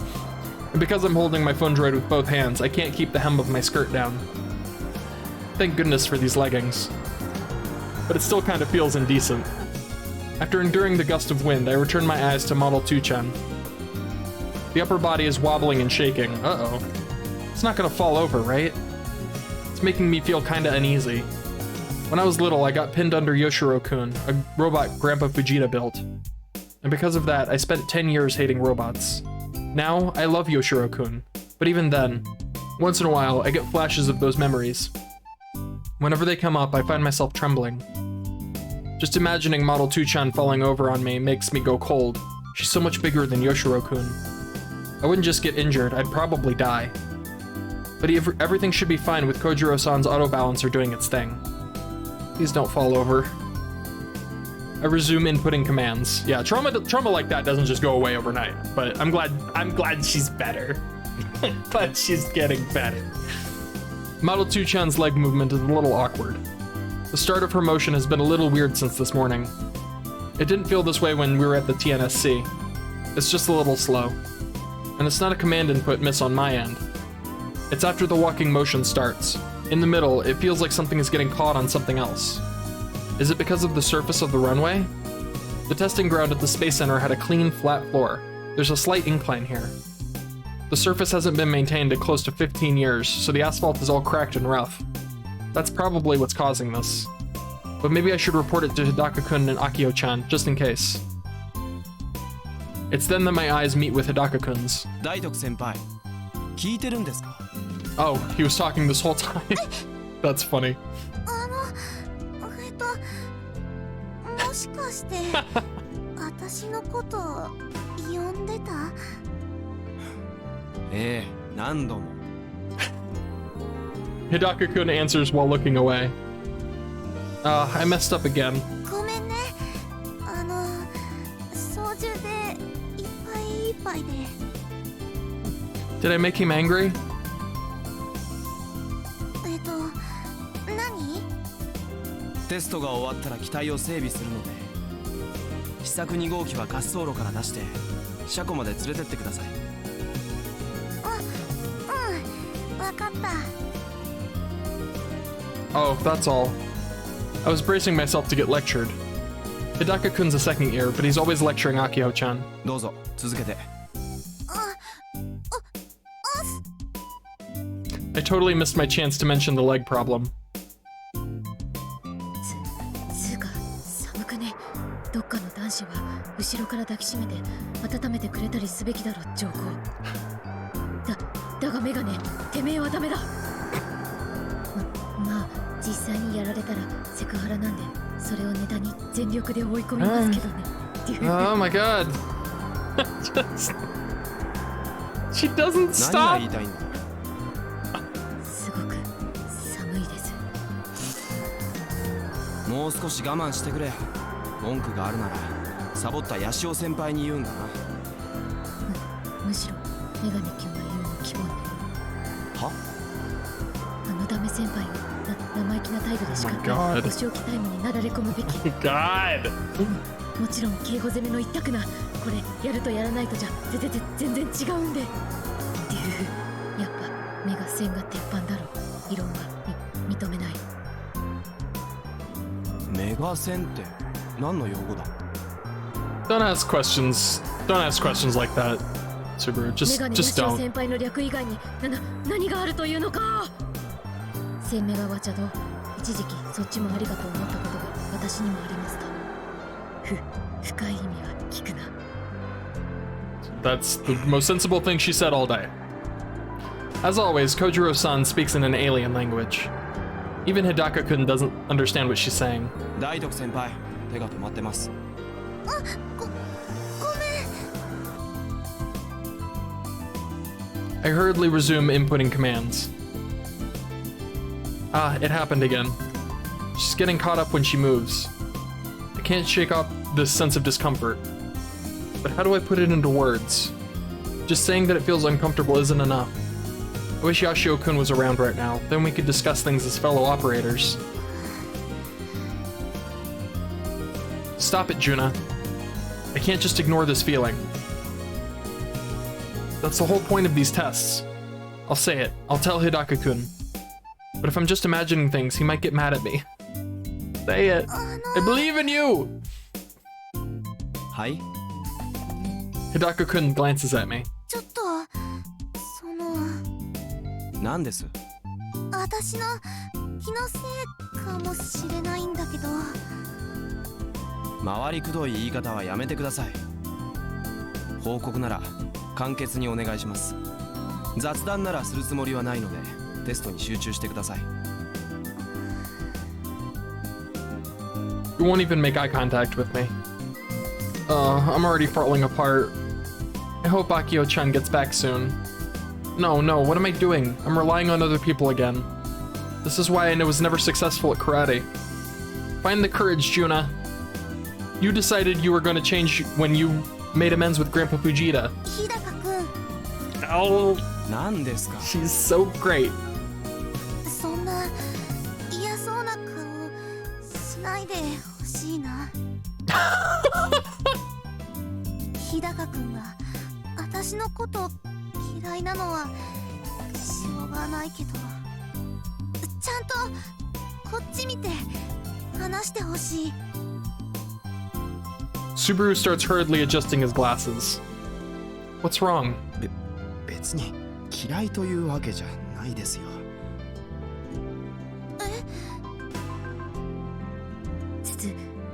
And because I'm holding my phone droid with both hands, I can't keep the hem of my skirt down. Thank goodness for these leggings. But it still kind of feels indecent. After enduring the gust of wind, I return my eyes to Model 2-chan. The upper body is wobbling and shaking. Uh-oh. It's not gonna fall over, right? It's making me feel kinda uneasy. When I was little, I got pinned under Yoshiro-kun, a robot Grandpa Fujita built. And because of that, I spent 10 years hating robots. Now, I love Yoshiro-kun, but even then, once in a while, I get flashes of those memories. Whenever they come up, I find myself trembling. Just imagining Model 2-chan falling over on me makes me go cold. She's so much bigger than Yoshiro-kun. I wouldn't just get injured, I'd probably die. But everything should be fine with Kojiro-san's auto balancer doing its thing. Please don't fall over. I resume inputting commands. Yeah, trauma like that doesn't just go away overnight, but I'm glad she's better. But she's getting better. Model 2-chan's leg movement is a little awkward. The start of her motion has been a little weird since this morning. It didn't feel this way when we were at the TNSC. It's just a little slow. And it's not a command input miss on my end. It's after the walking motion starts. In the middle, it feels like something is getting caught on something else. Is it because of the surface of the runway? The testing ground at the Space Center had a clean, flat floor. There's a slight incline here. The surface hasn't been maintained in close to 15 years, so the asphalt is all cracked and rough. That's probably what's causing this. But maybe I should report it to Hidaka-kun and Akio-chan, just in case. It's then that my eyes meet with Hidaka-kun's. 大徳先輩、聞いてるんですか? Oh, he was talking this whole time. That's funny. もしかして私のこと呼んでた？ええ、何度も。Hidaka-kun answers while looking away. I messed up again. ごめんね。操縦でいっぱいで。Did I make him angry? 何？テストが終わったら機体を整備するので、試作2号機は滑走路から出して車庫まで連れてってください。わかった。Oh, that's all. I was bracing myself to get lectured. Hidaka-kun's a second year, but he's always lecturing Akio-chan. どうぞ続けて。I totally missed my chance to mention the leg problem. つうか寒くね。どっかの男子は後ろから抱きしめて温めてくれたりすべきだろ、上皇。だがメガネ、てめえはダメだ。まあ実際にやられたらセクハラなんで、それをネタに全力で追い込みますけどね。Oh my god. She doesn't 何が stop. 言いたいんだ。すごく寒いです。もう少し我慢してくれ。文句があるならサボったヤシオ先輩に言うんだな。むしろメガネ君が言うの希望ね。は？あのダメ先輩を生意気な態度で叱って God. お仕置きタイムになだれ込むべき God! もちろん敬語攻めの一択なこれやるとやらないとじゃ全然違うんでデューやっぱ目が線が鉄板だろ異論は認めない。メガ線って何の用語だ？ Don't ask questions. Don't ask questions like that, Subaru. メ Just ガネ just の don't. 先輩の略以外に何があるというのか。千メガワチャド一時期そっちもありかと思ったことが私にもありますと。深い意味は聞くな。 That's the most sensible thing she said all day. As always, Kojiro-san speaks in an alien language. Even Hidaka-kun doesn't understand what she's saying. 大徳先輩、手が止まってます。ごめん。 I hurriedly resume inputting commands. Ah, it happened again. She's getting caught up when she moves. I can't shake off this sense of discomfort. But how do I put it into words? Just saying that it feels uncomfortable isn't enough. I wish Yashio-kun was around right now, then we could discuss things as fellow operators. Stop it, Juna. I can't just ignore this feeling. That's the whole point of these tests. I'll say it. I'll tell Hidaka-kun. But if I'm just imagining things, he might get mad at me. Say it. I believe in you! はい。 Hidaka-kun glances at me. ちょっとその何です？私の気のせいかもしれないんだけど。回りくどい言い方はやめてください。報告なら簡潔にお願いします。雑談ならするつもりはないのでテストに集中してください。 You won't even make eye contact with me. I'm already falling apart. I hope Akio-chan gets back soon. No, what am I doing? I'm relying on other people again. This is why I was never successful at karate. Find the courage, Juna. You decided you were going to change when you made amends with Grandpa Fujita. 日高くん、 Oh, 何ですか？ she's so great. そんな嫌そうな顔しないでほしいな。日高くんが私のこと嫌いなのはしょうがないけど、ちゃんとこっち見て話してほしい。 Subaru starts hurriedly adjusting his glasses. What's wrong? 別に嫌いというわけじゃないですよ。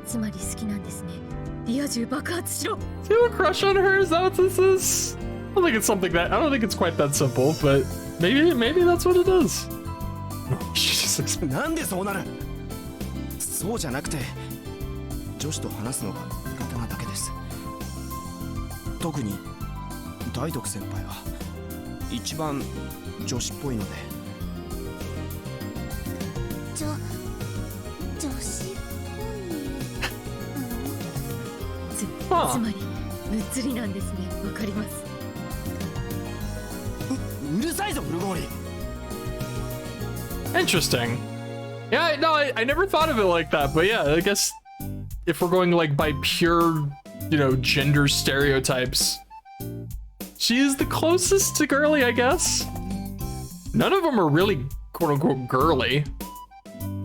つまり好きなんですね。リア充爆発しろ。 Do you have a crush on her? Is that what this is? I don't think it's something that. I don't think it's quite that simple, but maybe that's what it is. No, she's just なんでそうなる？そうじゃなくて女子と話すのが苦手なだけです。特に大徳先輩は一番女子っぽいので。女子っぽい。つまりむっつりなんですね。わかります。うるさいぞブルゴーリー。 interesting. Yeah, no, I never thought of it like that, but yeah, I guess if we're going like by pure, gender stereotypes, she is the closest to girly, I guess. None of them are really quote-unquote girly.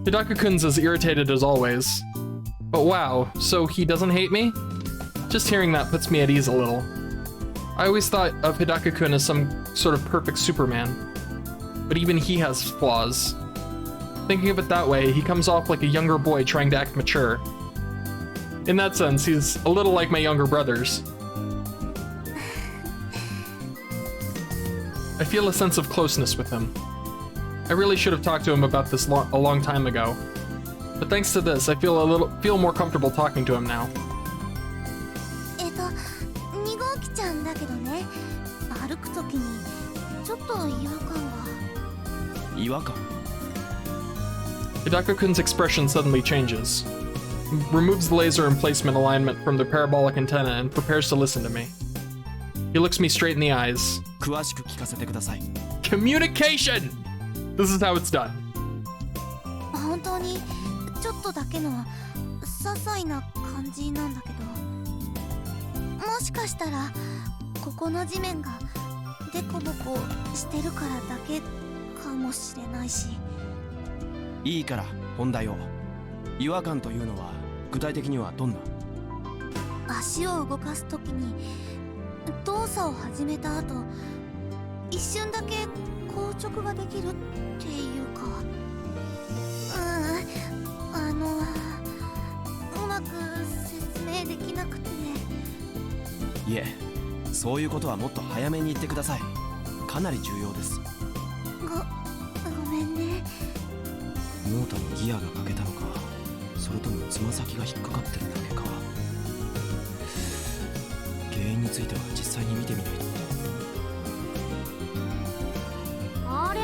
Hidaka-kun's as irritated as always. But wow, so he doesn't hate me? Just hearing that puts me at ease a little. I always thought of Hidaka-kun as some sort of perfect Superman. But even he has flaws. Thinking of it that way, he comes off like a younger boy trying to act mature. In that sense, he's a little like my younger brothers. I feel a sense of closeness with him. I really should have talked to him about this a long time ago. But thanks to this, I feel more comfortable talking to him now. 2号機ちゃんだけどね、歩くときにちょっと違和感が。違和感？ Hidaka-kun's expression suddenly changes. He removes the laser emplacement alignment from the parabolic antenna and prepares to listen to me. He looks me straight in the eyes. 詳しく聞かせてください。 Communication! This is how it's done. にちょっとだけの些細な感じなんだけど、もしかしたらここの地面がデコボコしてるからだけかもしれないし。いいから本題を。違和感というのは具体的にはどんな？足を動かすときに動作を始めた後、一瞬だけ硬直ができるっていうか、うまく説明できなくて。いえ、そういうことはもっと早めに言ってください。かなり重要です。ごめんね。モーターのギアが欠けたのか、それともつま先が引っかかってるだけか。原因については実際に見てみないと。あれ？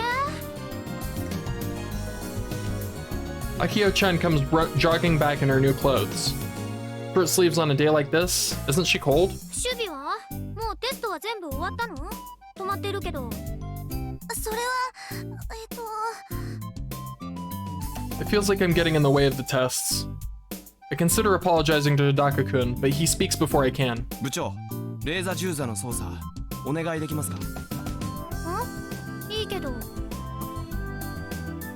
Akio-chan comes jogging back in her new clothes. Short sleeves on a day like this? Isn't she cold? 守備はもうテストは全部終わったの？止まってるけど。それはIt feels like I'm getting in the way of the tests. I consider apologizing to Hidaka-kun, but he speaks before I can. 部長、レーザ銃座の操作お願いできますか？いいけど。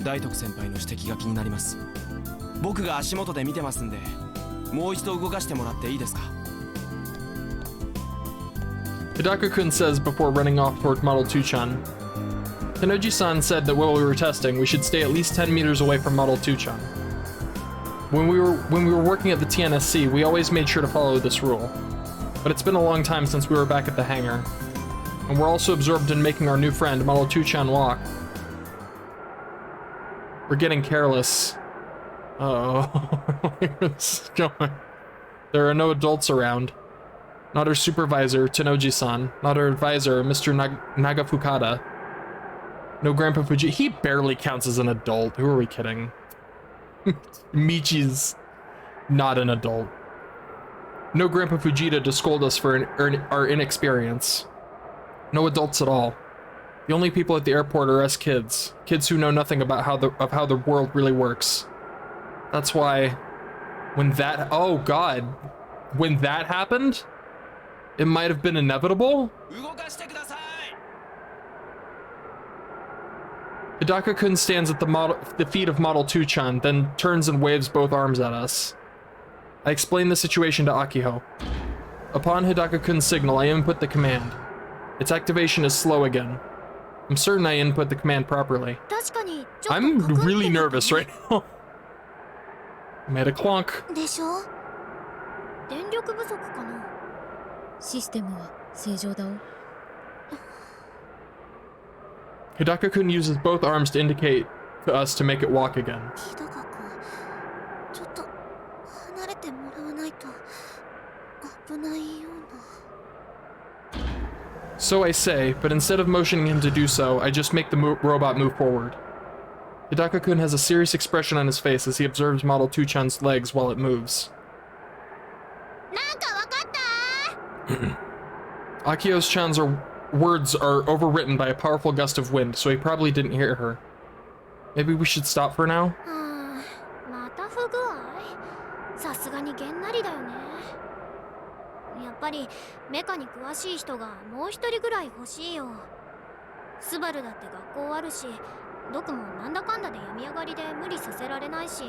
大徳先輩の指摘が気になります。僕が足元で見てますんで、もう一度動かしてもらっていいですか？ Hidaka-kun says before running off toward Model 2-chan. Tenoji-san said that while we were testing, we should stay at least 10 meters away from Model 2-chan. When we were working at the TNSC, we always made sure to follow this rule. But it's been a long time since we were back at the hangar. And we're also absorbed in making our new friend, Model 2-chan, walk. We're getting careless. Uh-oh. Where's this going? There are no adults around. Not our supervisor, Tenoji-san. Not our advisor, Mr. Nagafukada. No Grandpa Fuji. He barely counts as an adult. Who are we kidding? Michi's not an adult. No Grandpa Fujita to scold us for our inexperience. No adults at all. The only people at the airport are us kids. Kids who know nothing about how the world really works. That's why when that... Oh god. When that happened, it might have been inevitable. Hidaka-kun stands at the feet of Model 2-chan, then turns and waves both arms at us. I explain the situation to Akiho. Upon Hidaka-kun's signal, I input the command. Its activation is slow again. I'm certain I input the command properly. I'm really nervous right now. I made a clonk. でしょ？電力不足かな？システムは正常だお。Hidaka-kun uses both arms to indicate to us to make it walk again. 日高君、ちょっと離れてもらわないと危ないような。 So I say, but instead of motioning him to do so, I just make the robot move forward. Hidaka-kun has a serious expression on his face as he observes Model 2-chan's legs while it moves. なんかわかった？ Akio-chan's words are overwritten by a powerful gust of wind, so he probably didn't hear her. Maybe we should stop for now? また不具合？さすがにげんなりだよね。やっぱりメカに詳しい人がもう一人ぐらい欲しいよ。スバルだって学校あるし、ドクもなんだかんだで病み上がりで無理させられないし、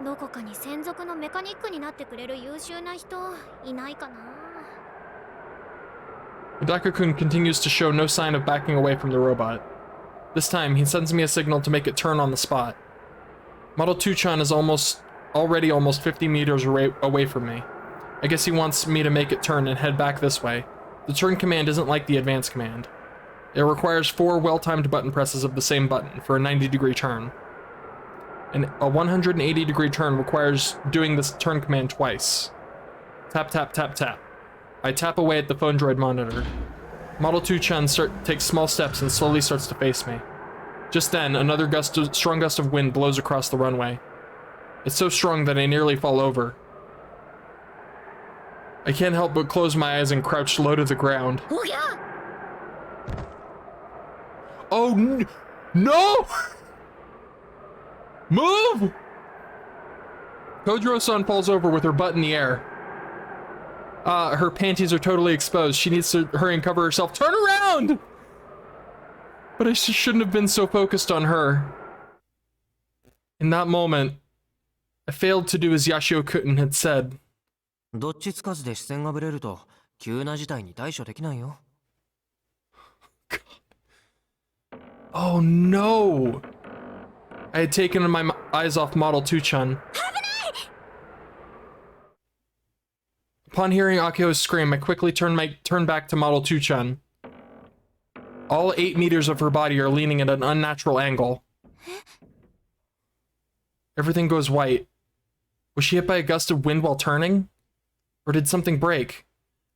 どこかに専属のメカニックになってくれる優秀な人いないかな。 Hidaka-kun continues to show no sign of backing away from the robot. This time, he sends me a signal to make it turn on the spot. Model 2-chan is already almost 50 meters away from me. I guess he wants me to make it turn and head back this way. The turn command isn't like the advance command. It requires 4 well-timed button presses of the same button for a 90-degree turn. And a 180-degree turn requires doing this turn command twice. Tap, tap, tap, tap. I tap away at the phone droid monitor. Model 2-chan takes small steps and slowly starts to face me. Just then, another strong gust of wind blows across the runway. It's so strong that I nearly fall over. I can't help but close my eyes and crouch low to the ground. Oh, no! Move! Kojiro-san falls over with her butt in the air. Her panties are totally exposed. She needs to hurry and cover herself. Turn around! But I shouldn't have been so focused on her. In that moment, I failed to do as Yashio-kun had said. どっちつかずで視線がぶれると急な事態に対処できないよ。Oh no! I had taken my eyes off Model 2-chan. Upon hearing Akio's scream, I quickly turned back to Model 2-chan. All 8 meters of her body are leaning at an unnatural angle. Everything goes white. Was she hit by a gust of wind while turning? Or did something break?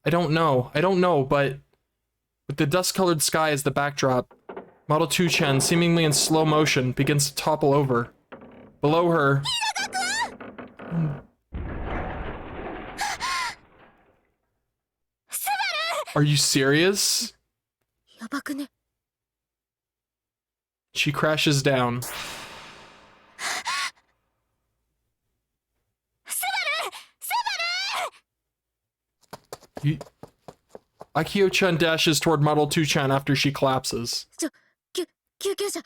I don't know, but with the dust-colored sky as the backdrop, Model 2-chan, seemingly in slow motion, begins to topple over. Below her... Are you serious? やばくね。 She crashes down. Akio-chan dashes toward Model 2-chan after she collapses. 救急車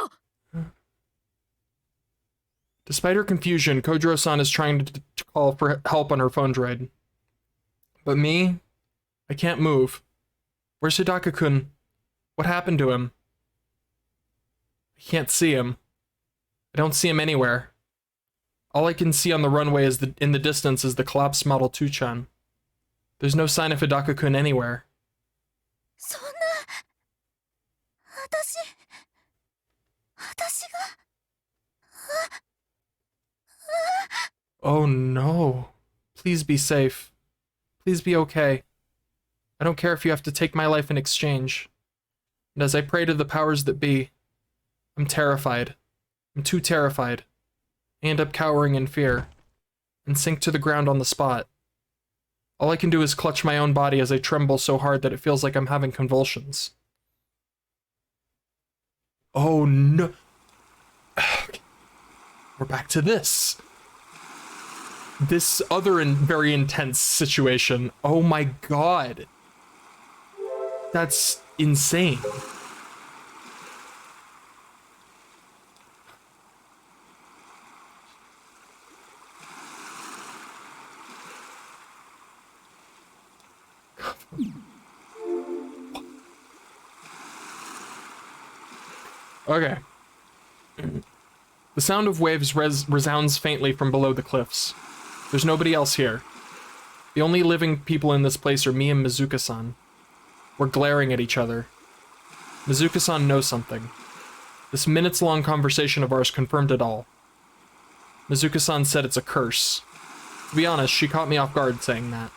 を。 Despite her confusion, Kojiro-san is trying to call for help on her phone droid. But me? I can't move. Where's Hidaka-kun? What happened to him? I can't see him. I don't see him anywhere. All I can see on the runway is in the distance is the collapsed Model 2-chan. There's no sign of Hidaka-kun anywhere. そんな。私が。Oh no. Please be safe. Please be okay. I don't care if you have to take my life in exchange. And as I pray to the powers that be, I'm terrified. I'm too terrified. I end up cowering in fear, and sink to the ground on the spot. All I can do is clutch my own body as I tremble so hard that it feels like I'm having convulsions. Oh no. We're back to this. This other and very intense situation. Oh my god. That's insane. Okay. The sound of waves resounds faintly from below the cliffs. There's nobody else here. The only living people in this place are me and Mizuka-san. We're glaring at each other. Mizuka-san knows something. This minutes-long conversation of ours confirmed it all. Mizuka-san said it's a curse. To be honest, she caught me off guard saying that.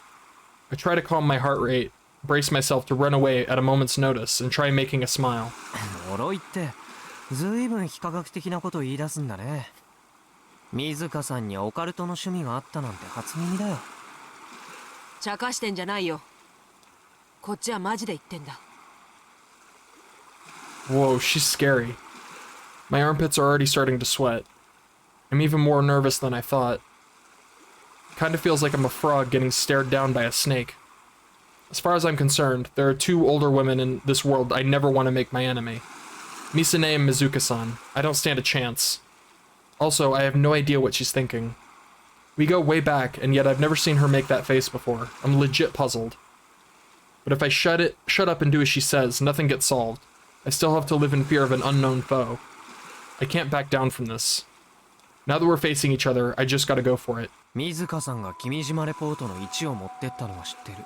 I try to calm my heart rate, brace myself to run away at a moment's notice, and try making a smile. 呪いってずいぶん非科学的なことを言い出すんだね。水香さんにオカルトの趣味があったなんて初耳だよ。茶化してんじゃないよ。こっちはマジで言ってんだ。Whoa, she's scary. My armpits are already starting to sweat. I'm even more nervous than I thought. Kinda feels like I'm a frog getting stared down by a snake. As far as I'm concerned, there are 2 older women in this world I never want to make my enemy. Misane and Mizuka-san. I don't stand a chance. Also, I have no idea what she's thinking. We go way back, and yet I've never seen her make that face before. I'm legit puzzled. But if I shut up and do as she says, nothing gets solved. I still have to live in fear of an unknown foe. I can't back down from this. Now that we're facing each other, I just gotta go for it. 水香さんが君島レポートの1を持ってったのは知ってる。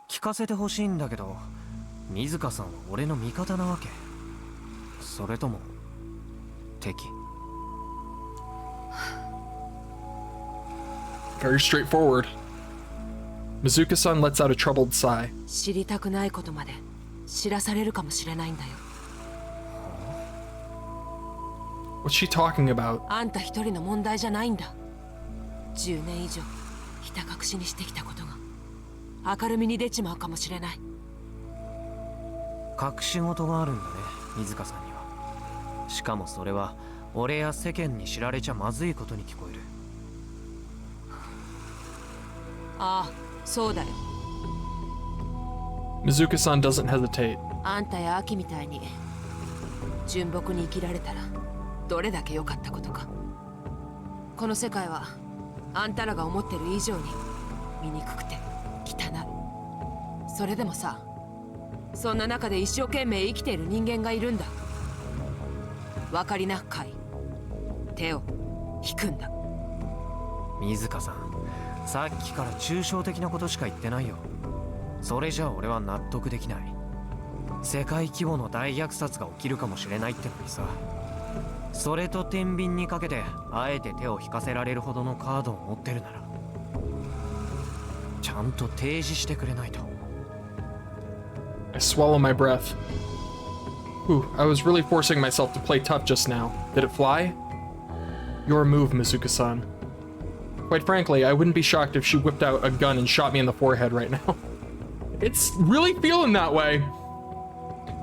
聞かせてほしいんだけど、水香さんは俺の味方なわけ？それとも敵？ Very straightforward. Mizuka-san lets out a troubled sigh. 知りたくないことまで知らされるかもしれないんだよ。What's she talking about? あんた一人の問題じゃないんだ。10年以上ひた隠しにしてきたことが明るみに出ちまうかもしれない。隠し事があるんだね、水香さんには。しかもそれは俺や世間に知られちゃまずいことに聞こえる。ああ、そうだよ。 Mizuka-san doesn't hesitate. あんたやアキみたいに純朴に生きられたらどれだけ良かったことか。この世界はあんたらが思ってる以上に醜くて汚い。それでもさ、そんな中で一生懸命生きている人間がいるんだ。分かりな、カイ。手を引くんだ。水香さん、さっきから抽象的なことしか言ってないよ。それじゃ俺は納得できない。世界規模の大虐殺が起きるかもしれないってのにさ、それと天秤にかけてあえて手を引かせられるほどのカードを持ってるならちゃんと提示してくれないと。 I swallow my breath. Whew, I was really forcing myself to play tough just now. Did it fly? Your move, Mizuka-san. Quite frankly, I wouldn't be shocked if she whipped out a gun and shot me in the forehead right now. It's really feeling that way.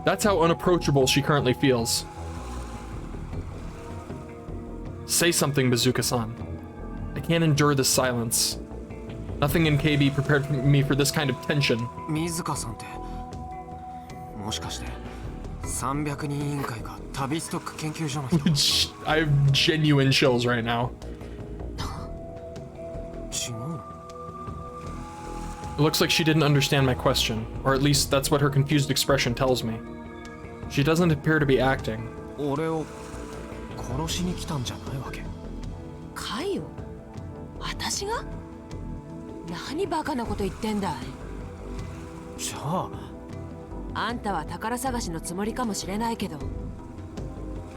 That's how unapproachable she currently feels. Say something, Mizuka-san. I can't endure this silence. Nothing in KB prepared me for this kind of tension. 水香さんってもしかして300人委員会か旅ストック研究所の人？ I have genuine chills right now. 違うの？ It looks like she didn't understand my question, or at least that's what her confused expression tells me. She doesn't appear to be acting. 俺を殺しに来たんじゃないわけ？カイを？私が？何バカなこと言ってんだい。じゃああんたは宝探しのつもりかもしれないけど、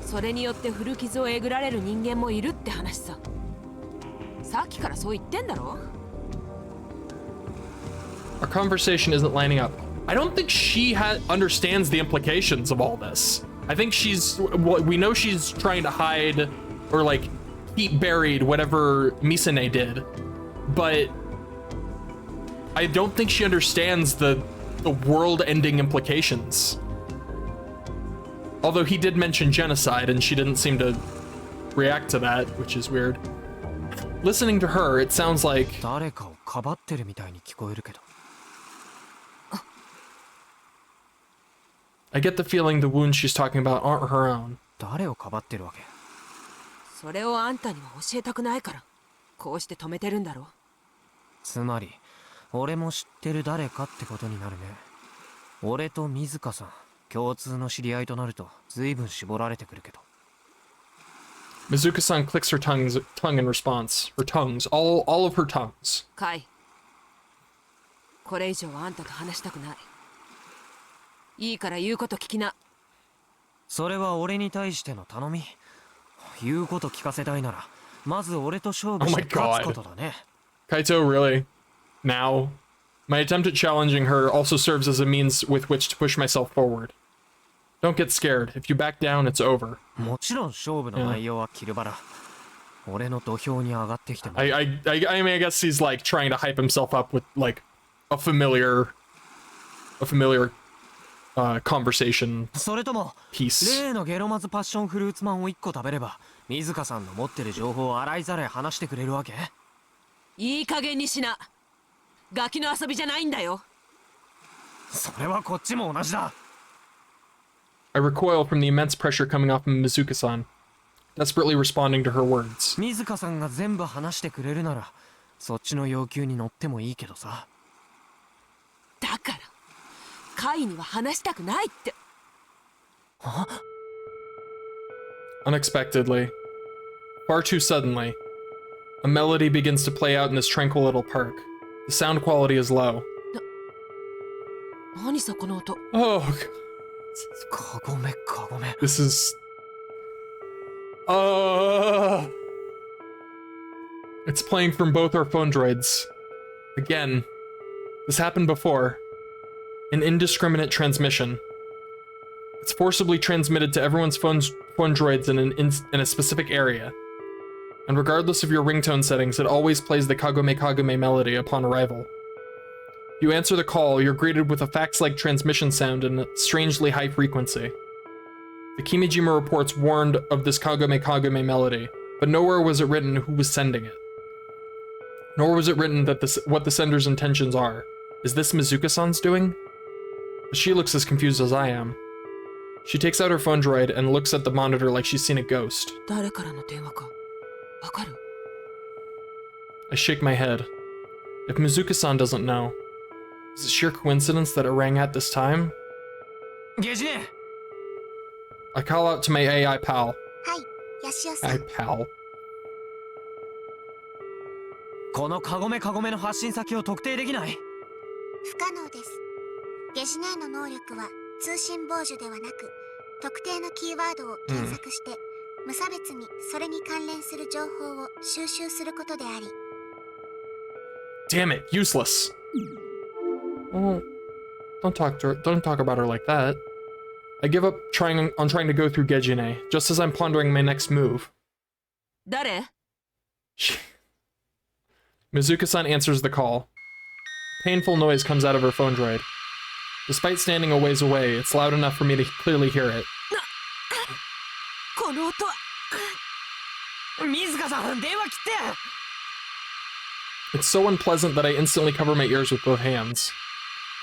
それによって古傷をえぐられる人間もいるって話さ。さっきからそう言ってんだろ。 Our conversation isn't lining up. I don't think she understands the implications of all this. I think we know she's trying to hide or like keep buried whatever Misane did, but I don't think she understands the world-ending implications. Although he did mention genocide and she didn't seem to react to that, which is weird. Listening to her, it sounds like 誰かをかばってるみたいに聞こえるけど。 I get the feeling the wounds she's talking about aren't her own. 誰をかばってるわけ？それをあんたには教えたくないからこうして止めてるんだろ。つまり俺も知ってる誰かってことになるね。俺と水香さん共通の知り合いとなると随分絞られてくるけど。 Mizuka-san clicks her tongue in response. Her tongues, all of her tongues. カイ、これ以上はあんたと話したくない。いいから言うこと聞きな。それは俺に対しての頼み。言うこと聞かせたいならまず俺と勝負して勝つことだね。 Kaito, really? Now? My attempt at challenging her also serves as a means with which to push myself forward. Don't get scared. If you back down, it's over. もちろん勝負の内容はキルバラ。俺の土俵に上がってきても。I mean, I guess he's like trying to hype himself up with like a familiar conversation それとも piece. 例のゲロマズパッションフルーツマンを1個食べれば水香さんの持ってる情報を洗いざらい話してくれるわけ？いい加減にしな。ガキの遊びじゃないんだよ。それはこっちも同じだ。 I recoil from the immense pressure coming off of Mizuka-san, desperately responding to her words. 水香さんが全部話してくれるならそっちの要求に乗ってもいいけどさ。だからカイには話したくないって。は？ Unexpectedly, far too suddenly, a melody begins to play out in this tranquil little park. The sound quality is low. 何さこの音。 Oh, カゴメカゴメ。 this is... It's playing from both our phone droids. Again, this happened before. An indiscriminate transmission. It's forcibly transmitted to everyone's phone droids in a specific area. And regardless of your ringtone settings, it always plays the Kagome Kagome melody upon arrival. You answer the call, you're greeted with a fax-like transmission sound and a strangely high frequency. The Kimijima reports warned of this Kagome Kagome melody, but nowhere was it written who was sending it. Nor was it written that what the sender's intentions are. Is this Mizuka-san's doing? But she looks as confused as I am. She takes out her phone droid and looks at the monitor like she's seen a ghost. 誰からの電話かわかる？ I shake my head. If Mizuka-san doesn't know, is it sheer coincidence that it rang at this time? ゲジネ I call out to my AI pal. はい、ヤシオさ AI ん。 pal. このカゴメカゴメの発信先を特定できない。不可能です。ゲジネーの能力は通信傍受ではなく、特定のキーワードを検索して、無差別にそれに関連する情報を収集することであり。Damn it, useless. Well, don't talk about her like that. I give up trying to go through Gejine, just as I'm pondering my next move. 誰？ Mizuka-san answers the call. Painful noise comes out of her phone droid. Despite standing a ways away, it's loud enough for me to clearly hear it. この音は。水香さん、電話切って。 It's so unpleasant that I instantly cover my ears with both hands.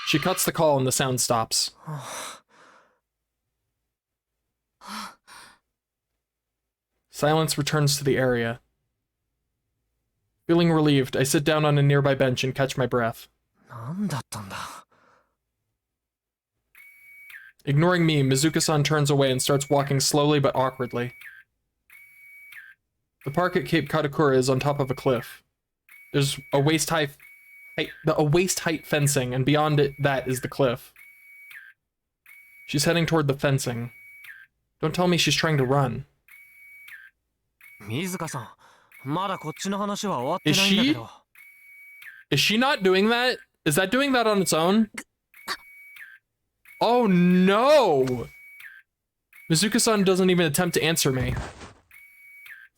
She cuts the call and the sound stops. Silence returns to the area. Feeling relieved, I sit down on a nearby bench and catch my breath. なんだったんだ。 Ignoring me, Mizuka-san turns away and starts walking slowly but awkwardly. The park at Cape Katakura is on top of a cliff. There's a waist-height fencing, and beyond that is the cliff. She's heading toward the fencing. Don't tell me she's trying to run. 水香さん、まだこっちの話は終わってないんだけど。Is she not doing that? Is that doing that on its own? Oh no! Mizuka-san doesn't even attempt to answer me.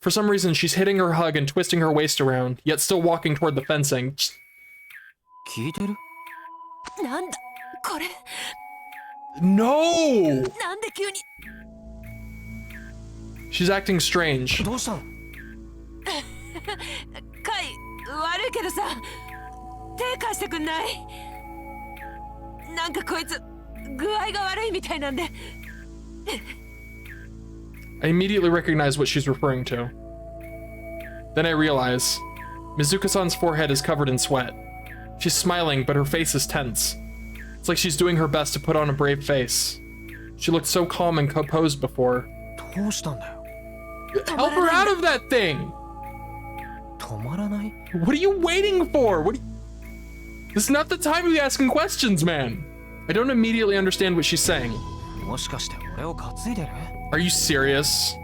For some reason, she's hitting her hug and twisting her waist around, yet still walking toward the fencing. 聞いてる？なんだこれ？ No! なんで急に？ She's acting strange. どうしたの？カイ、悪いけどさ、手貸してくんない？なんかこいつ具合が悪いみたいなんで。 I immediately recognize what she's referring to. Then I realize Mizuka-san's forehead is covered in sweat. She's smiling, but her face is tense. It's like she's doing her best to put on a brave face. She looked so calm and composed before. どうしたんだよ。 Help her out of that thing! 止まらない？ What are you waiting for? This is not the time to be asking questions, man. I don't immediately understand what she's saying. もしかして俺を担いでる？ Are you serious?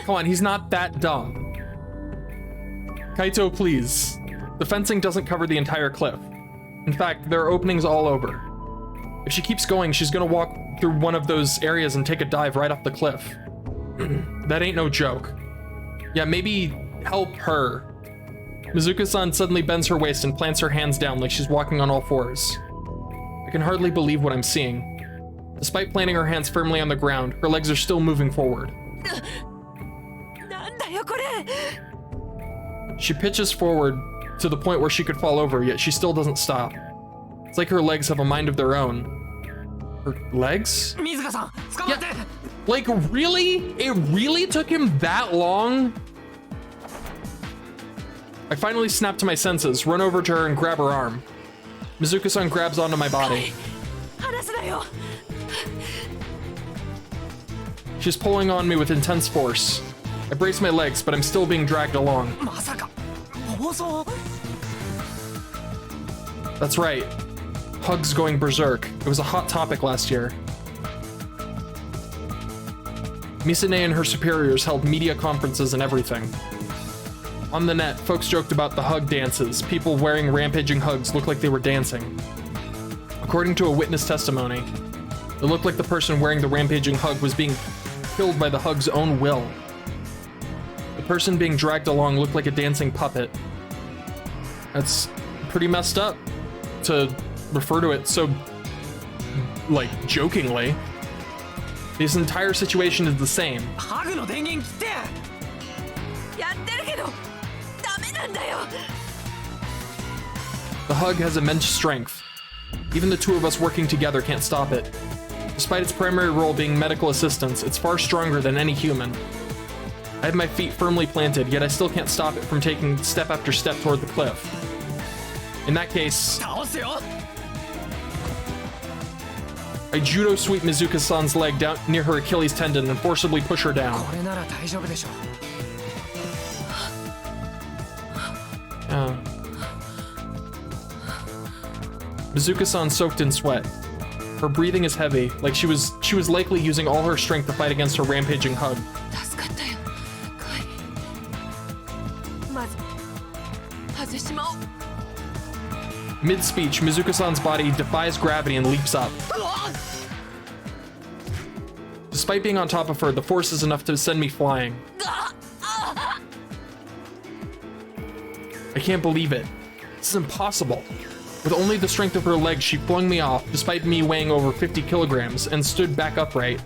Come on, he's not that dumb. Kaito, please. The fencing doesn't cover the entire cliff. In fact, there are openings all over. If she keeps going, she's gonna walk through one of those areas and take a dive right off the cliff. That ain't no joke. Yeah, maybe help her. Mizuka-san suddenly bends her waist and plants her hands down like she's walking on all fours. I can hardly believe what I'm seeing. Despite planting her hands firmly on the ground, her legs are still moving forward. なんだよこれ。 She pitches forward to the point where she could fall over, yet she still doesn't stop. It's like her legs have a mind of their own. Her legs? 水香さん、捕まって。 Like, really? It really took him that long? I finally snap to my senses, run over to her and grab her arm. Mizuka-san grabs onto my body. 離すなよ。 She's pulling on me with intense force. I brace my legs, but I'm still being dragged along. まさか暴走？ That's right. Hugs going berserk. It was a hot topic last year. Misane and her superiors held media conferences and everything. On the net, folks joked about the hug dances. People wearing rampaging hugs looked like they were dancing. According to a witness testimony, it looked like the person wearing the rampaging hug was being killed by the hug's own will. The person being dragged along looked like a dancing puppet. That's pretty messed up to refer to it so, like, jokingly. This entire situation is the same. ハグの電源切って。やってるけどダメなんだよ。 The hug has immense strength. Even the two of us working together can't stop it. Despite its primary role being medical assistance, it's far stronger than any human. I have my feet firmly planted, yet I still can't stop it from taking step after step toward the cliff. In that case, 倒すよ。 I judo sweep Mizuka-san's leg down near her Achilles tendon and forcibly push her down. これなら大丈夫でしょう。 Mizuka-san soaked in sweat. Her breathing is heavy, like she was likely using all her strength to fight against her rampaging hug. 助かったよ。カイ。まず外しまおう。 Mid-speech, Mizuka-san's body defies gravity and leaps up. Despite being on top of her, the force is enough to send me flying. I can't believe it. This is impossible. With only the strength of her legs, she flung me off, despite me weighing over 50 kilograms, and stood back upright.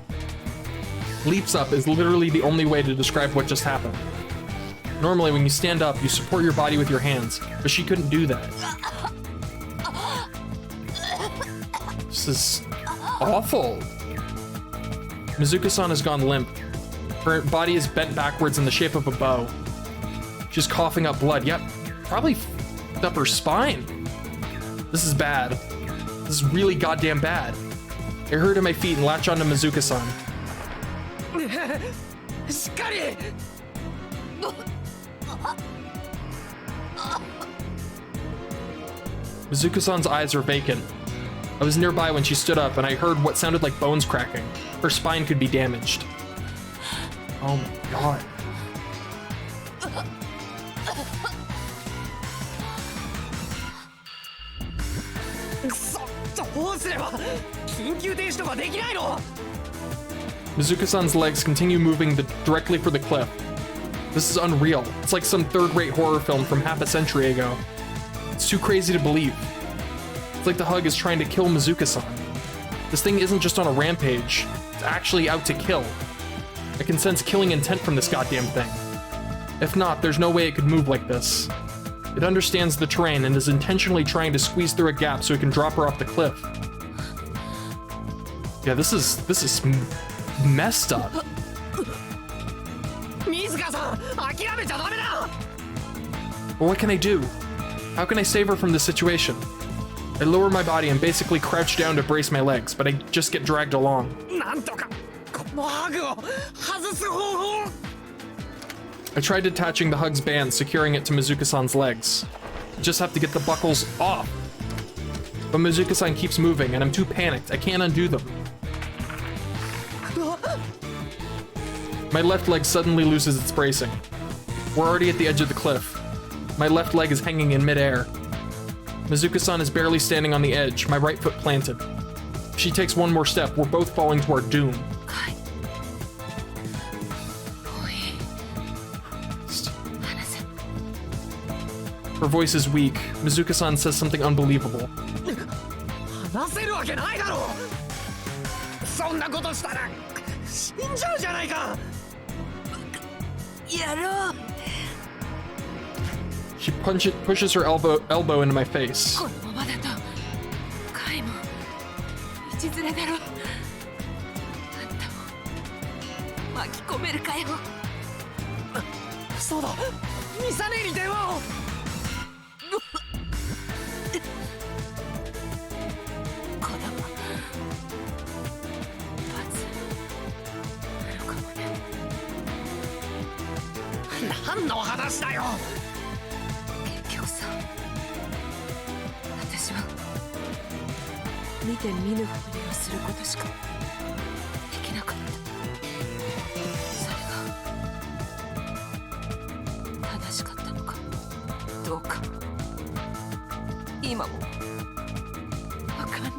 Leaps up is literally the only way to describe what just happened. Normally, when you stand up, you support your body with your hands, but she couldn't do that. This is awful. Mizuka-san has gone limp. Her body is bent backwards in the shape of a bow. She's coughing up blood. Yep, probably f***ed up her spine. This is bad. This is really goddamn bad. I hurry to my feet and latch onto Mizuka-san. しっかり。 Mizuka-san's eyes are vacant. I was nearby when she stood up and I heard what sounded like bones cracking. Her spine could be damaged. Oh my god. Mizuka-san's legs continue moving directly for the cliff. This is unreal. It's like some third-rate horror film from half a century ago. It's too crazy to believe. It's like the hug is trying to kill Mizuka-san. This thing isn't just on a rampage. It's actually out to kill. I can sense killing intent from this goddamn thing. If not, there's no way it could move like this. It understands the terrain and is intentionally trying to squeeze through a gap so it can drop her off the cliff. Yeah, this is messed up. 水川さん、諦めちゃダメだ。 But what can I do? How can I save her from this situation? I lower my body and basically crouch down to brace my legs, but I just get dragged along. なんとかこのハグを外す方法。 I tried detaching the hug's band, securing it to Mizuka-san's legs. I just have to get the buckles off. But Mizuka-san keeps moving, and I'm too panicked. I can't undo them. My left leg suddenly loses its bracing. We're already at the edge of the cliff. My left leg is hanging in midair. Mizuka-san is barely standing on the edge, my right foot planted. If she takes one more step, we're both falling to our doom. カイ。もういい。話せ。 Her voice is weak. Mizuka-san says something unbelievable. 話せるわけないだろう。そんなことしたら死んじゃうじゃないか。やろう。 She pushes her elbow into my face. このままだとカイも道連れだろ。あんたも巻き込めるかよ。そうだ、ミサ姉に電話を。子供罰なのかもね。何の話だよ。結局さ、私は見て見ぬふりをすることしかできなかった。それが正しかったのかどうか今もわかんない。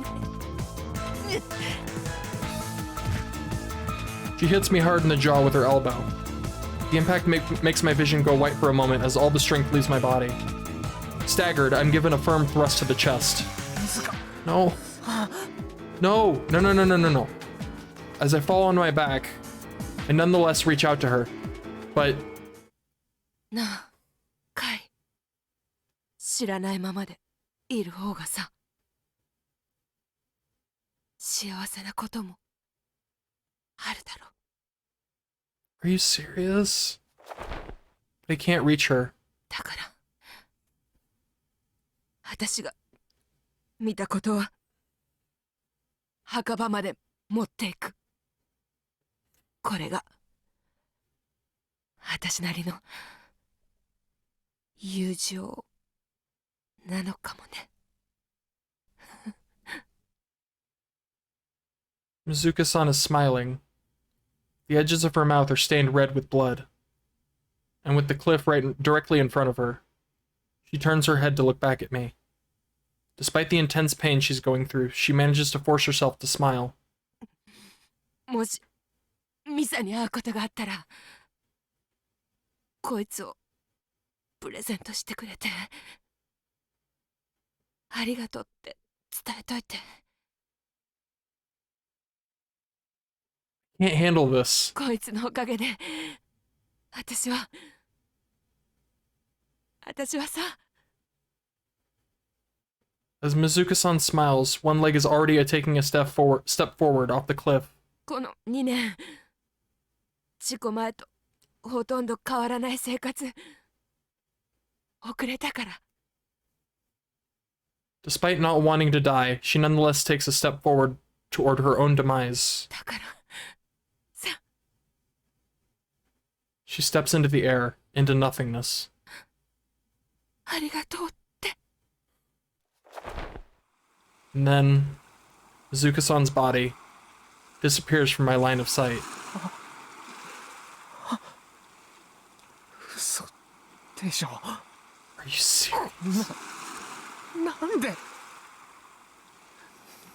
She hits me hard in the jaw with her elbow. The impact makes my vision go white for a moment as all the strength leaves my body. Staggered, I'm given a firm thrust to the chest. No. No. No, no, no, no, no, no. As I fall on my back, I nonetheless reach out to her, but なあカイ、知らないままでいる方がさ、幸せなこともあるだろう。 are you serious? I can't reach her. だから私が見たことは墓場まで持っていく。これが私なりの友情なのかもね。Mizuka-san is smiling. The edges of her mouth are stained red with blood. And with the cliff directly in front of her, she turns her head to look back at me. Despite the intense pain she's going through, she manages to force herself to smile. もしミサに会うことがあったら、こいつをプレゼントしてくれてありがとうって伝えといて。 Can't handle this. こいつのおかげで私はさ。 As Mizuka-san smiles, one leg is already taking a step forward off the cliff. この2年事故前とほとんど変わらない生活遅れたから。 Despite not wanting to die, she nonetheless takes a step forward toward her own demise. だからさ。 She steps into the air, into nothingness. ありがとうって。 And then, Mizuka-san's body disappears from my line of sight. 嘘でしょ。 Are you serious? なんで。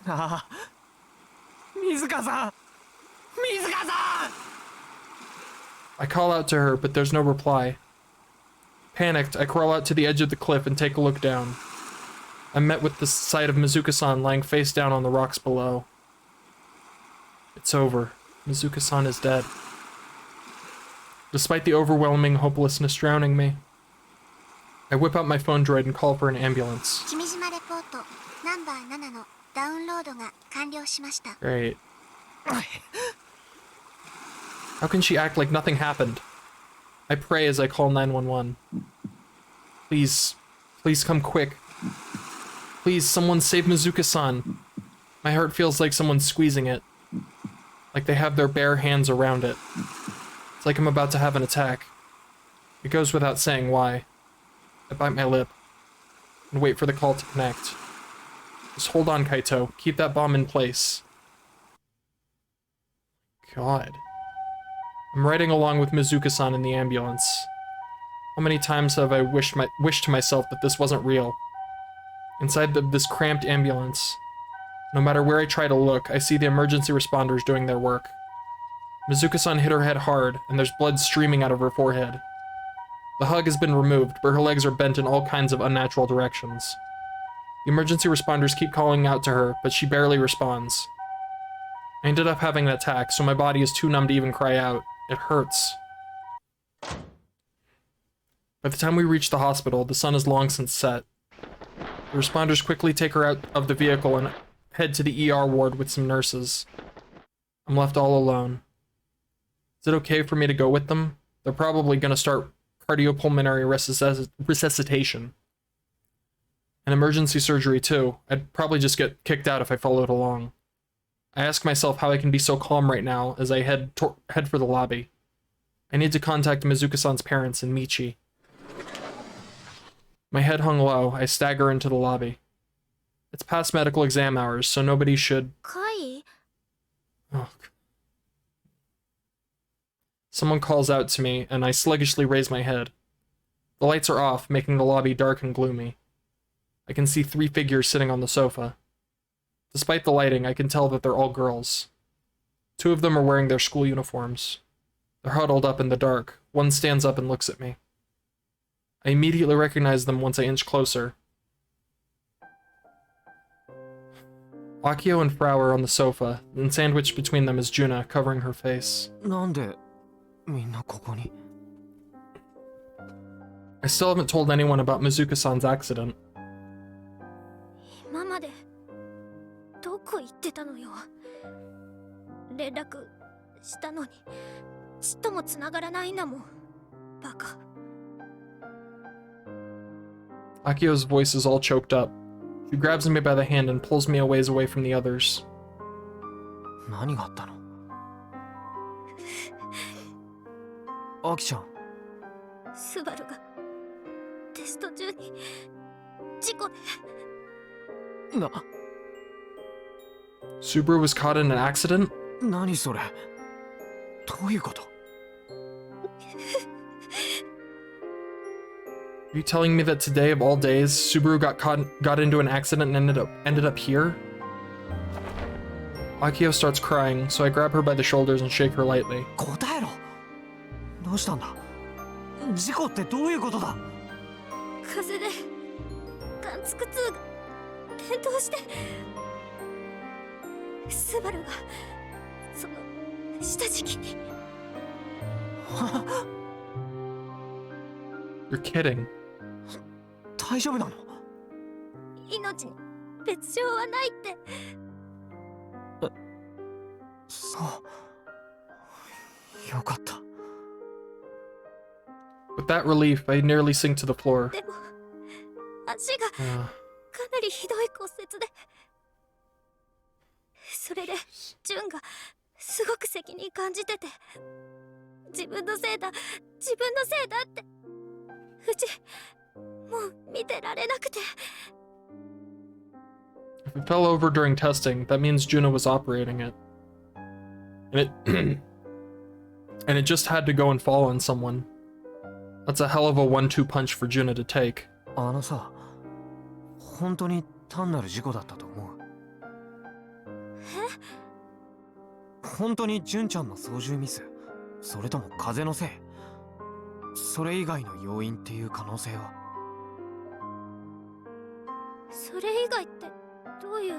ああ、水香さん、水香さん。 I call out to her, but there's no reply. Panicked, I crawl out to the edge of the cliff and take a look down. I'm met with the sight of Mizuka-san lying face down on the rocks below. It's over. Mizuka-san is dead. Despite the overwhelming hopelessness drowning me, I whip out my phone droid and call for an ambulance. 君島レポートナンバー7のダウンロードが完了しました。 Great. How can she act like nothing happened? I pray as I call 911. Please, please come quick. Please, someone save Mizuka-san. My heart feels like someone's squeezing it. Like they have their bare hands around it. It's like I'm about to have an attack. It goes without saying why. I bite my lip and wait for the call to connect. Just hold on, Kaito. Keep that bomb in place. God. I'm riding along with Mizuka-san in the ambulance. How many times have I wished to myself that this wasn't real? Inside this cramped ambulance, no matter where I try to look, I see the emergency responders doing their work. Mizuka-san hit her head hard, and there's blood streaming out of her forehead. The hug has been removed, but her legs are bent in all kinds of unnatural directions. The emergency responders keep calling out to her, but she barely responds. I ended up having an attack, so my body is too numb to even cry out. It hurts. By the time we reach the hospital, the sun has long since set. The responders quickly take her out of the vehicle and head to the ER ward with some nurses. I'm left all alone. Is it okay for me to go with them? They're probably going to start cardiopulmonary resuscitation. And emergency surgery too. I'd probably just get kicked out if I followed along. I ask myself how I can be so calm right now as I head for the lobby. I need to contact Mizuka-san's parents and Michi. My head hung low, I stagger into the lobby. It's past medical exam hours, so nobody should... カイ Oh. Someone calls out to me, and I sluggishly raise my head. The lights are off, making the lobby dark and gloomy. I can see 3 figures sitting on the sofa. Despite the lighting, I can tell that they're all girls. 2 of them are wearing their school uniforms. They're huddled up in the dark. One stands up and looks at me. I immediately recognize them once I inch closer. Akio and Frau are on the sofa, and sandwiched between them is Juna, covering her face. なんでみんなここに I still haven't told anyone about Mizuka-san's accident. 今までどこ行ってたのよ。連絡したのにちっとも繋がらないんだもん。バカ。 Akio's voice is all choked up. She grabs me by the hand and pulls me a ways away from the others. 何があったのアキちゃんスバルがテスト中に事故で。な Subaru was caught in an accident? 何それどういうこと Are you telling me that today of all days, Subaru got into an accident and ended up here? Akio starts crying, so I grab her by the shoulders and shake her lightly. 答えろどうしたんだ事故ってどういうことだ風で貫通痛が転倒してスバルがその下敷きに。You're kidding. 大丈夫なの命に別状はないって。そうよかった With that relief, I nearly sink to the floor. でも足がかなりひどい骨折で、それでジュンがすごく責任感じてて、自分のせいだって。うちもう見てられなくて。 If it fell over during testing, that means Juna was operating it. And it just had to go and fall on someone. That's a hell of a 1-2 punch for Juna to take. あのさ本当に単なる事故だったと思う本当に純ちゃんの操縦ミスそれとも風のせいそれ以外の要因っていう可能性はそれ以外ってどういう。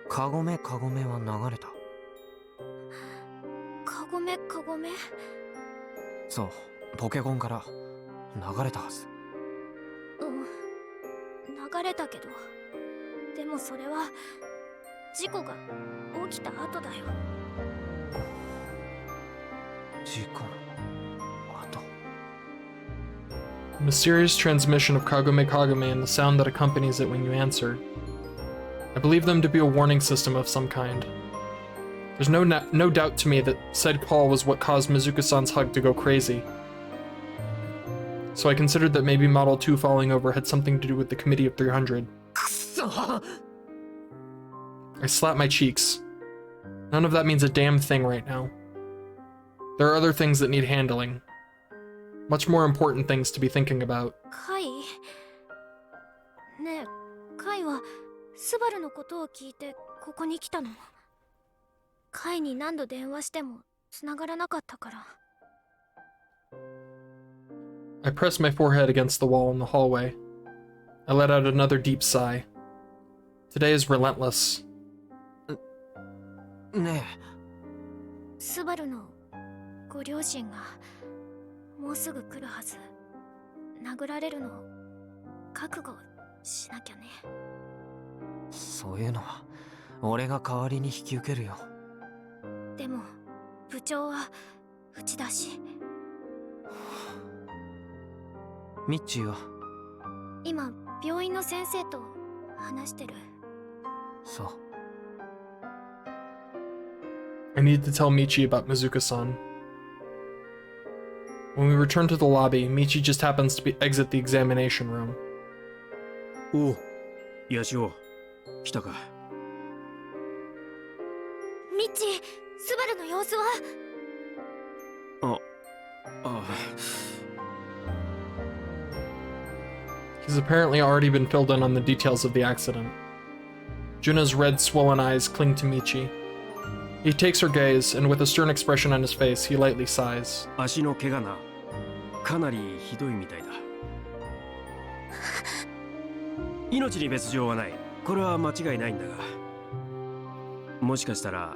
カゴメは流れたカゴメそうポケゴンから流れたはず流れたけど、でもそれは事故が起きた後だよ。事故の後 Mysterious transmission of Kagome and the sound that accompanies it when you answer. I believe them to be a warning system of some kind. There's no doubt to me that said call was what caused Mizuka-san's hug to go crazy. So I considered that maybe Model 2 falling over had something to do with the Committee of 300. I slap my cheeks. None of that means a damn thing right now. There are other things that need handling. Much more important things to be thinking about. カイねえ、カイはスバルのことを聞いてここに来たの？カイに何度電話しても繋がらなかったから。I press my forehead against the wall in the hallway. I let out another deep sigh. Today is relentless. ねスバルのご両親がもうすぐ来るはず。殴られるの覚悟しなきゃね。えそういうのは俺が代わりに引き受けるよでも部長はうちだし。ミッチーは今病院の先生と話してる。そう I need to tell Michi about Mizuka-san. When we return to the lobby, Michi just happens to exit the examination room. おう、ヤシオ、来たか。ミッチー、スバルの様子は？He's apparently already been filled in on the details of the accident. Juna's red, swollen eyes cling to Michi. He takes her gaze, and with a stern expression on his face, he lightly sighs. 足の怪我な、かなりひどいみたいだ。命に別状はない。これは間違いないんだが、もしかしたら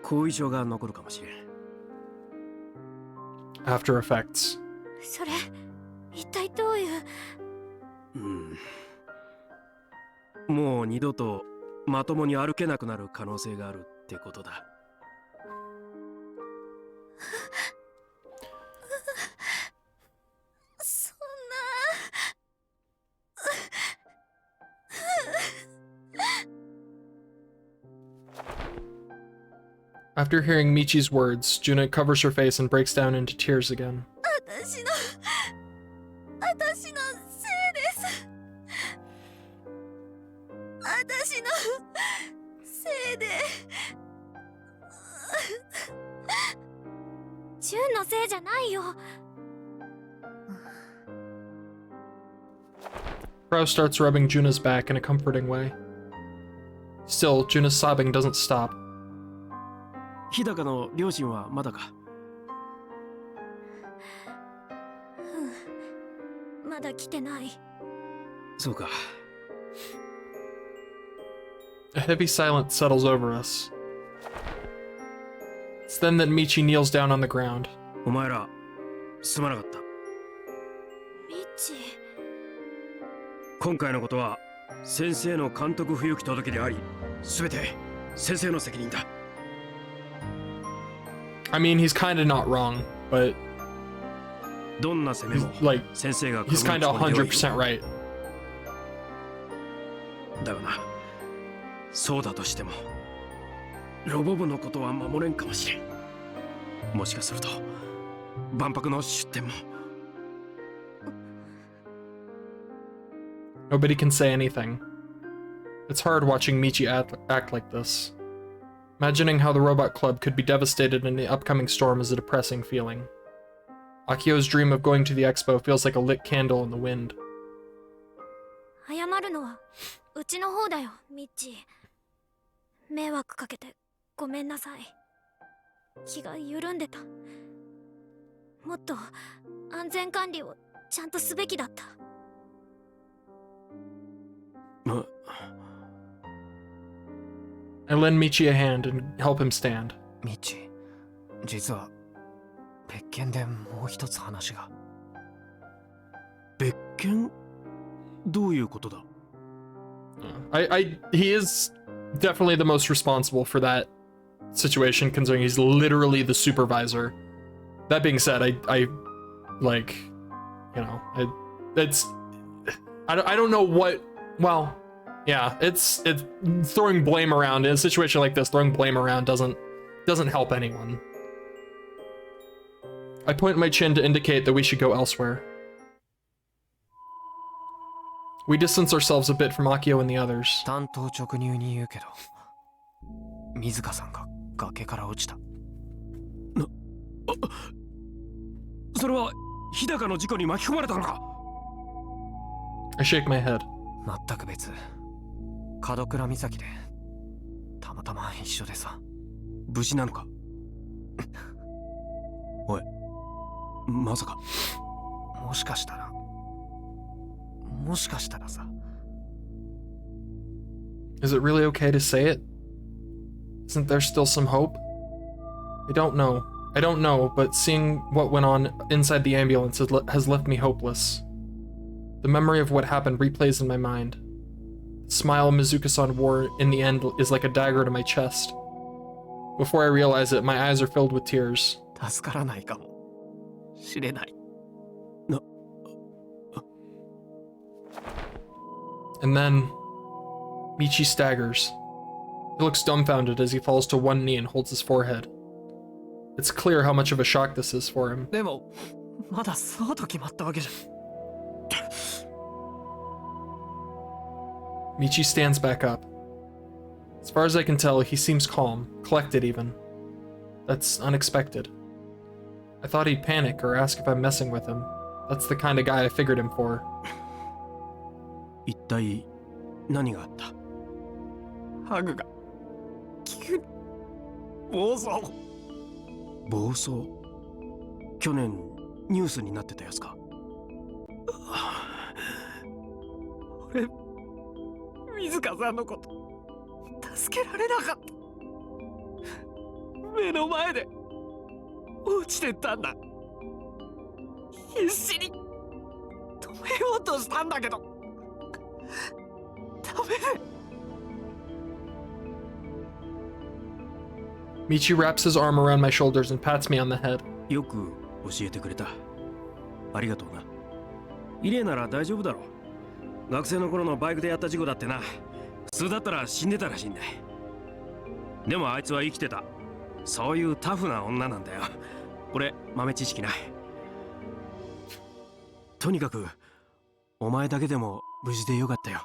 後遺症が残るかもしれん。 After effects. それ一体どういう。もう二度とまともに歩けなくなる可能性があるってことだ。そんな。 After hearing Michi's words, Juna covers her face and breaks down into tears again. 私のせいです。私のせいで。ジュンのせいじゃないよ。Crow starts rubbing Juna's back in a comforting way. Still, Juna's sobbing doesn't stop. 日高の両親はまだか？まだ来てない。そうか。A heavy silence settles over us. It's then that Michi kneels down on the ground. お前らすまなかった。ミッチ。今回のことは先生の監督不行き届きであり、すべて先生の責任だ。I mean, he's kinda not wrong, but どんな責め he's も like 先生が he's kinda 100% right. だがな、そうだとしてもロボ部のことは守れんかもしれん。もしかすると万博の出展も。Nobody can say anything. It's hard watching Michi act like this. Imagining how the Robot Club could be devastated in the upcoming storm is a depressing feeling. Akio's dream of going to the expo feels like a lit candle in the wind. 謝るのはうちの方だよ、ミッチ。迷惑かけてごめんなさい。気が緩んでた。もっと安全管理をちゃんとすべきだった。I lend Michi a hand and help him stand. ミッチ、実は別件でもう一つ話が。別件？どういうことだ？ He is definitely the most responsible for that situation, considering he's literally the supervisor. That being said, I like, you know, I don't know what. Well, yeah, it's throwing blame around in a situation like this. Throwing blame around doesn't help anyone. I point my chin to indicate that we should go elsewhere. We distance ourselves a bit from Akio and the others. 単刀直入に言うけど、水香さんが崖から落ちた。それは日高の事故に巻き込まれたのか？ I shake my head. 全く別。門倉岬でたまたま一緒でさ。無事なのか？おい、まさか。もしかしたらさ。 Is it really okay to say it? Isn't there still some hope? I don't know, but seeing what went on inside the ambulance has left me hopeless. The memory of what happened replays in my mind. The smile Mizuka-san wore in the end is like a dagger to my chest. Before I realize it, my eyes are filled with tears. 助からないかもしれない。And then, Michi staggers. He looks dumbfounded as he falls to one knee and holds his forehead. It's clear how much of a shock this is for him. でもまだそうと決まったわけじゃ。Michi stands back up. As far as I can tell, he seems calm, collected even. That's unexpected. I thought he'd panic or ask if I'm messing with him. That's the kind of guy I figured him for. 一体何があった？ハグが急に暴走。暴走？去年ニュースになってたやつか？水香さんのこと助けられなかった。目の前で落ちてったんだ。必死に止めようとしたんだけどダメで。Michi wraps his arm around my shoulders and pats me on the head. よく教えてくれた。ありがとうな。イレなら大丈夫だろう。学生の頃のバイクでやった事故だってな。普通だったら死んでたらしいんだ。でもあいつは生きてた。そういうタフな女なんだよ。これ豆知識ない。とにかくお前だけでも無事でよかったよ。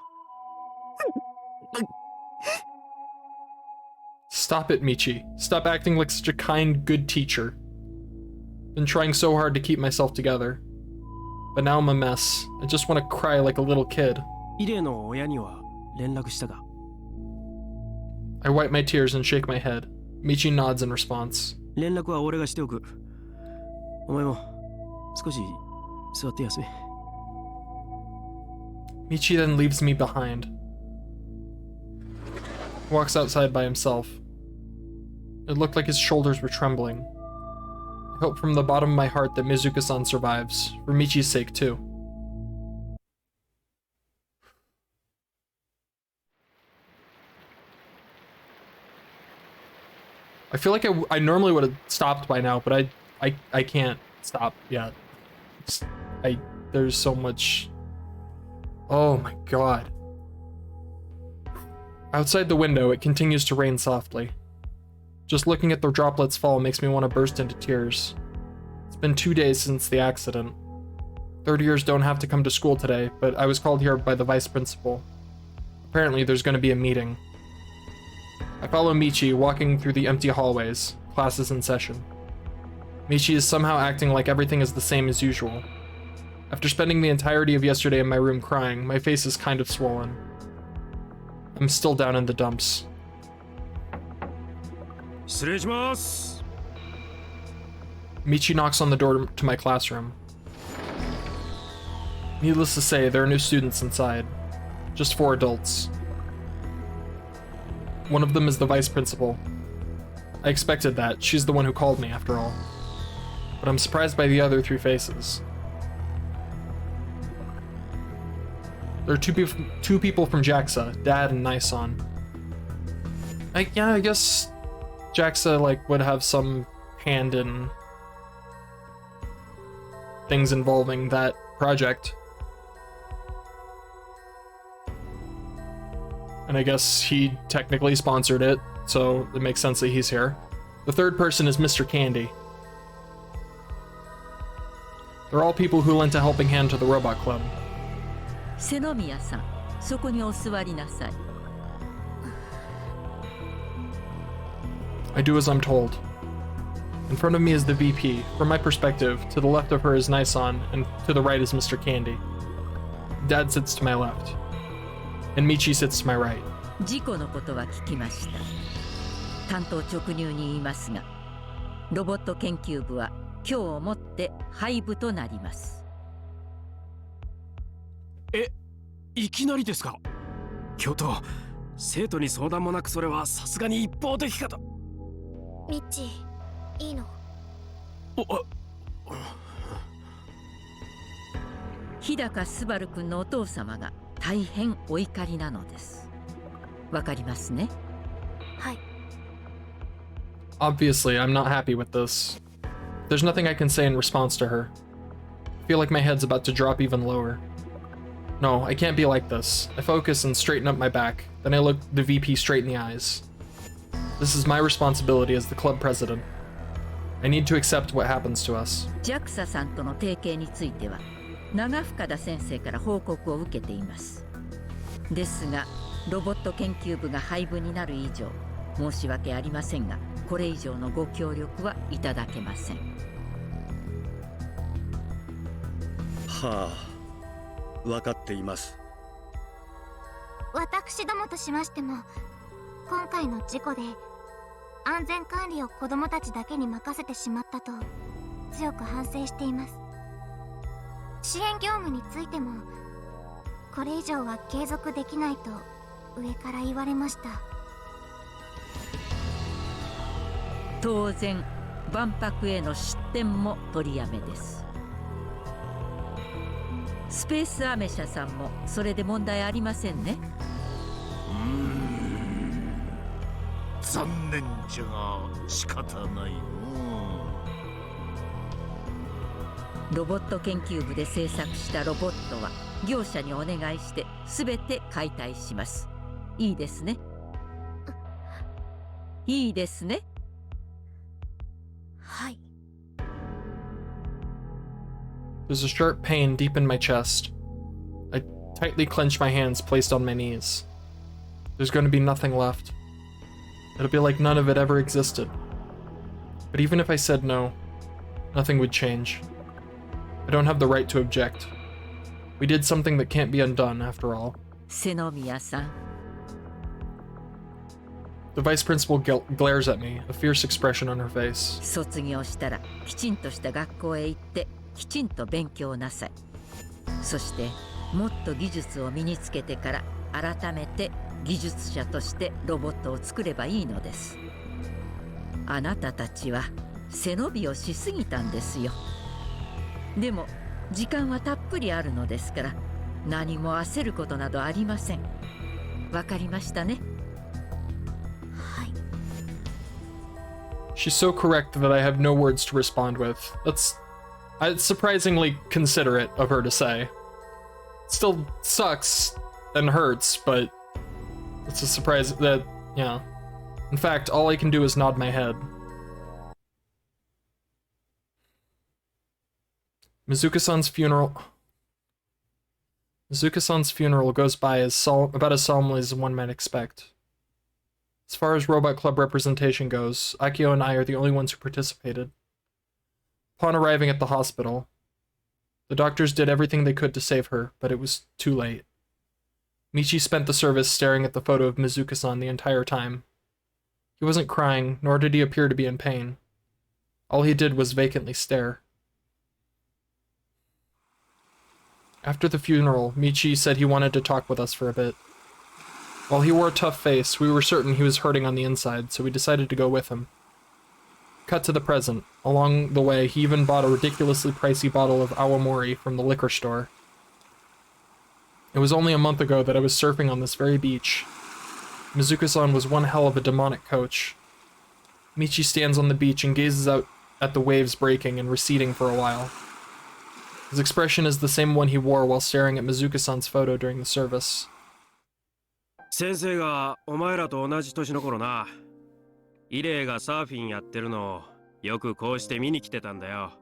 Stop it, Michi. Stop acting like such a kind, good teacher. Been trying so hard to keep myself together. But now I'm a mess. I just want to cry like a little kid. イレの親には連絡したか？ I wipe my tears and shake my head. Michi nods in response. 連絡は俺がしておく。お前も少し座って休め。Michi then leaves me behind. Walks outside by himself. It looked like his shoulders were trembling. I hope from the bottom of my heart that Mizuka-san survives, for Michi's sake too. I feel like I normally would have stopped by now, but I can't stop yet. There's so much. Oh my god. Outside the window, it continues to rain softly. Just looking at the droplets fall makes me want to burst into tears. It's been 2 days since the accident. Third years don't have to come to school today, but I was called here by the vice principal. Apparently there's going to be a meeting. I follow Michi walking through the empty hallways, classes in session. Michi is somehow acting like everything is the same as usual. After spending the entirety of yesterday in my room crying, my face is kind of swollen. I'm still down in the dumps. 失礼します。 Michi knocks on the door to my classroom. Needless to say, there are no students inside. Just 4 adults. One of them is the vice principal. I expected that. She's the one who called me, after all. But I'm surprised by the other 3 faces. There are two people from JAXA, Dad and Nison. I guess JAXA would have some hand in things involving that project. And I guess he technically sponsored it, so it makes sense that he's here. The third person is Mr. Candy. They're all people who lent a helping hand to the Robot Club. 瀬宮さん、そこにお座りなさい。I do as I'm told. In front of me is the VP. From my perspective, to the left of her is Nison, and to the right is Mr. Candy. Dad sits to my left, and Michi sits to my right. 事故のことは聞きました。担当直入に言いますが、ロボット研究部は今日をもって廃部となります。いきなりですか？教頭、生徒に相談もなくそれはさすがに一方的かと。ミッチ、いいの？日高昴君のお父様が大変お怒りなのです。わかりますね？はい。Obviously, I'm not happy with this. There's nothing I can say in response to her. I feel like my head's about to drop even lower. No, I can't be like this. I focus and straighten up my back. Then I look the VP straight in the eyes. This is my responsibility as the club president. I need to accept what happens to us. JAXA さんとの提携については、長深田先生から報告を受けています。ですが、ロボット研究部が廃部になる以上、申し訳ありませんが、これ以上のご協力はいただけません。はあ。分かっています。私どもとしましても、今回の事故で安全管理を子供たちだけに任せてしまったと強く反省しています。支援業務についてもこれ以上は継続できないと上から言われました。当然万博への出展も取りやめです。スペースアメ車さんもそれで問題ありませんね。残念じゃが仕方ないの。ロボット研究部で製作したロボットは業者にお願いして全て解体します。いいですね。いいですね。はい。There's a sharp pain deep in my chest. I tightly clench my hands placed on my knees. There's going to be nothing left. It'll be like none of it ever existed. But even if I said no, nothing would change. I don't have the right to object. We did something that can't be undone, after all. 瀬宮さん、 The vice principal glares at me, a fierce expression on her face. 卒業したらきちんとした学校へ行ってきちんと勉強なさい。そしてもっと技術を身につけてから改めて技術者としてロボットを作ればいいのです。あなたたちは背伸びをしすぎたんですよ。でも時間はたっぷりあるのですから何も焦ることなどありません。わかりましたね。はい。 She's so correct that I have no words to respond with. It's surprisingly considerate of her to say. Still sucks and hurts, but it's a surprise that, yeah. In fact, all I can do is nod my head. Mizuka-san's funeral goes by about as solemnly as one might expect. As far as Robot Club representation goes, Akio and I are the only ones who participated. Upon arriving at the hospital, the doctors did everything they could to save her, but it was too late. Michi spent the service staring at the photo of Mizuka-san the entire time. He wasn't crying, nor did he appear to be in pain. All he did was vacantly stare. After the funeral, Michi said he wanted to talk with us for a bit. While he wore a tough face, we were certain he was hurting on the inside, so we decided to go with him. Cut to the present. Along the way, he even bought a ridiculously pricey bottle of awamori from the liquor store. It was only a month ago that I was surfing on this very beach. Mizuka-san was one hell of a demonic coach. Michi stands on the beach and gazes out at the waves breaking and receding for a while. His expression is the same one he wore while staring at Mizuka-san's photo during the service. 先生がお前らと同じ年の頃な、イレイがサーフィンやってるのをよくこうして見に来てたんだよ。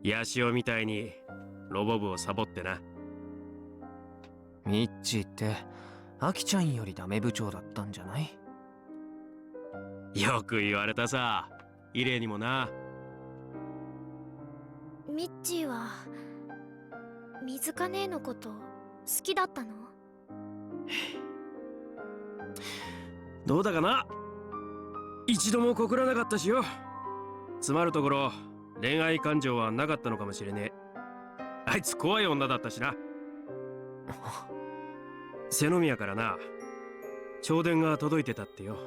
ヤシオみたいにロボ部をサボってな。ミッチーってアキちゃんよりダメ部長だったんじゃない？よく言われたさ、イレイにもな。ミッチーは水か姉のこと好きだったの？どうだかな、一度も告らなかったしよ。つまるところ恋愛感情はなかったのかもしれねえ。あいつ怖い女だったしな。瀬宮からな、弔電が届いてたってよ。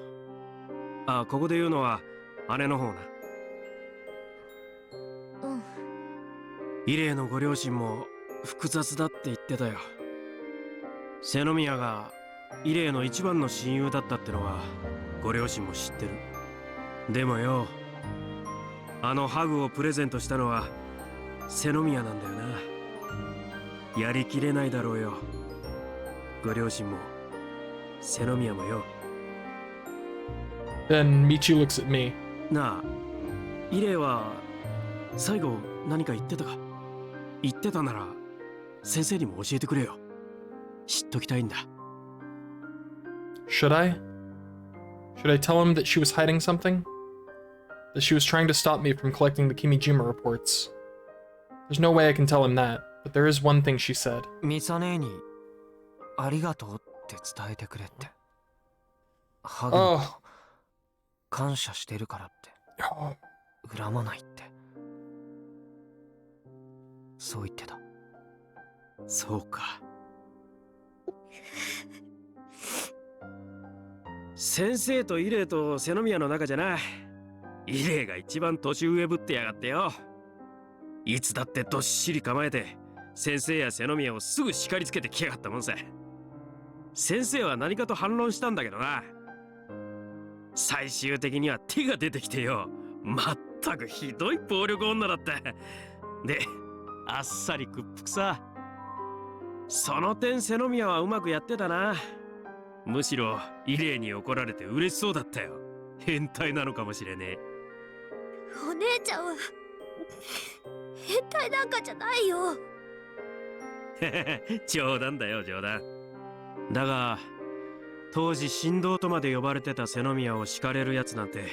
あ、ここで言うのは姉の方な。うん。イレイのご両親も複雑だって言ってたよ。瀬宮がイレイの一番の親友だったってのはご両親も知ってる。でもよ、あのハグをプレゼントしたのは瀬宮なんだよな。やりきれないだろうよ、ご両親も瀬宮もよ。Then Michi looks at me. なあ、イレイは最後何か言ってたか？言ってたなら先生にも教えてくれよ。知っときたいんだ。Should I? Should I tell him that she was hiding something? That she was trying to stop me from collecting the Kimijima reports? There's no way I can tell him that, but there is one thing she said. ミサ姉にありがとうって伝えてくれって。ハグのこと感謝してるからって恨まないってそう言ってた。そうか。先生とイレイと瀬宮の中じゃな、イレイが一番年上ぶってやがってよ。いつだってどっしり構えて先生や瀬宮をすぐ叱りつけてきやがったもんさ。先生は何かと反論したんだけどな、最終的には手が出てきてよ、まったくひどい暴力女だった。で、あっさり屈服さ。その点瀬宮はうまくやってたな。むしろイレイに怒られて嬉しそうだったよ。変態なのかもしれねお姉ちゃんは変態なんかじゃないよ。え。冗談だよ、冗談。だが当時神童とまで呼ばれてた瀬宮を叱れるやつなんて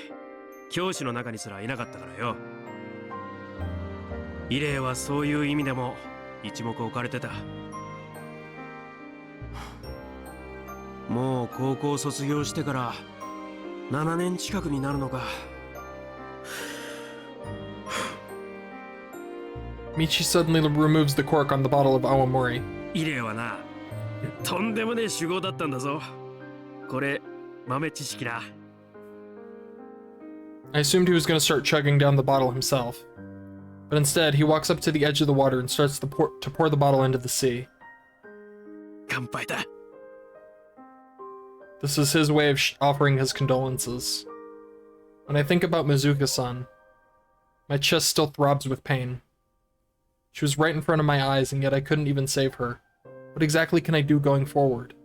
教師の中にすらいなかったからよ。イレイはそういう意味でも一目置かれてた。もう高校卒業してから7年近くになるのか。Michi suddenly removes the cork on the bottle of Awamori. イレイはな、とんでもねえ酒豪だったんだぞ。これ豆知識だ。I assumed he was going to start chugging down the bottle himself. But instead, he walks up to the edge of the water and starts to pour the bottle into the sea. 乾杯だ。This is his way of offering his condolences. When I think about Mizuka-san, my chest still throbs with pain. She was right in front of my eyes, and yet I couldn't even save her. What exactly can I do going forward?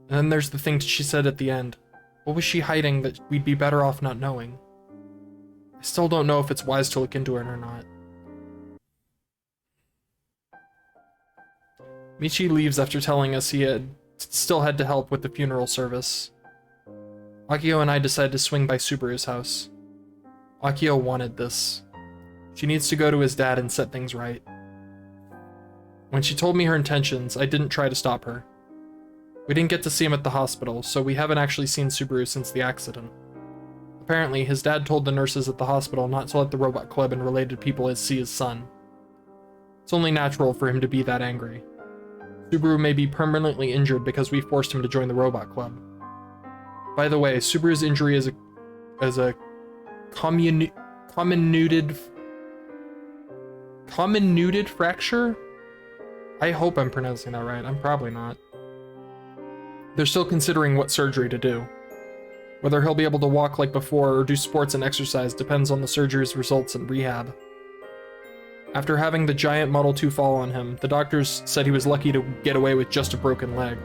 And then there's the thing she said at the end. What was she hiding that we'd be better off not knowing? I still don't know if it's wise to look into it or not. Michi leaves after telling us he still had to help with the funeral service. Akio and I decided to swing by Subaru's house. Akio wanted this. She needs to go to his dad and set things right. When she told me her intentions, I didn't try to stop her. We didn't get to see him at the hospital, so we haven't actually seen Subaru since the accident. Apparently, his dad told the nurses at the hospital not to let the robot club and related people see his son. It's only natural for him to be that angry. Subaru may be permanently injured because we forced him to join the robot club. By the way, Subaru's injury is a comminuted fracture? I hope I'm pronouncing that right. I'm probably not. They're still considering what surgery to do. Whether he'll be able to walk like before or do sports and exercise depends on the surgery's results and rehab. After having the giant Model 2 fall on him, the doctors said he was lucky to get away with just a broken leg.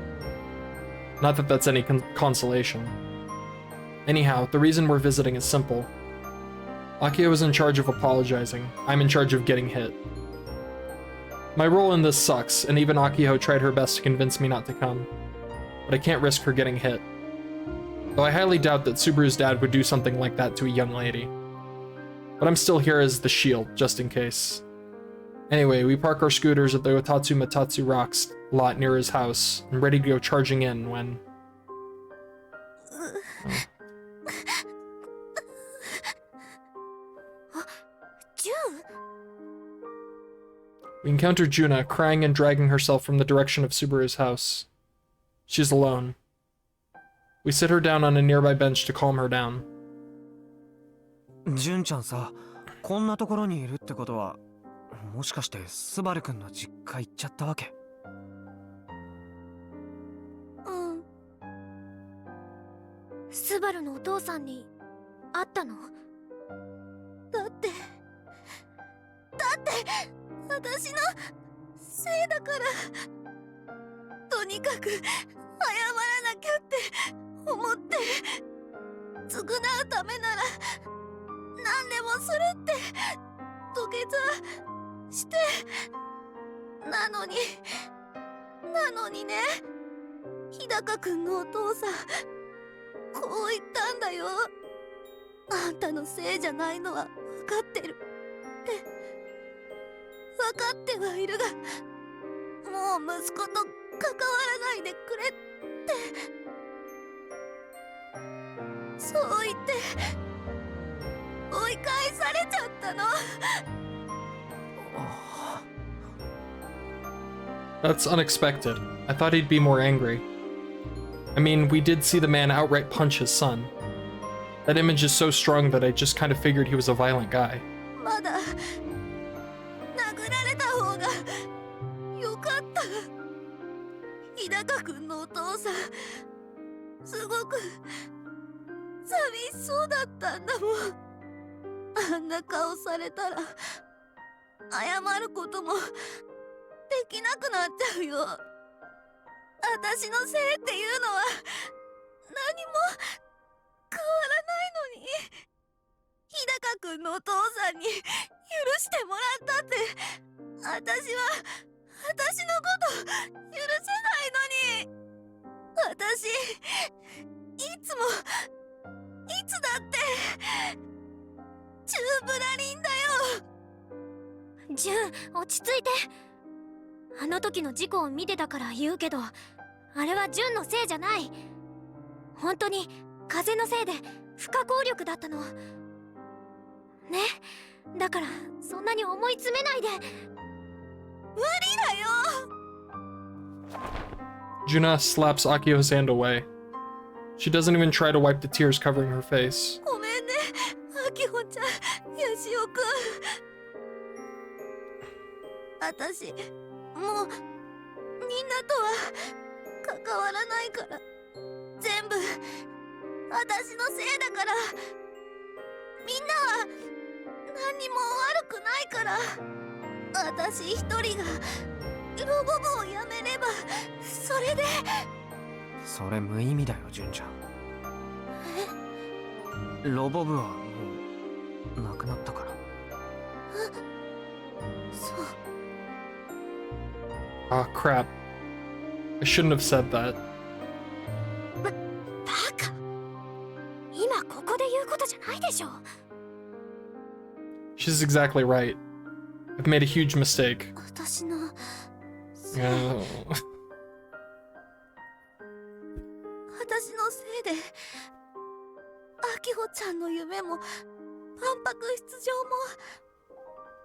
Not that that's any consolation. Anyhow, the reason we're visiting is simple. Akio is in charge of apologizing. I'm in charge of getting hit. My role in this sucks, and even Akio tried her best to convince me not to come. But I can't risk her getting hit. Though I highly doubt that Subaru's dad would do something like that to a young lady. But I'm still here as the shield, just in case. Anyway, we park our scooters at the Otatsu Matatsu Rocks lot near his house, and ready to go charging in when... We encounter Juna, crying and dragging herself from the direction of Subaru's house. She's alone. We sit her down on a nearby bench to calm her down. 純ちゃんさ、こんなところにいるってことは、もしかしてスバル君の実家行っちゃったわけ？うん。スバルのお父さんに会ったの？だって私のせいだから。とにかく謝らなきゃって思って、償うためなら何でもするって土下座して、なのにね、日高くんのお父さんこう言ったんだよ。あんたのせいじゃないのは分かってるって。分かってはいるが、もう息子と関わらないでくれって、そう言って追い返されちゃったの。That's unexpected. I thought he'd be more angry. I mean, we did see the man outright punch his son. That image is so strong that I just kind of figured he was a violent guy. まだ殴られた方がよかった。日高くんのお父さんすごく寂しそうだったんだもん。あんな顔されたら謝ることもできなくなっちゃうよ。私のせいっていうのは何も変わらないのに。日高くんのお父さんに許してもらったって私は私のこと許せないのに。私いつもいつだってチューブラリンだよ。ジュン、落ち着いて。あの時の事故を見てたから言うけど、あれはジュンのせいじゃない。本当に風のせいで不可抗力だったのね。だからそんなに思い詰めないで。無理だよ。 Juna slaps Akio's hand away. She doesn't even try to wipe the tears covering her face. ごめんね、アキホちゃん、ヤシオくん。私もうみんなとは関わらないから。全部私のせいだから。みんなは何にも悪くないから。私一人がロボ部をやめればそれで。それ無意味だよ、純ちゃん。ロボ部はもうなくなったから。そう。 Ah, crap. I shouldn't have said that. バカ。今ここで言うことじゃないでしょ。 She's exactly right. I've made a huge mistake. 私の Oh. 私のせいでアキホちゃんの夢も万博出場も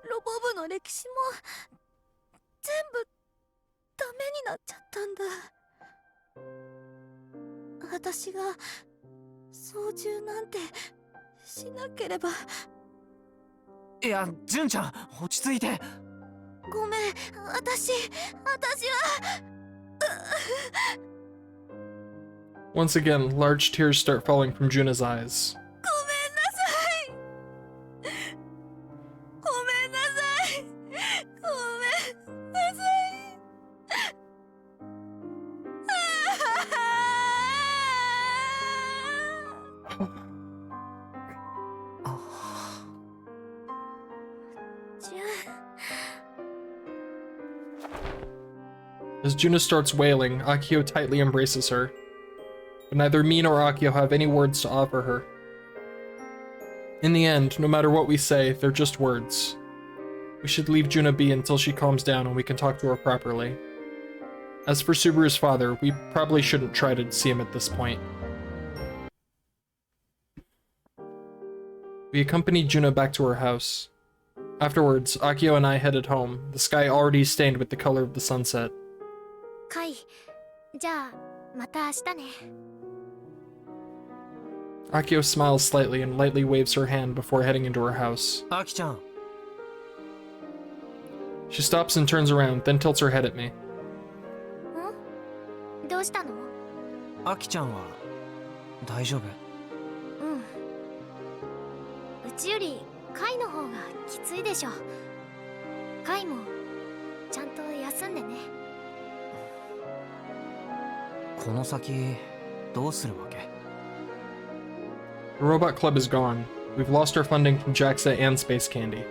ロボ部の歴史も全部ダメになっちゃったんだ。私が操縦なんてしなければ。いや、純ちゃん、落ち着いて。ごめん、私は。Once again, large tears start falling from Juna's eyes. ごめんなさい。ごめんなさい。ごめんなさい。ジュン。 As Juna starts wailing, Akio tightly embraces her. But neither me nor Akio have any words to offer her. In the end, no matter what we say, they're just words. We should leave Juna be until she calms down and we can talk to her properly. As for Subaru's father, we probably shouldn't try to see him at this point. We accompanied Juna back to her house. Afterwards, Akio and I headed home, the sky already stained with the color of the sunset. カイ、じゃあまた明日ね。 Akio smiles slightly and lightly waves her hand before heading into her house. アキちゃん。 She stops and turns around, then tilts her head at me. ん？どうしたの？アキちゃんは大丈夫？うん。うちよりカイの方がきついでしょ。カイもちゃんと休んでね。この先どうするわけ？ The robot club is gone. We've lost our funding from JAXA and Space Candy.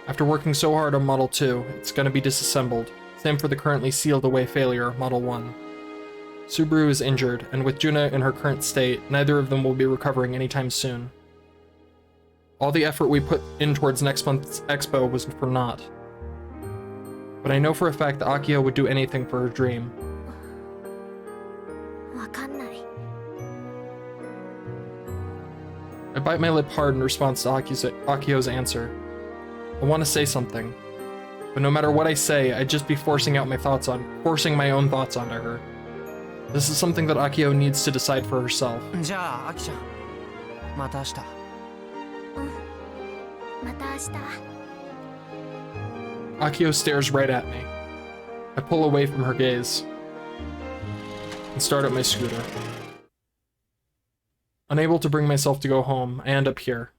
After working so hard on Model 2, it's gonna be disassembled. Same for the currently sealed away failure, Model 1. Subaru is injured, and with Juna in her current state, neither of them will be recovering anytime soon. All the effort we put in towards next month's expo was for naught. But I know for a fact that Akio would do anything for her dream. わかんない。 I bite my lip hard in response to Akio's answer. I want to say something, but no matter what I say, I'd just be forcing my own thoughts onto her. This is something that Akio needs to decide for herself. じゃあアキちゃんまた明日。また明日。 Akio stares right at me. I pull away from her gaze and start up my scooter. Unable to bring myself to go home, I end up here.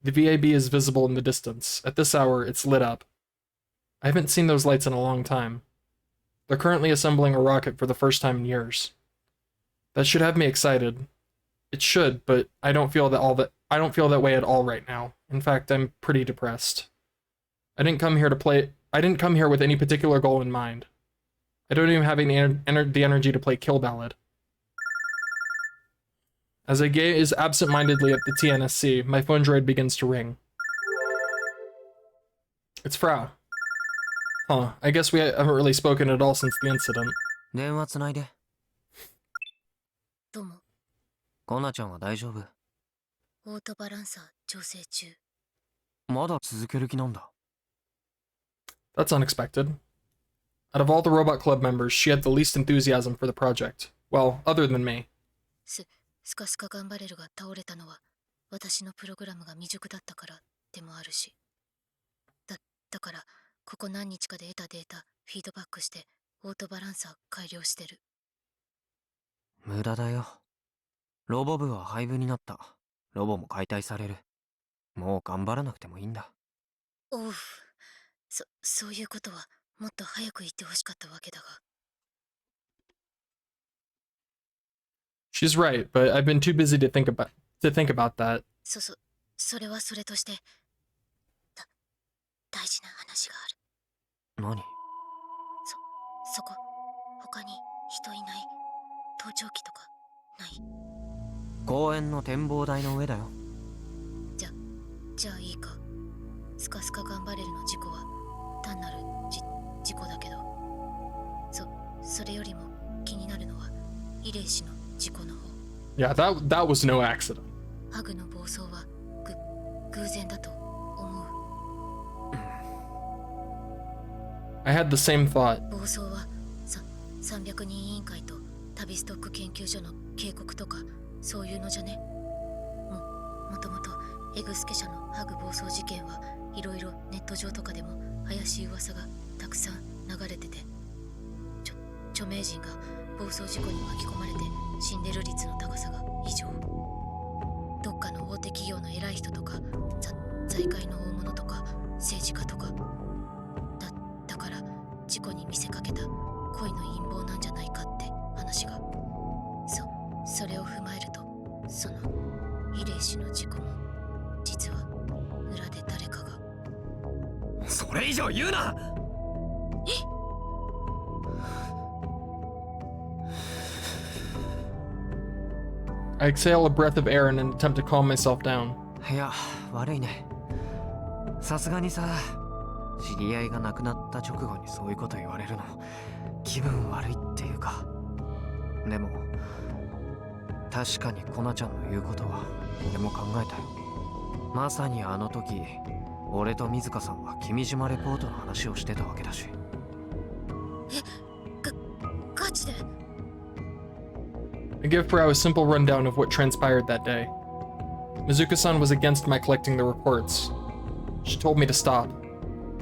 The VAB is visible in the distance. At this hour, it's lit up. I haven't seen those lights in a long time. They're currently assembling a rocket for the first time in years. That should have me excited. It should, but I don't feel that way at all right now. In fact, I'm pretty depressed. I didn't come here with any particular goal in mind. I don't even have the energy to play Kill Ballad. As I gaze absent-mindedly at the TNSC, my phone droid begins to ring. It's Frau. Huh, I guess we haven't really spoken at all since the incident. 電話つないで。どうも。コナちゃんは大丈夫？オートバランサー調整中。まだ続ける気なんだ。That's unexpected. Out of all the Robot Club members, she had the least enthusiasm for the project. Well, other than me. スカスカ頑張れるが倒れたのは私のプログラムが未熟だったからでもあるし。だからここ何日かで得たデータフィードバックしてオートバランサー改良してる。無駄だよ。ロボ部は廃部になった。ロボも解体される。もう頑張らなくてもいいんだ。おう。そういうことはもっと早く言ってほしかったわけだが。She's right, but I've been too busy to think about that. それはそれとして大事な話がある。何？そこ他に人いない盗聴器とかない？公園の展望台の上だよ。じゃあいいか。スカスカ頑張れるの事故は単なる事故だけど、それよりも気になるのはイレイ氏の事故の方。Yeah, that was no accident. ハグの暴走は偶然だと思う。I had the same thought. 暴走は300人委員会と旅ストック研究所の警告とかそういうのじゃね。もともとエグスケ社のハグ暴走事件はいろいろネット上とかでも怪しい噂がたくさん流れてて、著名人が暴走事故に巻き込まれて死んでる率の高さが異常。どっかの大手企業の偉い人とか財界の大物とか政治家とかだから事故に見せかけた恋の陰謀なんじゃないかって話が。それを踏まえるとそのイレイ氏の事故も実は裏で誰かが。それ以上言うな。I exhale a breath of air in an attempt to calm myself down. いや、悪いね。さすがにさ、知り合いが亡くなった直後にそういうこと言われるの気分悪いっていうか。でも確かにコナちゃんの言うことは俺も考えたよ。まさにあの時俺と水香さんは君島レポートの話をしてたわけだし。ガチでI give Frau a simple rundown of what transpired that day. Mizuka-san was against my collecting the reports. She told me to stop.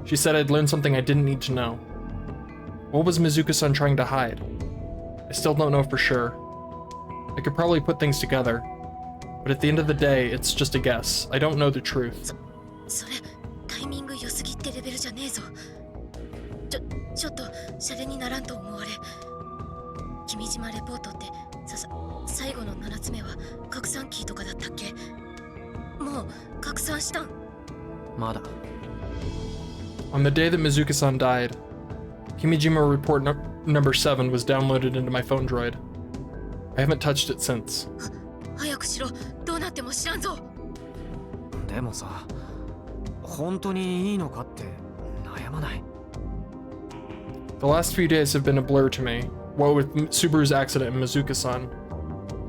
She said I'd learned something I didn't need to know. What was Mizuka-san trying to hide? I still don't know for sure. I could probably put things together, but at the end of the day, it's just a guess. I don't know the truth. それタイミング良すぎってレベルじゃねえぞ。ちょっとシャレにならんと思われ。君島レポートって最後の7つ目は拡散キーとかだったっけ？もう拡散したん？まだ。On the day that Mizuka-san died, Kimijima report number 7 was downloaded into my phone droid. I haven't touched it since. 早くしろ。どうなっても知らんぞ。でもさ、本当にいいのかって悩まない？ The last few days have been a blur to me, what with Subaru's accident and Mizuka-san.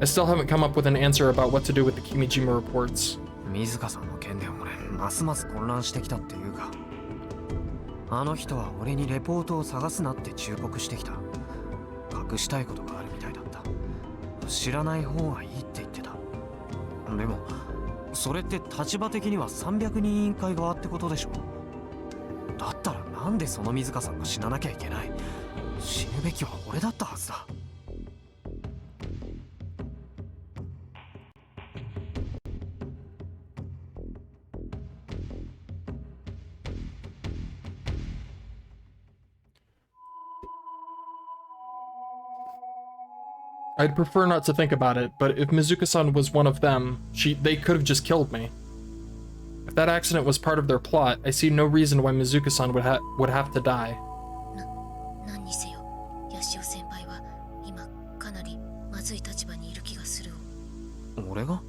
I still haven't come up with an answer about what to do with the Kimijima reports. 水香さんの件で俺ますます混乱してきたっていうか、あの人は俺にレポートを探すなって忠告してきた。隠したいことがあるみたい。知らない方がいいって言ってた。でもそれって立場的には300人委員会側ってことでしょ。だったらなんでその水香さんが死ななきゃいけない。死ぬべきは俺だったはずだ。I'd prefer not to think about it, but if Mizuka-san was one of them, they could have just killed me. If that accident was part of their plot, I see no reason why Mizuka-san would have to die. 何にせよ、ヤシオ先輩は今かなりまずい立場にいる気がする。俺が？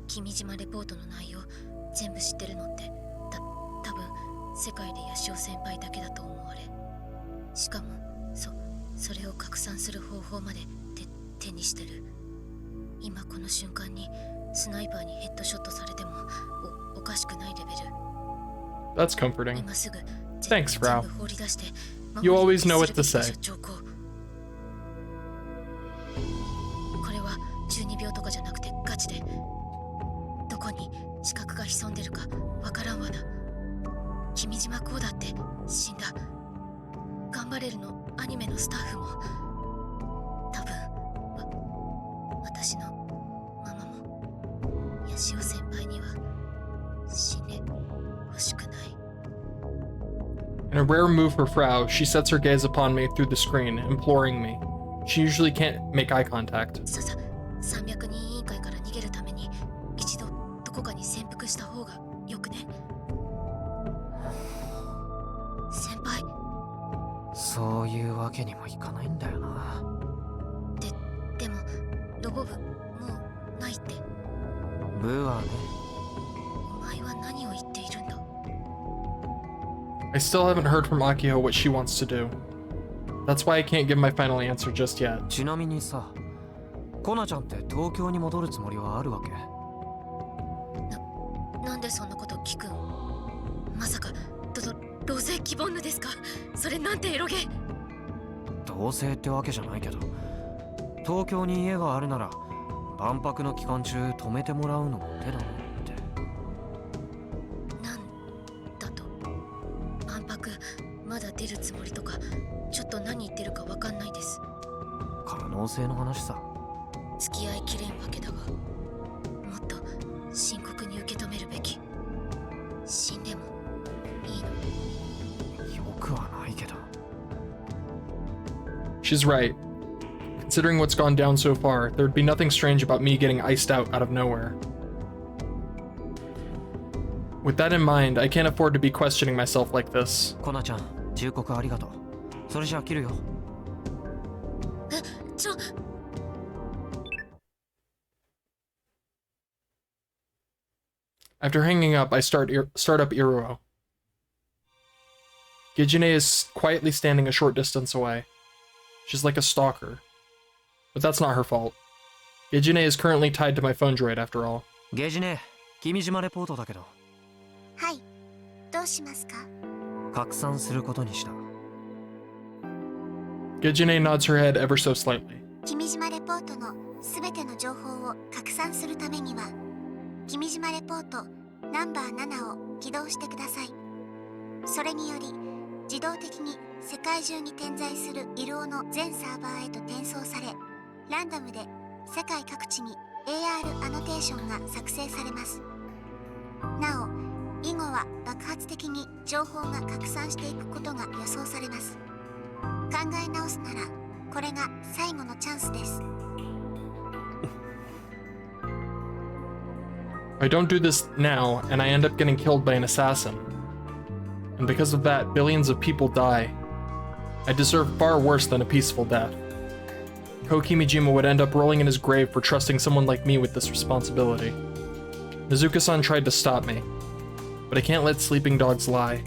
君島レポートの内容全部知ってるのって多分世界でヤシオ先輩だけだと思われ、しかもそれを拡散する方法まで手にしてる。今この瞬間にスナイパーにヘッドショットされてもおかしくないレベル。 That's comforting. 今すぐ Thanks, Frau. 全部放り出して You always know what to say. これは12秒とかじゃなくてガチで、どこに死角が潜んでるかわからんわな。君島こうだって死んだ。ガンバレルのアニメのスタッフも多分私のママもヤシオ先輩には死んでほしくない。 In a rare move for Frau, she sets her gaze upon me through the screen, imploring me. She usually can't make eye contact. 300人委員会から逃げるために一度どこかに潜伏した方がよくね。先輩、そういうわけにもいかないんだよな。でもロボ部もうないって。部はね。お前は何を言っているんだ。 I still haven't heard from Akiho what she wants to do. That's why I can't give my final answer just yet. ちなみにさ、コナちゃんって東京に戻るつもりはあるわけ？なんでそんなこと聞くん？まさか同棲希望のですか？それなんてエロゲ。同棲ってわけじゃないけど、東京に家があるなら万博の期間中泊めてもらうのも手だなって。なんだと？万博まだ出るつもりとか、ちょっと何言ってるかわかんないです。可能性の話さ。付き合いきれんわけだが、もっと深刻に受け止めるべき。死んでもいいの？よくはないけど。 She's right. Considering what's gone down so far, there'd be nothing strange about me getting iced out of nowhere. With that in mind, I can't afford to be questioning myself like this. コナちゃん、忠告ありがとう。それじゃあ切るよ。After hanging up, I start up Iruo. Gijine is quietly standing a short distance away. She's like a stalker. But that's not her fault. Gijine is currently tied to my phone droid after all. ゲジネ、君島レポートだけど。はい、どうしますか？拡散することにした。Gijine nods her head ever so slightly. 君島レポートのすべての情報を拡散するためには、君島レポートナンバー7を起動してください。それにより自動的に世界中に点在するイルオの全サーバーへと転送され、ランダムで世界各地に AR アノテーションが作成されます。なお、以後は爆発的に情報が拡散していくことが予想されます。考え直すならこれが最後のチャンスです。If I don't do this now, and I end up getting killed by an assassin, and because of that, billions of people die, I deserve far worse than a peaceful death. Ko Kimijima would end up rolling in his grave for trusting someone like me with this responsibility. Mizuka-san tried to stop me, but I can't let sleeping dogs lie.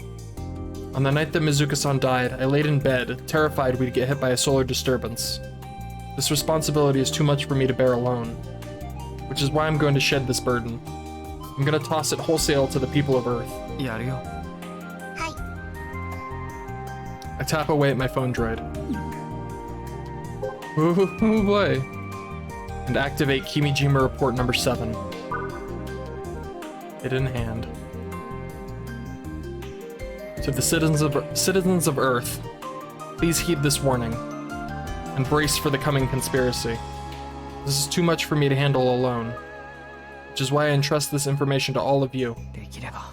On the night that Mizuka-san died, I laid in bed, terrified we'd get hit by a solar disturbance. This responsibility is too much for me to bear alone, which is why I'm going to shed this burden. I'm gonna toss it wholesale to the people of Earth. やるよ。はい。I tap away at my phone droid. Oh boy. and activate Kimijima Report number 7. It in hand. To the citizens of Earth, please heed this warning and brace for the coming conspiracy. This is too much for me to handle alone, which is why I entrust this information to all of you. できれば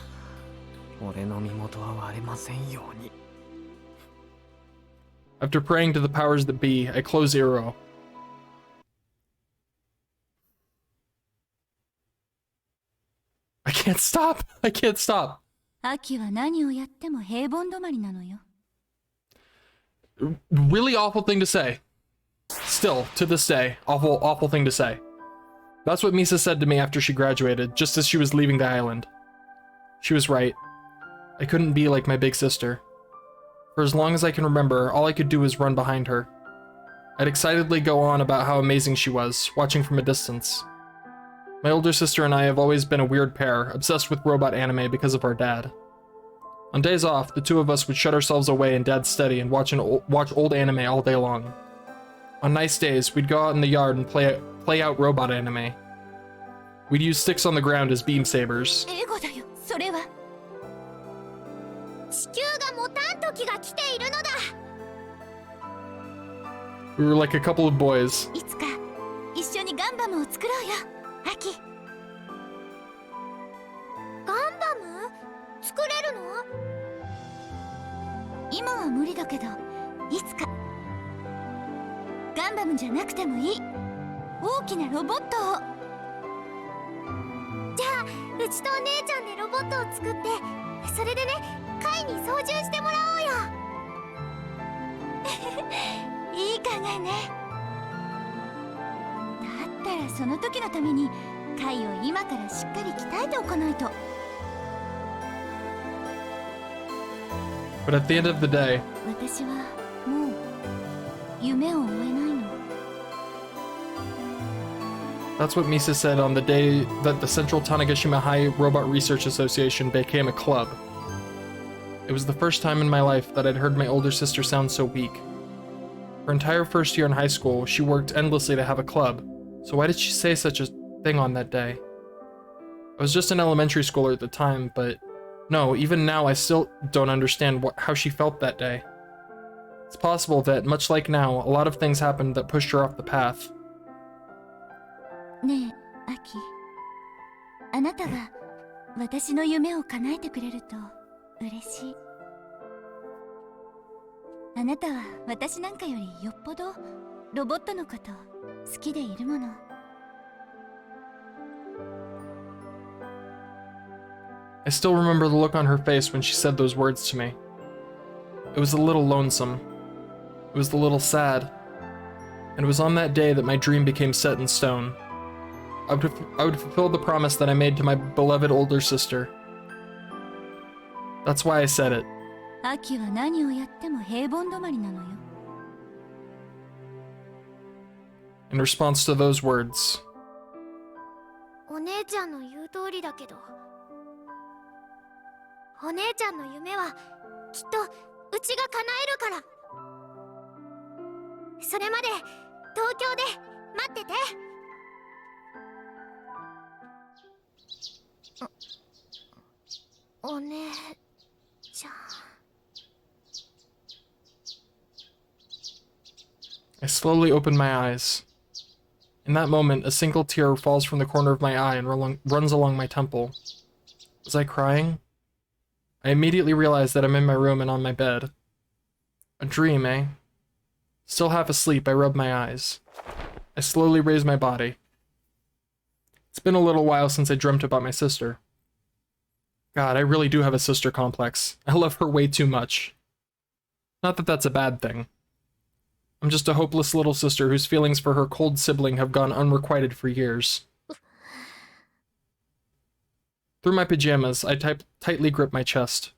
俺の身元は割れませんように。 After praying to the powers that be, I close Iro. I can't stop! I can't stop! 秋は何をやっても平凡止まりなのよ。 Really awful thing to say. Still, to this day, awful thing to say. That's what Misa said to me after she graduated, just as she was leaving the island. She was right. I couldn't be like my big sister. For as long as I can remember, all I could do was run behind her. I'd excitedly go on about how amazing she was, watching from a distance. My older sister and I have always been a weird pair, obsessed with robot anime because of our dad. On days off, the two of us would shut ourselves away in Dad's study and watch old anime all day long. On nice days, we'd go out in the yard and play out robot anime. We'd use sticks on the ground as beam sabers. 英語だよ、それは。地球が持たん時が来ているのだ。 We were like a couple of boys. いつか一緒にガンバムを作ろうよ、秋。ガンバム？作れるの？今は無理だけど、いつか。ガンバムじゃなくてもいい。大きなロボットを。じゃあ、うちとお姉ちゃんでロボットを作って、それでね、カイに操縦してもらおうよ。いい考えね。だったらその時のためにカイを今からしっかり鍛えておかないと。 But at the end of the day, 私はもう夢を追えないの。 that's what Misa said on the day that the Central Tanegashima High Robot Research Association became a club. It was the first time in my life that I'd heard my older sister sound so weak. Her entire first year in high school, she worked endlessly to have a club, so why did she say such a thing on that day? I was just an elementary schooler at the time, but no, even now I still don't understand how she felt that day. It's possible that, much like now, a lot of things happened that pushed her off the path. ねえ、アキ。あなたが私の夢を叶えてくれると嬉しい。あなたは私なんかよりよっぽどロボットのこと好きでいるもの。I still remember the look on her face when she said those words to me. It was a little lonesome. It was a little sad. And it was on that day that my dream became set in stone. I would fulfill the promise that I made to my beloved older sister. That's why I said it. アキは何をやっても平凡止まりなのよ。In response to those words, お姉ちゃんの言う通りだけど、お姉ちゃんの夢はきっとうちが叶えるから。それまで東京で待ってて。お姉ちゃん。I slowly opened my eyes. In that moment, a single tear falls from the corner of my eye and runs along my temple. Was I crying? I immediately realized that I'm in my room and on my bed. A dream, eh? Still half asleep, I rub my eyes. I slowly raise my body. It's been a little while since I dreamt about my sister. God, I really do have a sister complex. I love her way too much. Not that that's a bad thing. I'm just a hopeless little sister whose feelings for her cold sibling have gone unrequited for years. Through my pajamas, I tightly grip my chest.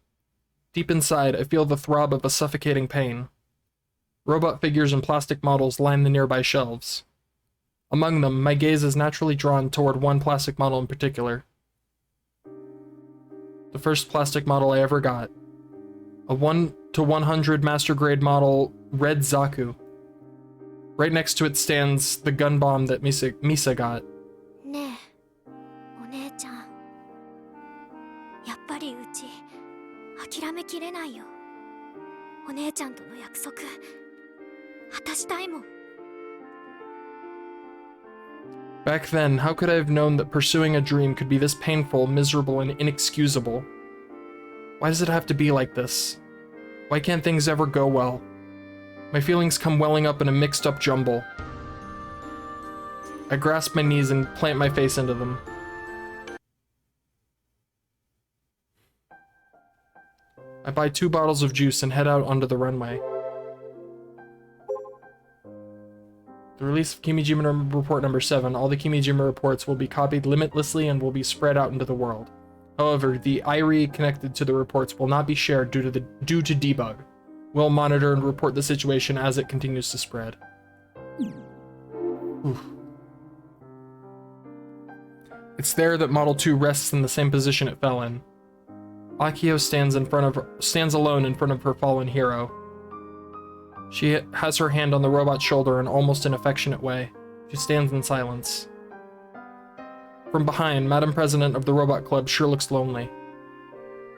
Deep inside, I feel the throb of a suffocating pain. Robot figures and plastic models line the nearby shelves. Among them, my gaze is naturally drawn toward one plastic model in particular. The first plastic model I ever got. A 1/100 master grade model, Red Zaku. Right next to it stands the gun bomb that Misa got. ねえ、お姉ちゃん。やっぱりうち、諦めきれないよ。お姉ちゃんとの約束、果たしたいもん。Back then, how could I have known that pursuing a dream could be this painful, miserable, and inexcusable? Why does it have to be like this? Why can't things ever go well? My feelings come welling up in a mixed-up jumble. I grasp my knees and plant my face into them. I buy 2 bottles of juice and head out onto the runway. The release of Kimijima Report number 7, all the Kimijima reports will be copied limitlessly and will be spread out into the world. However, the IRE connected to the reports will not be shared due to debug. We'll monitor and report the situation as it continues to spread. Oof. It's there that Model 2 rests in the same position it fell in. Akio stands alone in front of her fallen hero. She has her hand on the robot's shoulder in almost an affectionate way. She stands in silence. From behind, Madam President of the Robot Club sure looks lonely.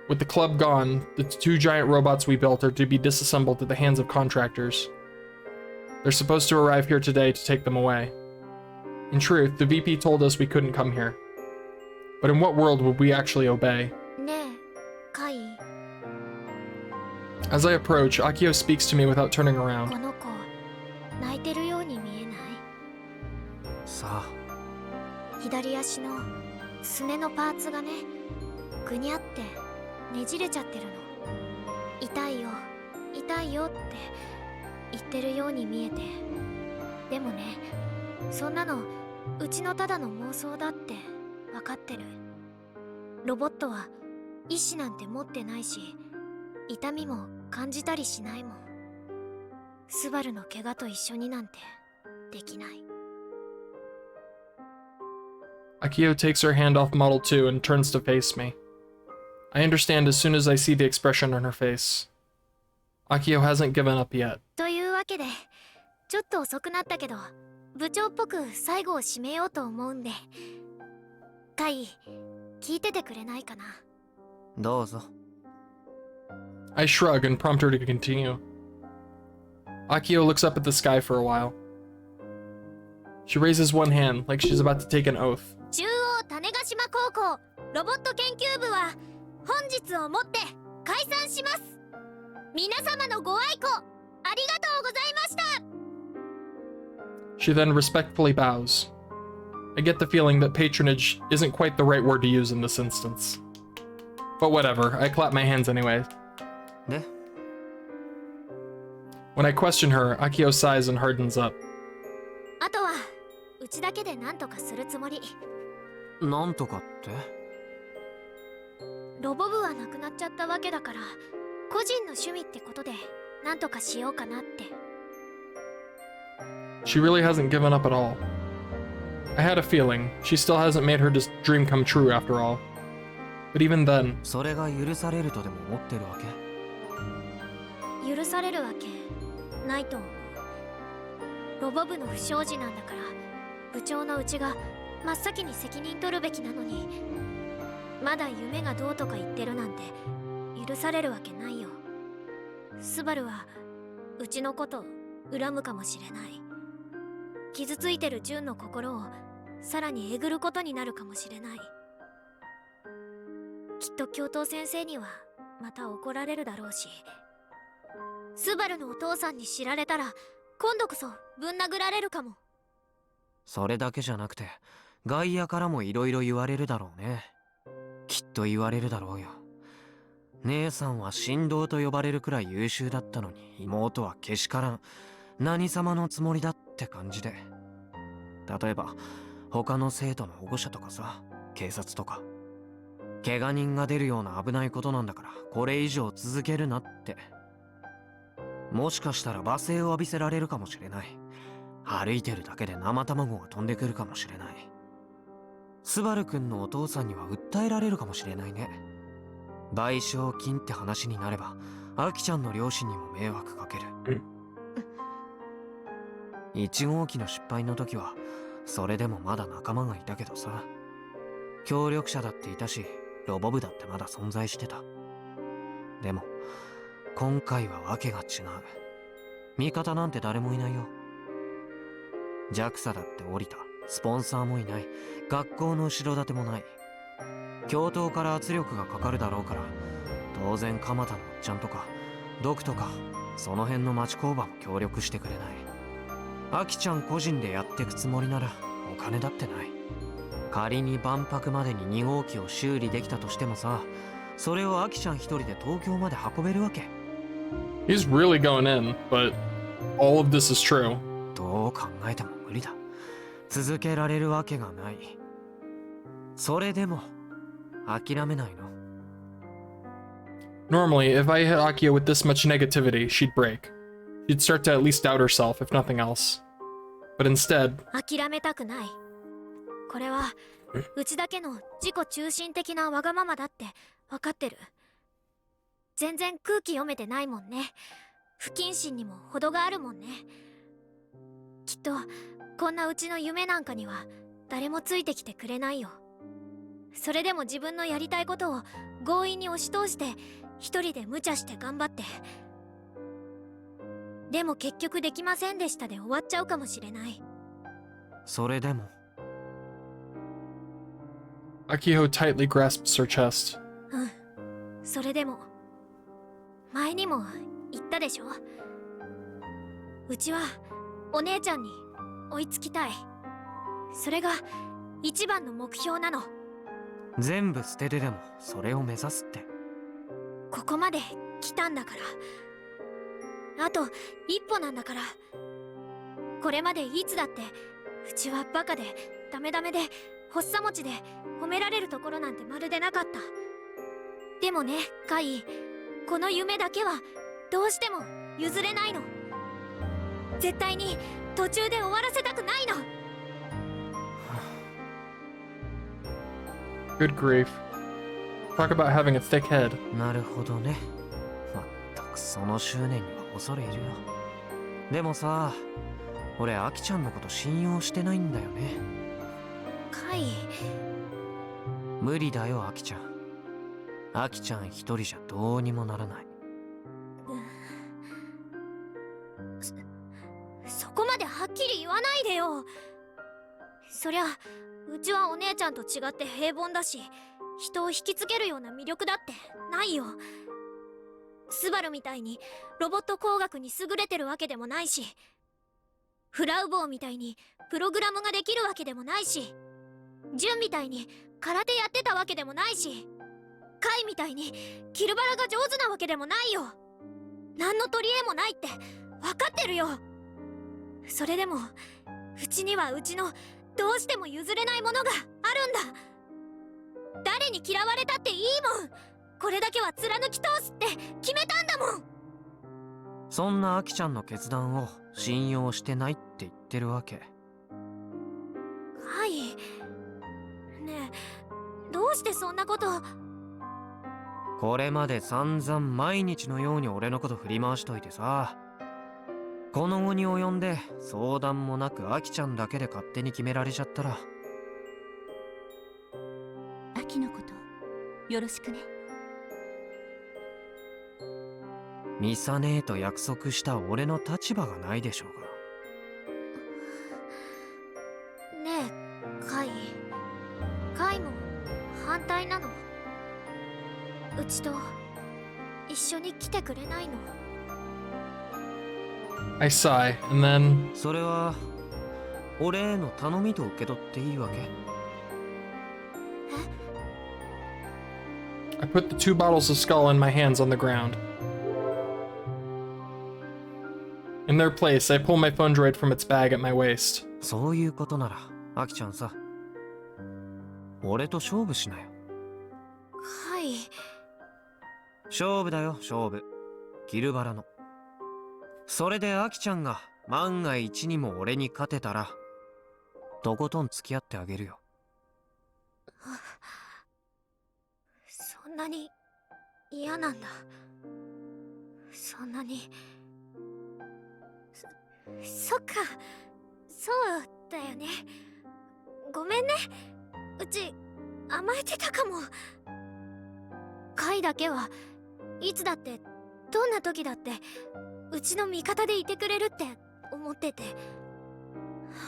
With the club gone, the 2 giant robots we built are to be disassembled at the hands of contractors. They're supposed to arrive here today to take them away. In truth, the VP told us we couldn't come here. But in what world would we actually obey? ねえ、カイ。 As I approach, Akio speaks to me without turning around. この子、泣いてるように見えない？さあ、左足のすねのパーツがね、ぐにゃってねじれちゃってるの。痛いよ、痛いよって言ってるように見えて。でもね、そんなのうちのただの妄想だって分かってる。ロボットは意志なんて持ってないし、痛みも感じたりしないもん。スバルの怪我と一緒になんてできない。Akio takes her hand off Model 2 and turns to face me. I understand as soon as I see the expression on her face. Akio hasn't given up yet. というわけで、ちょっと遅くなったけど、部長っぽく最後を締めようと思うんで。カイ、聞いててくれないかな。どうぞ。I shrug and prompt her to continue. Akio looks up at the sky for a while. She raises one hand, like she's about to take an oath. 中央種子島高校ロボット研究部は本日をもって解散します。皆様のご愛顧ありがとうございました。 She then respectfully bows. I get the feeling that patronage isn't quite the right word to use in this instance. But whatever, I clap my hands anyway. When I question her, Akio sighs and hardens up. あとはうちだけで何とかするつもり。なんとかって？ロボ部はなくなっちゃったわけだから、個人の趣味ってことで何とかしようかなって。She really hasn't given up at all. I had a feeling she still hasn't made her dream come true after all. But even then, それが許されるとでも思ってるわけ？許されるわけないと思う。ロボ部の不祥事なんだから、部長のうちが真っ先に責任取るべきなのに、まだ夢がどうとか言ってるなんて許されるわけないよ。スバルはうちのこと恨むかもしれない。傷ついてるジュンの心をさらにえぐることになるかもしれない。きっと教頭先生にはまた怒られるだろうし、スバルのお父さんに知られたら今度こそぶん殴られるかも。それだけじゃなくて外野からもいろいろ言われるだろうね。きっと言われるだろうよ。姉さんは神童と呼ばれるくらい優秀だったのに、妹はけしからん何様のつもりだって感じで。例えば他の生徒の保護者とかさ、警察とか。怪我人が出るような危ないことなんだから、これ以上続けるなって。もしかしたら罵声を浴びせられるかもしれない。歩いてるだけで生卵が飛んでくるかもしれない。スバル君のお父さんには訴えられるかもしれないね。賠償金って話になれば、アキちゃんの両親にも迷惑かける。1号機の失敗の時はそれでもまだ仲間がいたけどさ、協力者だっていたし、ロボ部だってまだ存在してた。でも今回はわけが違う。味方なんて誰もいないよ。JAXA だって降りた。スポンサーもいない。学校の後ろ盾もない。教頭から圧力がかかるだろうから、当然蒲田のおっちゃんとかドクとかその辺の町工場も協力してくれない。アキちゃん個人でやってくつもりならお金だってない。仮に万博までに2号機を修理できたとしてもさ、それをアキちゃん一人で東京まで運べるわけ。 He's really going in, but all of this is true. どう考えても無理だ。続けられるわけがない。それでも諦めないの。 Normally, if I hit Akia with this much negativity, she'd break. She'd start to at least doubt herself, if nothing else. But instead, 諦めたくない。これはうちだけの自己中心的なわがままだって分かってる。全然空気読めてないもんね。不謹慎にも程があるもんね。きっとこんなうちの夢なんかには誰もついてきてくれないよ。それでも自分のやりたいことを強引に押し通して一人で無茶して頑張って、でも結局できませんでしたで終わっちゃうかもしれない。それでも Akiho tightly grasps her chest. うん、それでも前にも言ったでしょ。うちはお姉ちゃんに追いつきたい。それが一番の目標なの。全部捨ててでもそれを目指すって。ここまで来たんだから、あと一歩なんだから。これまでいつだってうちはバカでダメダメで発作持ちで褒められるところなんてまるでなかった。でもねカイ、この夢だけはどうしても譲れないの。絶対に途中で終わらせたくないの。Good grief. Talk about having a thick head. なるほどね。まったくその執念には恐れいるよ。でもさ、俺アキちゃんのこと信用してないんだよね。カイ、無理だよアキちゃん。アキちゃん一人じゃどうにもならない。そこまではっきり言わないでよ。そりゃうちはお姉ちゃんと違って平凡だし、人を引きつけるような魅力だってないよ。スバルみたいにロボット工学に優れてるわけでもないし、フラウボーみたいにプログラムができるわけでもないし、ジュンみたいに空手やってたわけでもないし、カイみたいにキルバラが上手なわけでもないよ。何の取り柄もないって分かってるよ。それでもうちにはうちのどうしても譲れないものがあるんだ。誰に嫌われたっていいもん。これだけは貫き通すって決めたんだもん。そんなアキちゃんの決断を信用してないって言ってるわけ。はい。ねえ、どうしてそんなこと。これまで散々毎日のように俺のこと振り回しといてさ、この後に及んで相談もなくアキちゃんだけで勝手に決められちゃったら。アキのことよろしくね。ミサ姉と約束した俺の立場がないでしょうが。ねえカイ、カイも反対なの。うちと一緒に来てくれないの。I sigh, and then それは俺への頼みと受け取っていいわけ？ I put the 2 bottles of Skull in my hands on the ground. In their place, I pull my phone droid from its bag at my waist. そういうことならアキちゃんさ、俺と勝負しなよ。はい。勝負だよ勝負。キルバラの。それでアキちゃんが万が一にも俺に勝てたらとことん付き合ってあげるよ。そんなに嫌なんだ。そんなにそっか、そうだよね。ごめんね、うち甘えてたかも。カイだけはいつだってどんな時だってうちの味方でいてくれるって思ってて、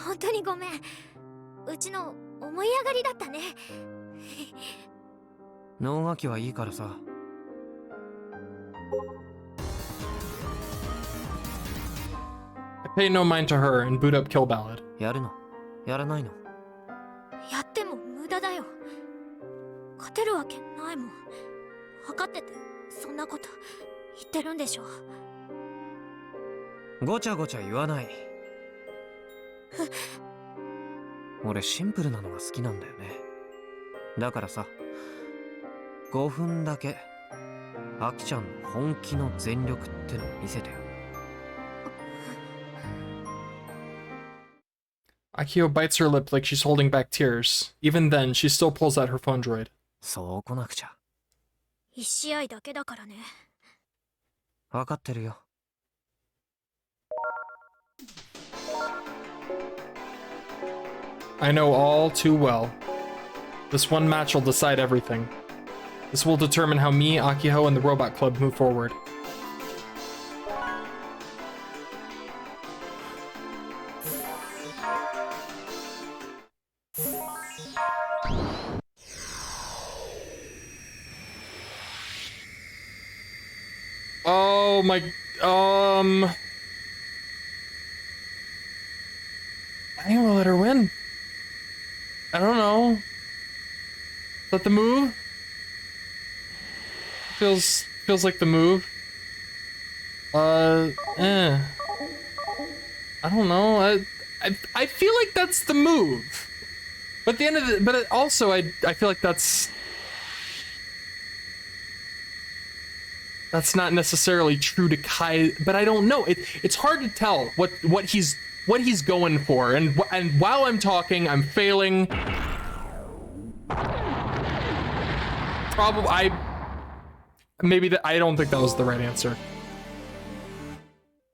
本当にごめん。うちの思い上がりだったね。能書きはいいからさ。I pay no mind to her and boot up Kill Ballad. やるの？やらないの？やっても無駄だよ。勝てるわけないもん。分かっててそんなこと言ってるんでしょ。ごちゃごちゃ言わない。俺シンプルなのが好きなんだよね。だからさ、5分だけアキちゃんの本気の全力ってのを見せてよ。Akio bites her lip like she's holding back tears. Even then, she still pulls out her phone droid. そう来なくちゃ。一試合だけだからね。分かってるよ。I know all too well. This one match will decide everything. This will determine how me, Akiho, and the Robot Club move forward. Oh my... I ain't gonna let her win. I don't know. Is that the move? Feels like the move. I don't know. I feel like that's the move. But at the end of it, but also I feel like that's not necessarily true to Kai, but I don't know. It's hard to tell what he's going for, and while I'm talking, I'm failing. Probably I don't think that was the right answer.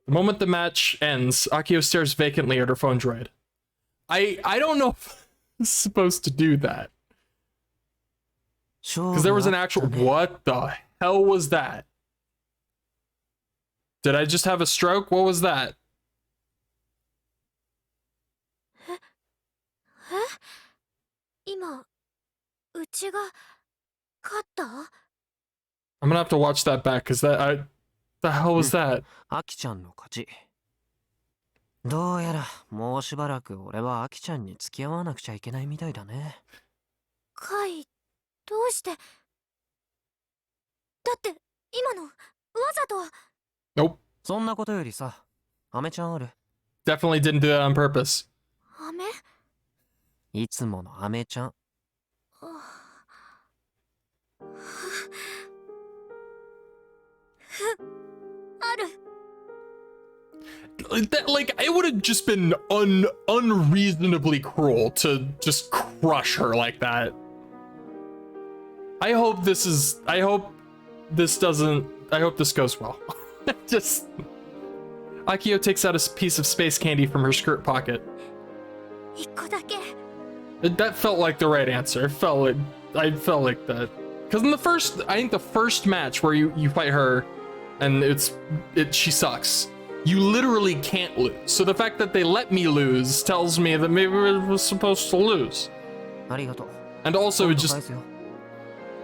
The moment the match ends, Akio stares vacantly at her phone droid. I don't know if it's supposed to do that. Because there was an actual... What the hell was that? Did I just have a stroke? What was that? I'm gonna have to watch that back, because the hell was that? アキちゃんの勝ち。どうやらもうしばらく俺はアキちゃんに付き合わなくちゃいけないみたいだね。カイ、どうして？だって今のわざと。Nope. そんなことよりさ、アメちゃんある？ Definitely didn't do that on purpose. アメ？いつものアメちゃん。ある。Like, it would have just been unreasonably cruel to just crush her like that. I hope this goes well. Just... Akio takes out a piece of space candy from her skirt pocket. 一個だけ。That felt like the right answer. I felt like that. Because in I think the first match where you fight her, and she sucks. You literally can't lose. So the fact that they let me lose tells me that maybe we were supposed to lose. And also, it just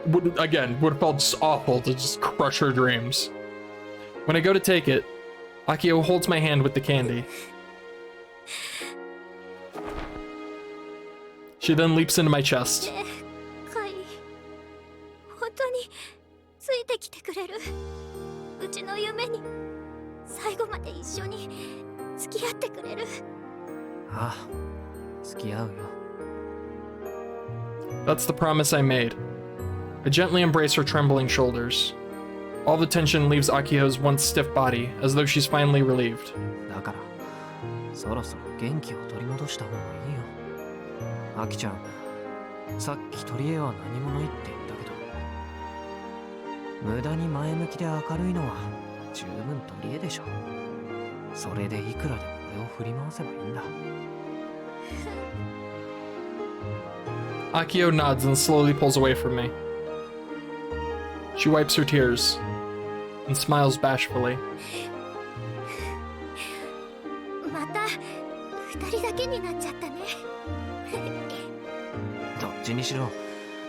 would have felt just awful to just crush her dreams. When I go to take it, Akio holds my hand with the candy. She then leaps into my chest. カイ、本当についてきてくれる？うちの夢に最後まで一緒に付き合ってくれる？ああ、付き合うよ。That's the promise I made. I gently embrace her trembling shoulders. All the tension leaves Akio's once stiff body, as though she's finally relieved. だから、そろそろ元気を取り戻した方がいいよ。アキちゃん、さっき取り柄は何もないって言ったけど、無駄に前向きで明るいのは十分取り柄でしょ。それでいくらでもれを振り回せばいいんだ。Akio nods and slowly pulls away from me. She wipes her tears and smiles bashfully. また二人だけになっちゃったね。どっちにしろ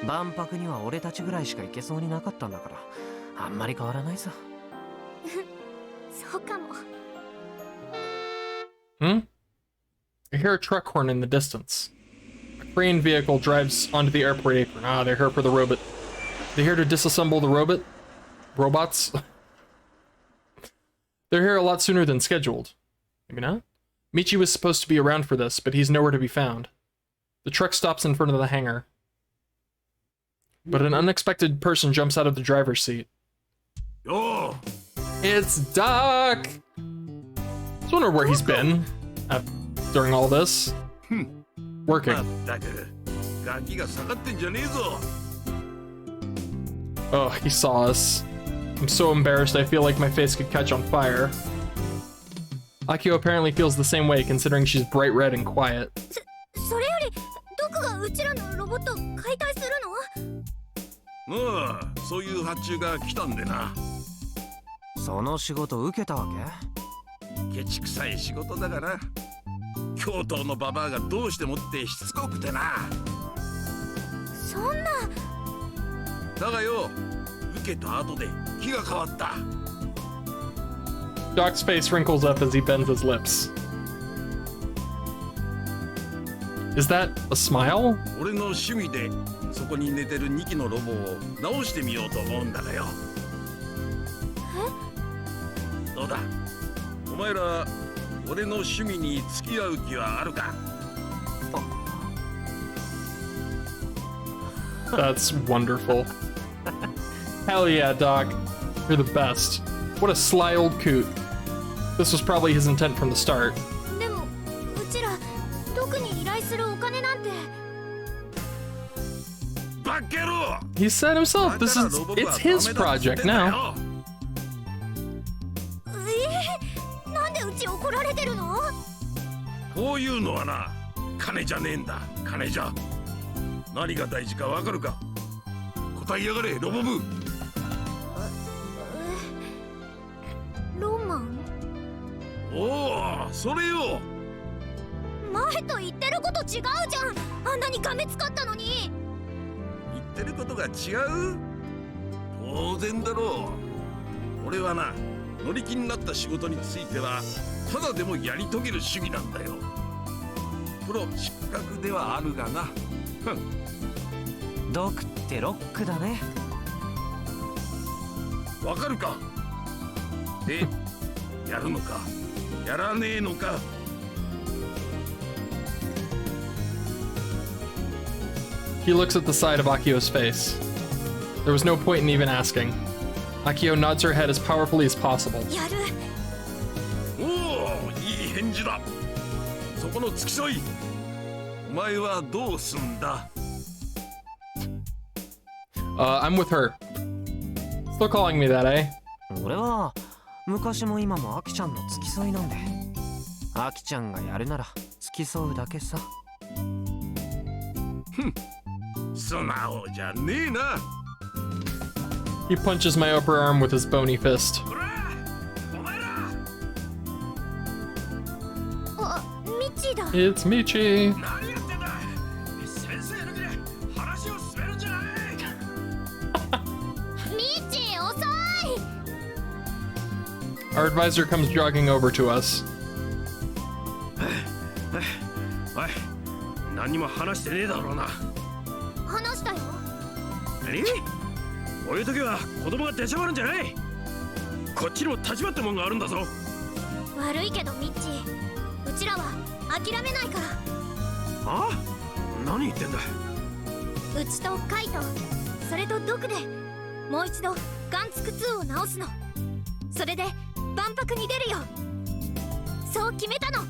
万博には俺たちぐらいしか行けそうになかったんだから、あんまり変わらないさ。そうかも。I hear a truck horn in the distance. A crane vehicle drives onto the airport apron. Ah, they're here for the robot. They're here to disassemble the robots. They're here a lot sooner than scheduled. Maybe not? Michi was supposed to be around for this, but he's nowhere to be found. The truck stops in front of the hangar. But an unexpected person jumps out of the driver's seat. Yo! It's Doc! I was wondering where he's been during all this. Working. Oh, he saw us. I'm so embarrassed I feel like my face could catch on fire. Akio apparently feels the same way, considering she's bright red and quiet. それよりドクがうちらのロボット解体するの？ああ、そういう発注が来たんでな。その仕事受けたわけ？ケチくさい仕事だから。京都のババアがどうしてもってしつこくてな。そんな。だがよ、受けた後で気が変わった。Doc's face wrinkles up as he bends his lips. Is that a smile? 俺の趣味でそこに寝てる2機のロボを直してみようと思うんだがよ。え？どうだ？お前ら俺の趣味に付き合う気はあるか？ That's wonderful. Hell yeah, Doc. You're the best. What a sly old coot. This was probably his intent from the start. でもうちらドクに依頼するお金なんて。バカ野郎! He said himself, it's his project now. なんでうち怒られてるの？こういうのはな、金じゃねえんだ、金じゃ。何が大事かわかるか？答えやがれ、ロボブ。ロマン？おお、それよ。前と言ってること違うじゃん。あんなにがめつかったのに。言ってることが違う？当然だろう。俺はな、乗り気になった仕事についてはただでもやり遂げる主義なんだよ。プロ失格ではあるがな。ドクってロックだね。わかるか？で、やるのかやらねえのか。He looks at the side of Akio's face. There was no point in even asking. Akio nods her head as powerfully as possible. やる。おお、いい返事だ。そこの付き添い。お前はどうすんだ？I'm with her. Still calling me that, eh? 俺は昔も今もアキちゃんの付き添いなんで。アキちゃんがやるなら付き添うだけさ。素直じゃねえな。He punches my upper arm with his bony fist. あ、ミッチーだ。It's Michi. 何やってんだ。先生抜きで話を進めるんじゃない。ミッチー遅い。 Our advisor comes jogging over to us. おい、何にも話してねえだろうな。話したよ。何？こういう時は子供が出しゃばるんじゃない。こっちにも立場ってもんがあるんだぞ。悪いけどミッチー、うちらは諦めないから。あ？何言ってんだ。うちとカイとそれとドクでもう一度ガンツク2を直すの。それで万博に出るよ。そう決めたの。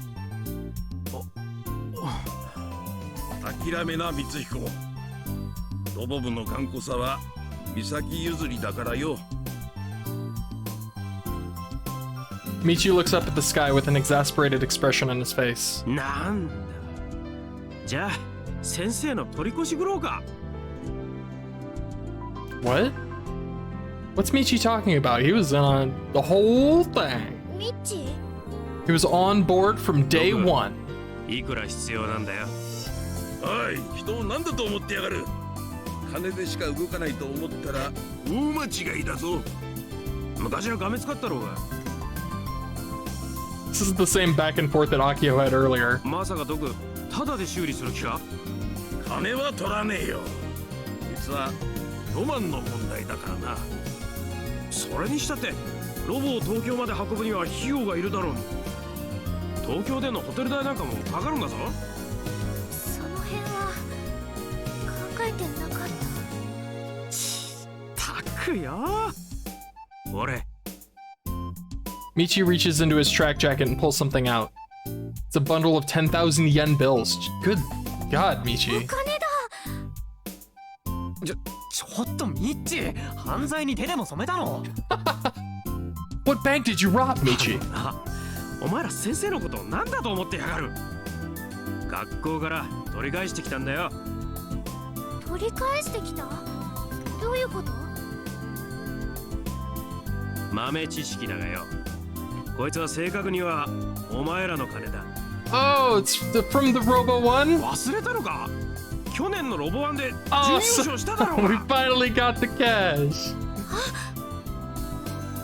諦めな光彦。ロボ部の頑固さは美咲譲りだからよ。Michi looks up at the sky with an exasperated expression on his face. なんだ。じゃあ先生の取り越し苦労か。What? What's Michi talking about? He was in on the whole thing. ミッチ He was on board from day one. いくら必要なんだよ。おい、人を何だと思ってやがる。金でしか動かないと思ったら大間違いだぞ。昔はがめつかったろうが。This is the same back and forth that Akio had earlier. まさかドク、ただで修理する気か。金は取らねえよ。実はロマンの問題だからな。それにしたってロボを東京まで運ぶには費用がいるだろうに。東京でのホテル代なんかもかかるんだぞ。その辺は考えてなかった。たくよ。俺。Michi reaches into his track jacket and pulls something out. It's a bundle of 10,000 yen bills. Good God, Michi. お金だ。ちょっとミッチ、犯罪に手でも染めたの？ What bank did you rob, Michi? お前ら先生のことを何だと思ってやがる。学校から取り返してきたんだよ。取り返してきた？どういうこと？豆知識だがよ。こいつは正確にはお前らの金だ。Oh, it's from the Robo one? 忘れたのか？去年のロボワンで準優 Oh, 勝しただろう we が。 finally got the cash.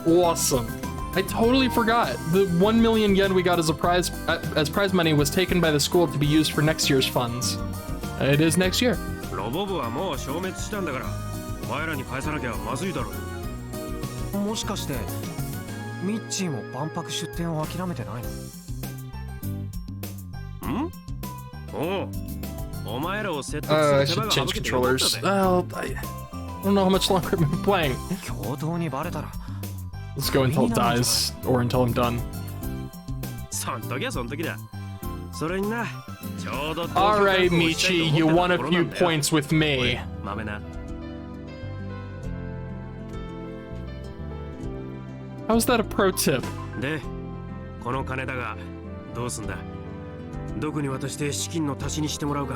Awesome. I totally forgot. The 1 million yen we got as prize money was taken by the school to be used for next year's funds. It is next year. ロボ部はもう消滅したんだから、お前らに返さなきゃまずいだろう。もしかしてミッチーも万博出店を諦めてないの？ん？おう。お前らを説得 I する should 手間 change が省けてよかった controllers. ぜ。Well, I don't know how much longer I've been playing. 共同にバレたら Let's go until it dies, or until I'm done. そん時はそん時だ。それにな、ちょうど Alright, Michi, you won a few points with me. 豆な。How's that a pro tip? で、この金だがどうすんだ。どこに渡して資金の足しにしてもらうか。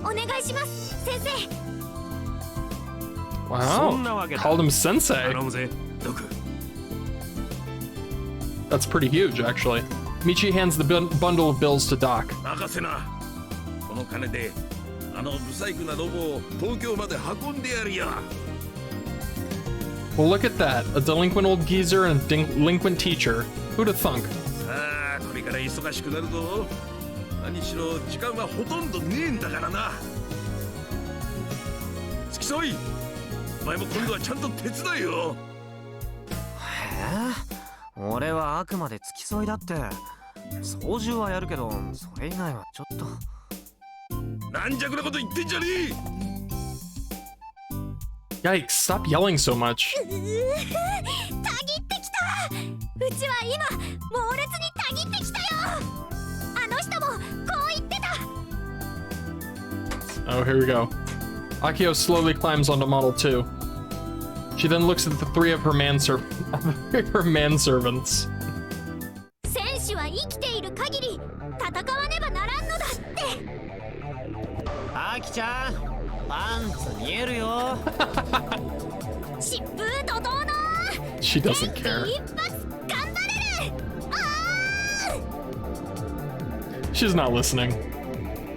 お願いします、先生。Wow, そんなわけだ。 called him sensei. 頼むぜ、ドク。 That's pretty huge, actually. Michi hands the bundle of bills to Doc. 任せな。この金であのブサイクなロボを東京まで運んでやるよ。 Well, look at that. A delinquent old geezer and a delinquent teacher. Who'd have thunk? さあ、これから忙しくなるぞ。何しろ時間はほとんどねえんだからな。付き添い、お前も今度はちゃんと手伝えよ。俺はあくまで付き添いだって。操縦はやるけど、それ以外はちょっと。軟弱なこと言ってんじゃねえ。 Yikes, stop yelling so much. たぎってきた。うちは今猛烈にたぎってきたよ。あの人もこう言ってた。 Oh, here we go. Akio slowly climbs onto Model 2. She then looks at the three of her manservants. 選手は生きている限り戦わねばならんのだって。あきちゃん、パンツ見えるよ。疾風怒涛の She doesn't care. 一発頑張れる。She's not listening.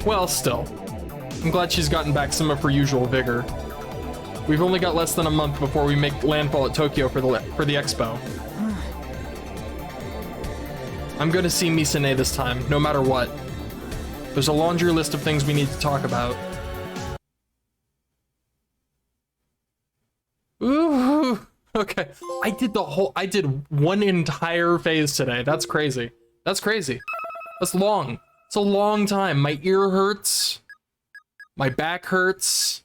Well, still. I'm glad she's gotten back some of her usual vigor. We've only got less than a month before we make landfall at Tokyo for the expo. I'm going to see Misane this time, no matter what. There's a laundry list of things we need to talk about. Ooh, okay. I did one entire phase today. That's crazy. That's crazy. That's long. It's a long time. My ear hurts. My back hurts.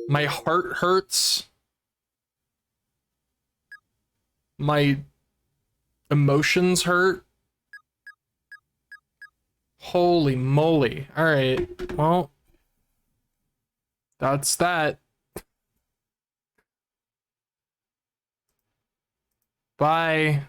My heart hurts. My emotions hurt. Holy moly. All right. Well, that's that. Bye.